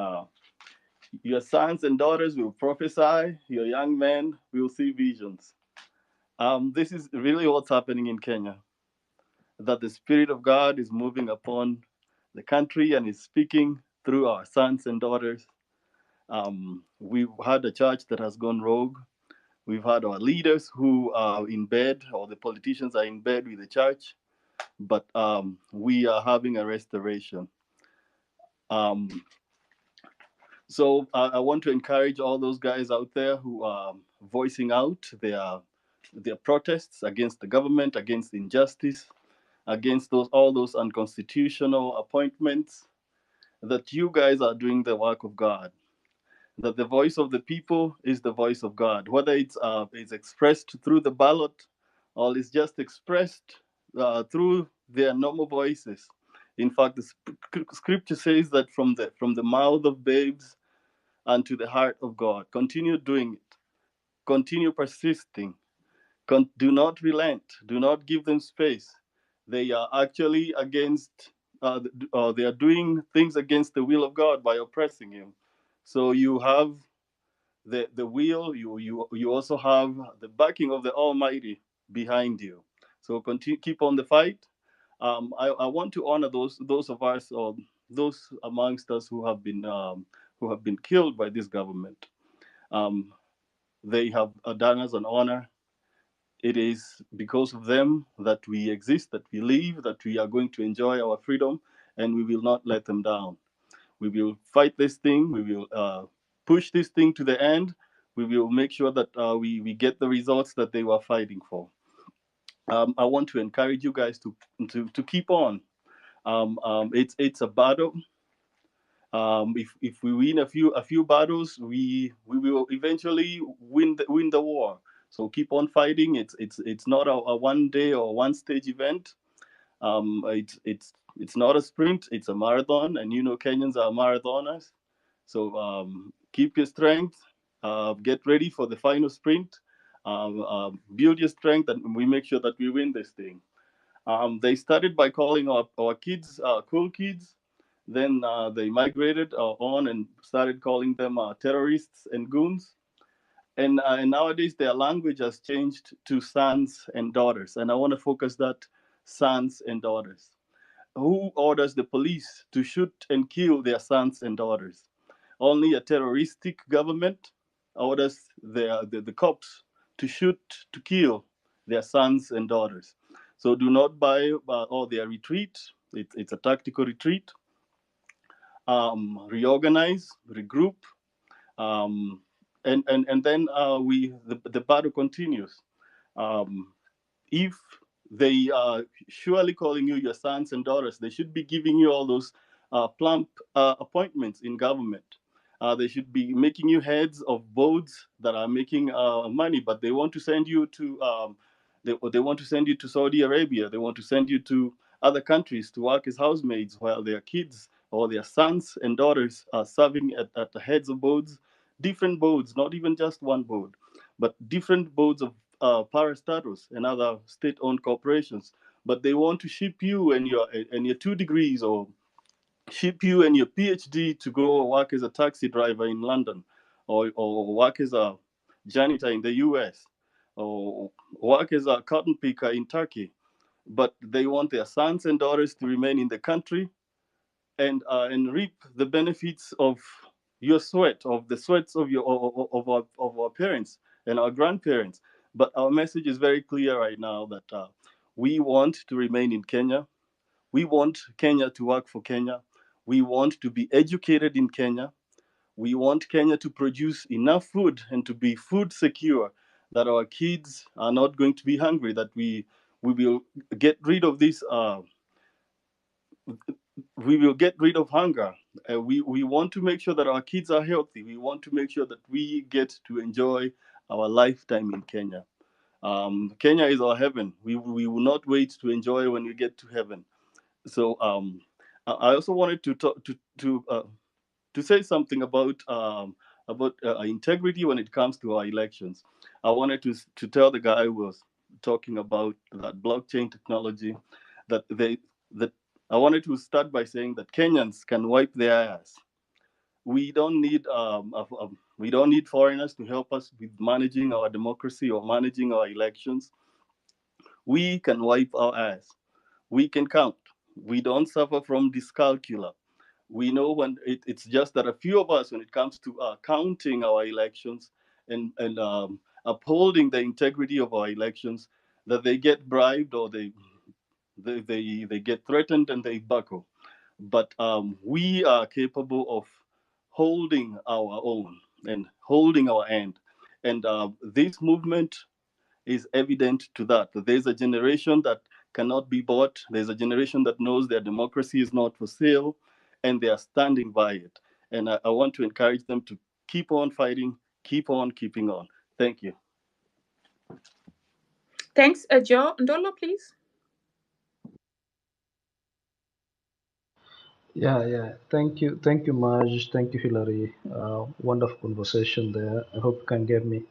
[SPEAKER 15] your sons and daughters will prophesy, your young men will see visions. This is really what's happening in Kenya, that the Spirit of God is moving upon the country and is speaking through our sons and daughters. We've had a church that has gone rogue. We've had our leaders who are in bed, or the politicians are in bed with the church, but we are having a restoration. Um, so I want to encourage all those guys out there who are voicing out their protests against the government, against injustice, against all those unconstitutional appointments, that you guys are doing the work of God, that the voice of the people is the voice of God, whether it's expressed through the ballot or it's just expressed through their normal voices. In fact, the scripture says that from the mouth of babes unto the heart of God. Continue doing it. Continue persisting. Do not relent. Do not give them space. They are actually against. They are doing things against the will of God by oppressing Him. So you have the will. You also have the backing of the Almighty behind you. So continue, keep on the fight. I want to honor those of us, or those amongst us who have been killed by this government. Um, they have done us an honor. It is because of them that we exist, that we live, that we are going to enjoy our freedom, and we will not let them down. We will fight this thing. We will push this thing to the end. We will make sure that we get the results that they were fighting for. I want to encourage you guys to keep on. It's a battle. If we win a few battles, we will eventually win the war. So keep on fighting. It's not a one day or one stage event. It's not a sprint. It's a marathon, and you know Kenyans are marathoners. So keep your strength. Get ready for the final sprint. Build your strength, and we make sure that we win this thing. They started by calling our kids cool kids. Then they migrated on and started calling them terrorists and goons. And nowadays their language has changed to sons and daughters. And I want to focus that sons and daughters. Who orders the police to shoot and kill their sons and daughters? Only a terroristic government orders the cops to shoot, to kill their sons and daughters. So do not buy all their retreat. It's a tactical retreat. Reorganize, regroup, um, and then the battle continues. Um, if they are surely calling you your sons and daughters, they should be giving you all those plump appointments in government. They should be making you heads of boards that are making money, but they want to send you to they want to send you to Saudi Arabia. They want to send you to other countries to work as housemaids while their kids or their sons and daughters are serving at the heads of boards, different boards, not even just one board, but different boards of parastatus and other state-owned corporations. But they want to ship you and your 2 degrees, or ship you and your PhD to go work as a taxi driver in London, or work as a janitor in the US, or work as a cotton picker in Turkey, but they want their sons and daughters to remain in the country and reap the benefits of your sweat, of the sweats of of our parents and our grandparents. But our message is very clear right now that we want to remain in Kenya. We want Kenya to work for Kenya. We want to be educated in Kenya. We want Kenya to produce enough food and to be food secure, that our kids are not going to be hungry, that we will get rid of this we will get rid of hunger. We want to make sure that our kids are healthy. We want to make sure that we get to enjoy our lifetime in Kenya. Kenya is our heaven. We will not wait to enjoy when we get to heaven. So I also wanted to talk to say something about integrity when it comes to our elections. I wanted to tell the guy who was talking about that blockchain technology that that I wanted to start by saying that Kenyans can wipe their ass. We don't need we don't need foreigners to help us with managing our democracy or managing our elections. We can wipe our ass. We can count. We don't suffer from dyscalculia. We know when it's just that a few of us, when it comes to counting our elections and upholding the integrity of our elections, that they get bribed or they get threatened and they buckle. But we are capable of holding our own and holding our end. And this movement is evident to that. There's a generation that cannot be bought. There's a generation that knows their democracy is not for sale, and they are standing by it. And I want to encourage them to keep on fighting, keep on keeping on. Thank you.
[SPEAKER 13] Thanks, Joe. Ndolo, please.
[SPEAKER 6] Yeah. Thank you, Maj. Thank you, Hillary. Wonderful conversation there. I hope you can get me.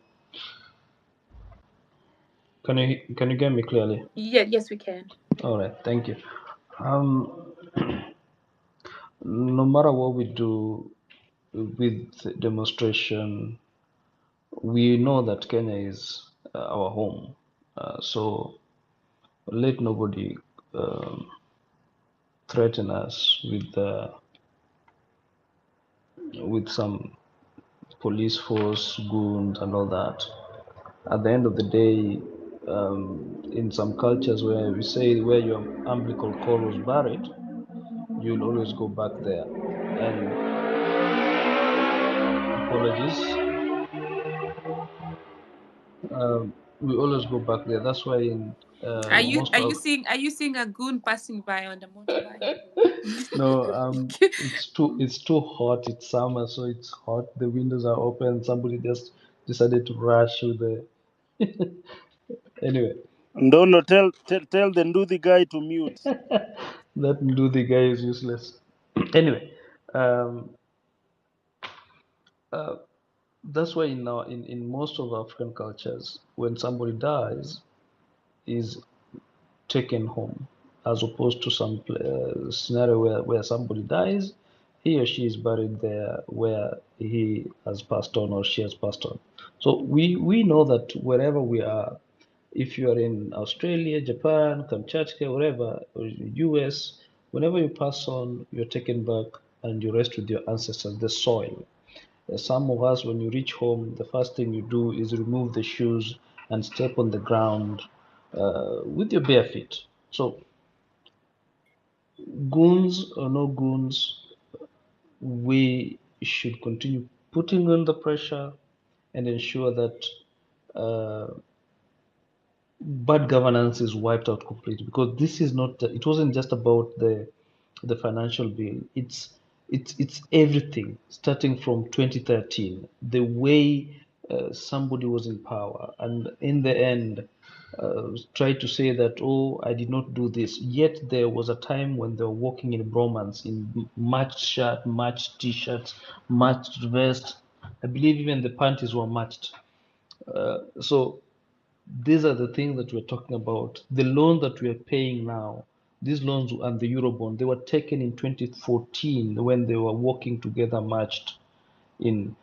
[SPEAKER 6] Can you get me clearly?
[SPEAKER 13] Yeah, yes, we can.
[SPEAKER 6] All right. Thank you. No matter what we do with demonstration, we know that Kenya is our home. So let nobody threaten us with some police force, goons, and all that. At the end of the day, in some cultures where we say where your umbilical cord was buried, you'll always go back there. And apologies, we always go back there. That's why in most of
[SPEAKER 13] Are you seeing a goon passing by on the motorbike?
[SPEAKER 6] no, it's too hot. It's summer, so it's hot. The windows are open. Somebody just decided to rush with the anyway.
[SPEAKER 4] Ndolo, tell the Nduthi guy to mute.
[SPEAKER 6] That Nduthi guy is useless. Anyway, um, uh, that's why in most of African cultures, when somebody dies, is taken home, as opposed to some scenario where somebody dies, he or she is buried there where he has passed on or she has passed on. So we know that wherever we are, if you are in Australia, Japan, Kamchatka, wherever, or US, whenever you pass on, you're taken back and you rest with your ancestors, the soil. Some of us, when you reach home, the first thing you do is remove the shoes and step on the ground with your bare feet. So, goons or no goons, we should continue putting on the pressure and ensure that uh, bad governance is wiped out completely. Because this is not, it wasn't just about the financial bill. It's everything starting from 2013. The way somebody was in power, and in the end, tried to say that, oh, I did not do this. Yet there was a time when they were walking in bromance, in matched shirt, matched t-shirts, matched vest. I believe even the panties were matched. So these are the things that we're talking about. The loan that we are paying now, these loans and the Eurobond, they were taken in 2014 when they were working together, matched in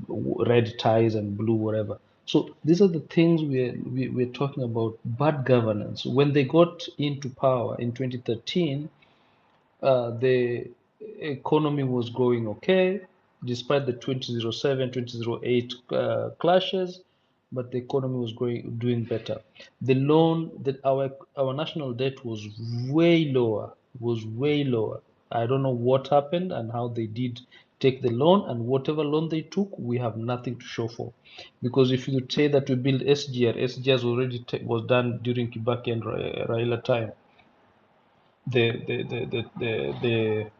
[SPEAKER 6] red ties and blue, whatever.
[SPEAKER 17] So these are the things we're talking about. Bad governance. When they got into power in 2013, the economy was going okay, despite the 2007, 2008 clashes, but the economy was doing better. The loan that our national debt was way lower, I don't know what happened and how they did take the loan, and whatever loan they took, we have nothing to show for. Because if you say that we build SGR already was done during Kibaki and Raila time. The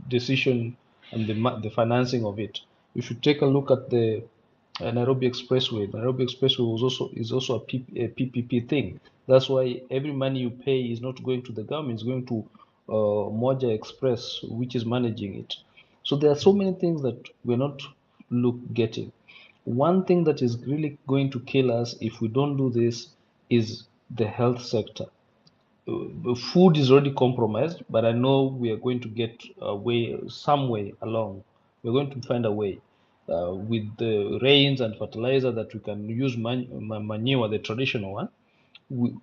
[SPEAKER 17] decision and the financing of it. If you take a look at the Nairobi Expressway, Nairobi Expressway is also a PPP thing. That's why every money you pay is not going to the government; it's going to Moja Express, which is managing it. So there are so many things that we're not getting. One thing that is really going to kill us if we don't do this is the health sector. Food is already compromised, but I know we are going to get some way along. We're going to find a way with the rains and fertilizer that we can use manure, the traditional one.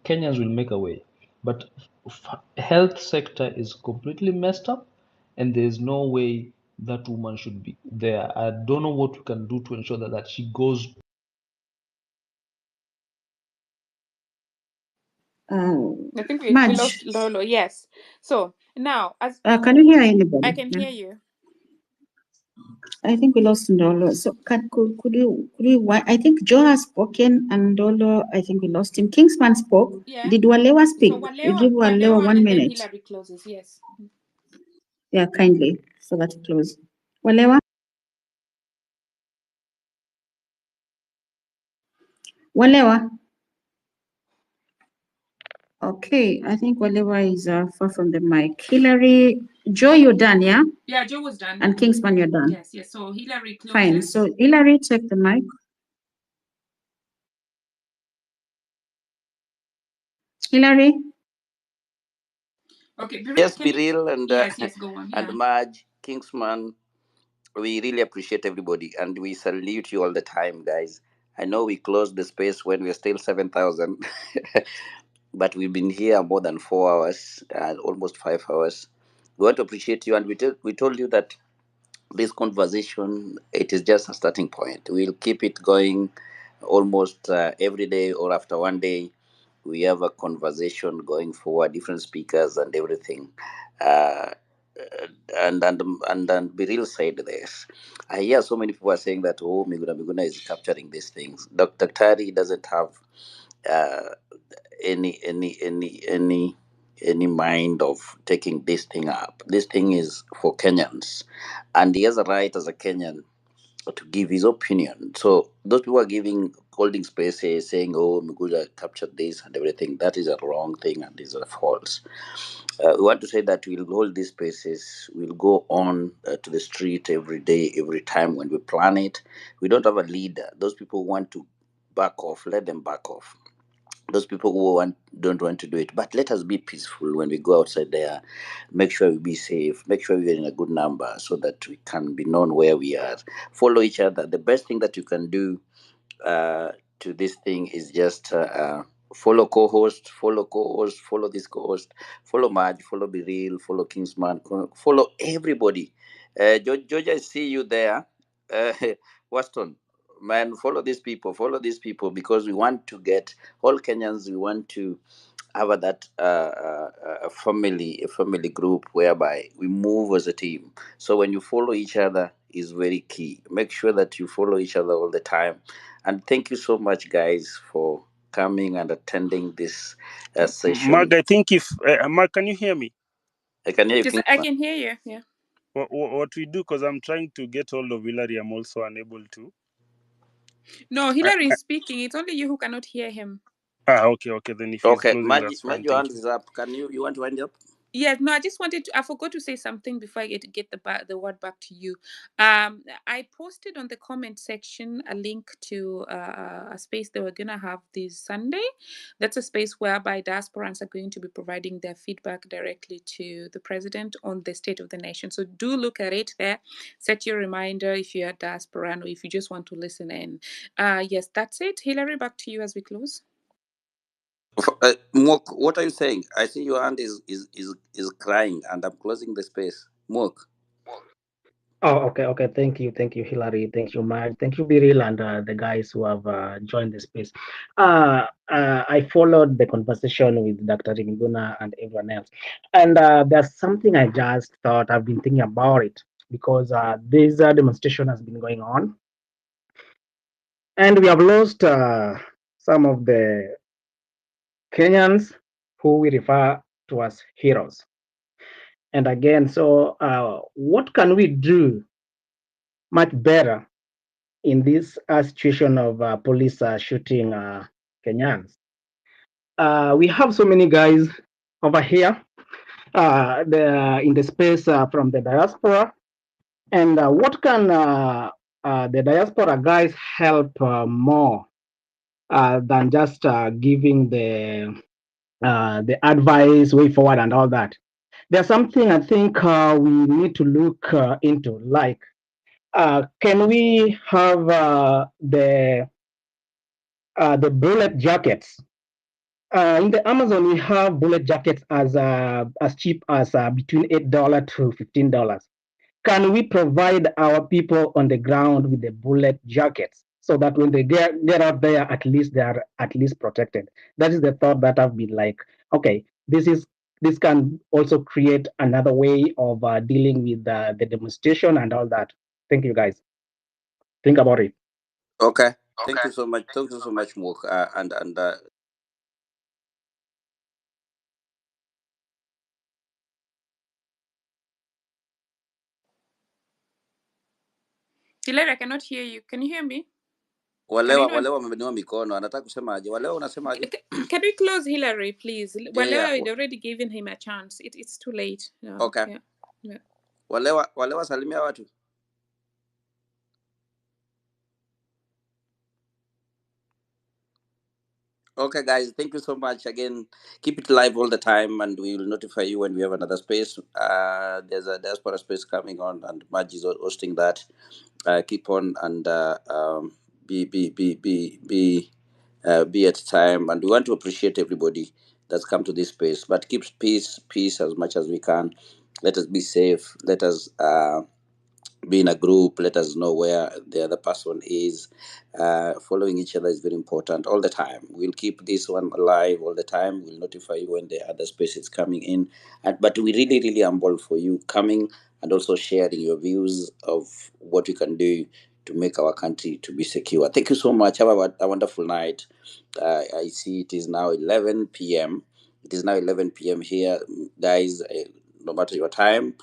[SPEAKER 17] Kenyans will make a way, but health sector is completely messed up, and there's no way that woman should be there. I don't know what we can do to ensure that she goes.
[SPEAKER 13] I think we
[SPEAKER 9] Madge,
[SPEAKER 13] lost Lolo. Yes. So now, as
[SPEAKER 9] can you hear anybody?
[SPEAKER 13] I can hear you.
[SPEAKER 9] I think we lost Ndolo. So could you I think Joe has spoken and Ndolo, I think we lost him. Kingsman spoke.
[SPEAKER 13] Yeah.
[SPEAKER 9] Did Walewa speak?
[SPEAKER 13] So
[SPEAKER 9] You give Walewa 1
[SPEAKER 13] and
[SPEAKER 9] minute.
[SPEAKER 13] then Hillary closes. Yes.
[SPEAKER 9] Yeah, kindly, so that it close. Walewa? Walewa? Okay, I think Walewa is far from the mic. Hillary, Joe, you're done, yeah?
[SPEAKER 13] Yeah, Joe was done.
[SPEAKER 9] And Kingsman, you're done.
[SPEAKER 13] Yes, yes. So Hillary closes.
[SPEAKER 9] Fine. So Hillary, take the mic. Hillary?
[SPEAKER 13] Okay.
[SPEAKER 12] Yes, Biril and
[SPEAKER 13] yes, go on.
[SPEAKER 12] and
[SPEAKER 13] Yeah.
[SPEAKER 12] Marge, Kingsman, we really appreciate everybody and we salute you all the time, guys. I know we closed the space when we're still 7,000, but we've been here more than 4 hours, almost 5 hours. We want to appreciate you, and we told you that this conversation, it is just a starting point. We'll keep it going almost every day or after one day. We have a conversation going forward, different speakers and everything. Uh, and be real side this. I hear so many people are saying that, oh, Miguna is capturing these things. Dr. Tari doesn't have uh, any mind of taking this thing up. This thing is for Kenyans, and he has a right as a Kenyan to give his opinion. So those people are holding spaces, saying, "Oh, Miguja captured this and everything." That is a wrong thing, and is a false. We want to say that we'll hold these spaces. We'll go on to the street every day, every time when we plan it. We don't have a leader. Those people who want to back off, let them back off. Those people who don't want to do it, but let us be peaceful when we go outside there. Make sure we be safe, make sure we're in a good number so that we can be known where we are. Follow each other. The best thing that you can do uh, to this thing is just follow co-host, follow this co-host, follow Marge, follow Be Real, follow Kingsman, follow everybody. George, I see you there. uh, Waston, man, follow these people because we want to get all Kenyans. We want to have that a family group whereby we move as a team. So when you follow each other is very key. Make sure that you follow each other all the time. And thank you so much, guys, for coming and attending this session.
[SPEAKER 4] Mark, I think if Mark, can you hear me?
[SPEAKER 12] I can hear you.
[SPEAKER 13] Yes, I can hear you. Yeah.
[SPEAKER 4] What we do, because I'm trying to get hold of Hillary, I'm also unable to.
[SPEAKER 13] No, Hillary is speaking. It's only you who cannot hear him.
[SPEAKER 4] Okay. Then if he's closing,
[SPEAKER 12] Margie,
[SPEAKER 4] that's fine.
[SPEAKER 12] your
[SPEAKER 4] Thank
[SPEAKER 12] hand
[SPEAKER 4] you.
[SPEAKER 12] is up. You want to wind up?
[SPEAKER 13] Yes, no, I just wanted to, I forgot to say something before I get the word back to you. I posted on the comment section a link to a space that we're going to have this Sunday. That's a space whereby diasporans are going to be providing their feedback directly to the president on the state of the nation. So do look at it there. Set your reminder if you're a diasporan or if you just want to listen in. Yes, that's it. Hillary, back to you as we close.
[SPEAKER 12] Mok, what are you saying? I see your hand is crying, and I'm closing the space. Mok.
[SPEAKER 18] Oh, okay. Thank you, Hillary. Thank you, Mike. Thank you, Biril, and the guys who have joined the space. I followed the conversation with Dr. Miguna and everyone else, and there's something I just thought I've been thinking about it because this demonstration has been going on, and we have lost some of the Kenyans who we refer to as heroes. And again, so what can we do much better in this situation of police shooting Kenyans? We have so many guys over here in the space from the diaspora. And what can the diaspora guys help more than just giving the advice, way forward, and all that? There's something I think we need to look into, like, can we have the bullet jackets? In the Amazon, we have bullet jackets as cheap as between $8 to $15. Can we provide our people on the ground with the bullet jackets so that when they get out there, at least they are at least protected? That is the thought that I've been like, okay, this can also create another way of dealing with the demonstration and all that. Thank you, guys. Think about it.
[SPEAKER 12] Okay. Thank you so much. Thank you so much, Mok. And
[SPEAKER 13] Hillary, I cannot hear you. Can you hear me?
[SPEAKER 12] walewa wameinua mikono, anataka kusemaje? Walewa unasemaje?
[SPEAKER 13] Can we close Hillary, please?
[SPEAKER 12] Yeah.
[SPEAKER 13] We'd already given him a chance. It's too late. No.
[SPEAKER 12] Okay.
[SPEAKER 13] Yeah.
[SPEAKER 12] Walewa salimia watu. Okay, guys, thank you so much again. Keep it live all the time, and we will notify you when we have another space. There's a diaspora space coming on, and Madge is hosting that. Keep on and be at time, and we want to appreciate everybody that's come to this space. But keep peace as much as we can. Let us be safe. Let us be in a group. Let us know where the other person is. Following each other is very important all the time. We'll keep this one alive all the time. We'll notify you when the other space is coming in. But we really humble for you coming and also sharing your views of what we can do to make our country to be secure. Thank you so much. Have a wonderful night. I see it is now 11 p.m. It is now 11 p.m. here, guys. No matter your time,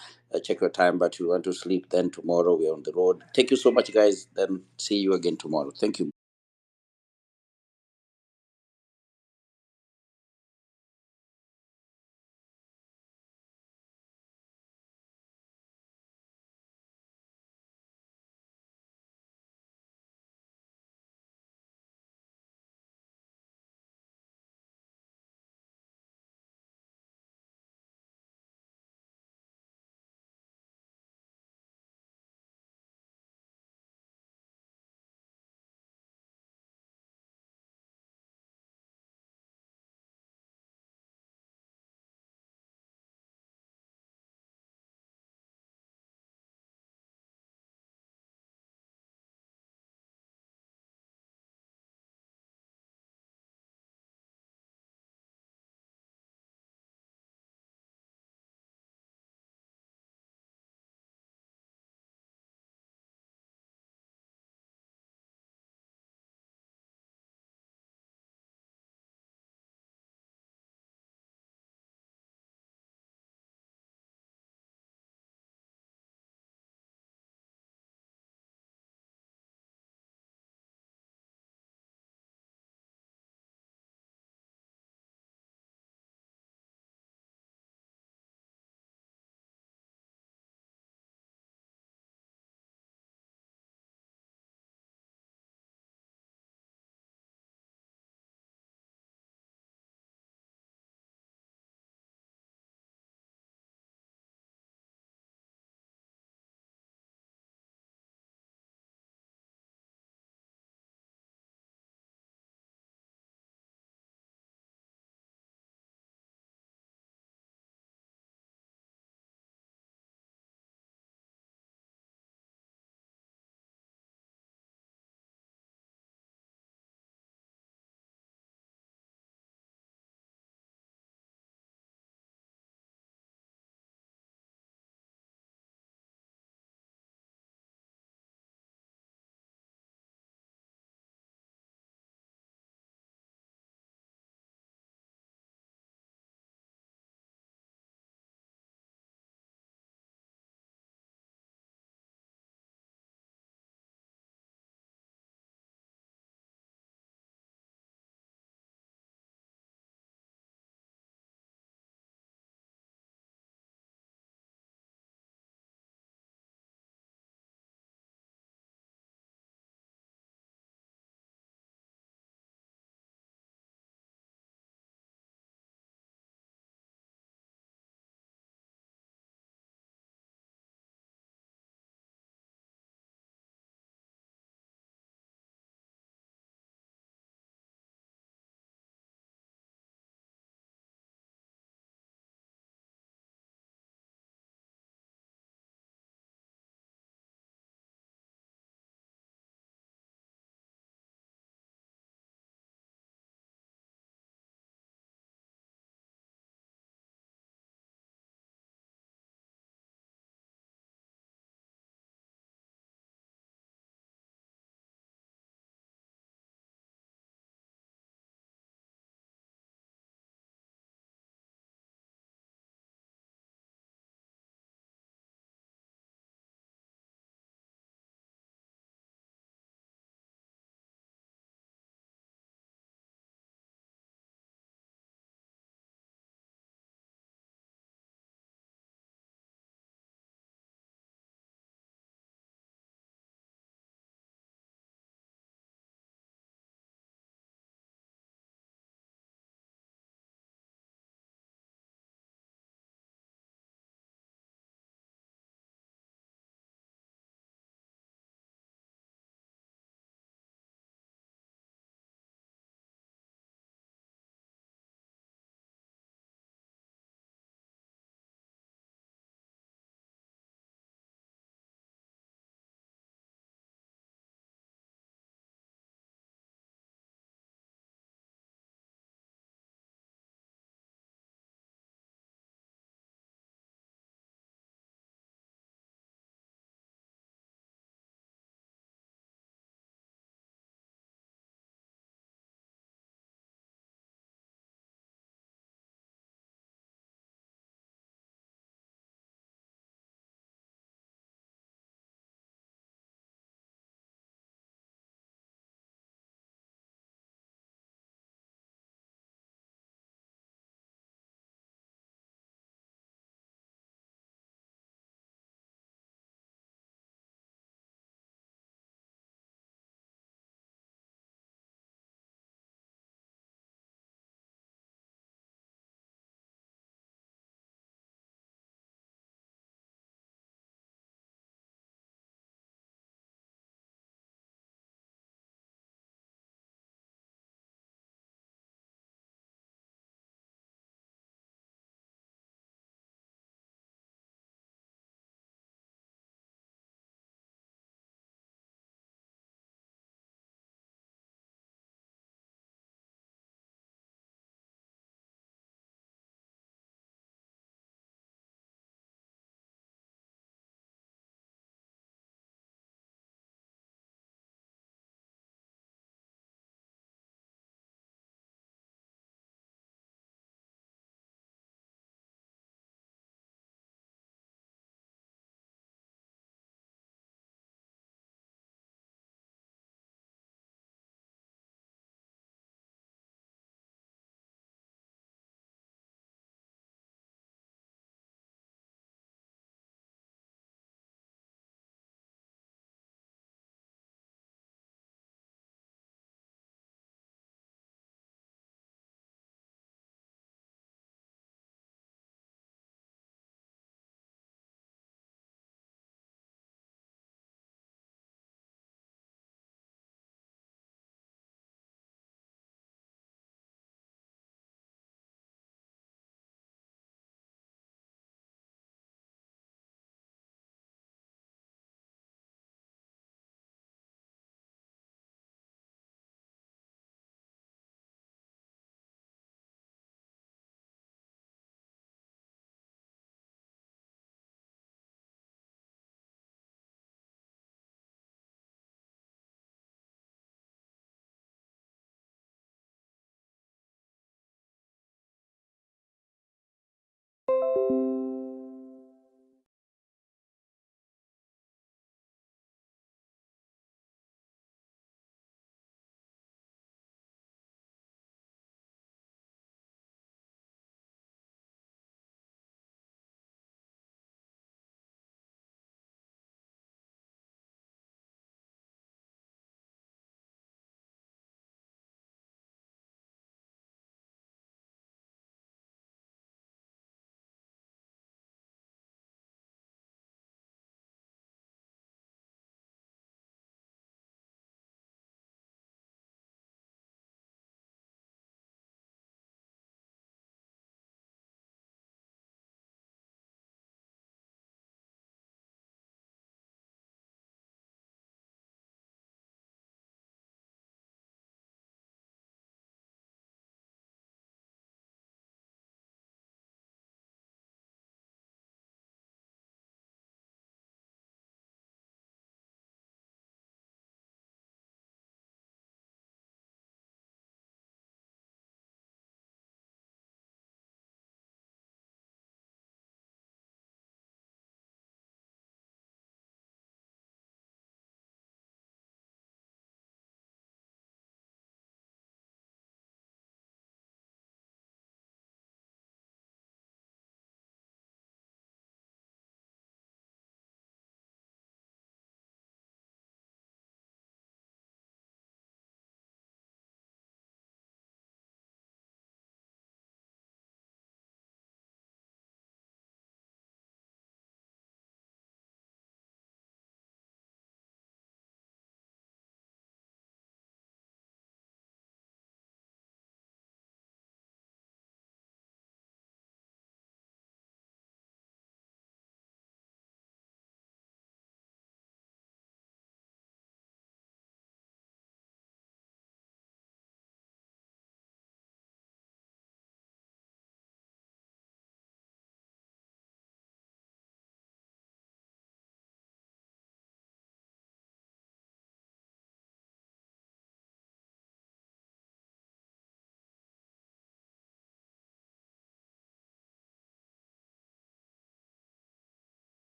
[SPEAKER 12] check your time, but you want to sleep, then tomorrow we're on the road. Thank you so much, guys. Then see you again tomorrow. Thank you.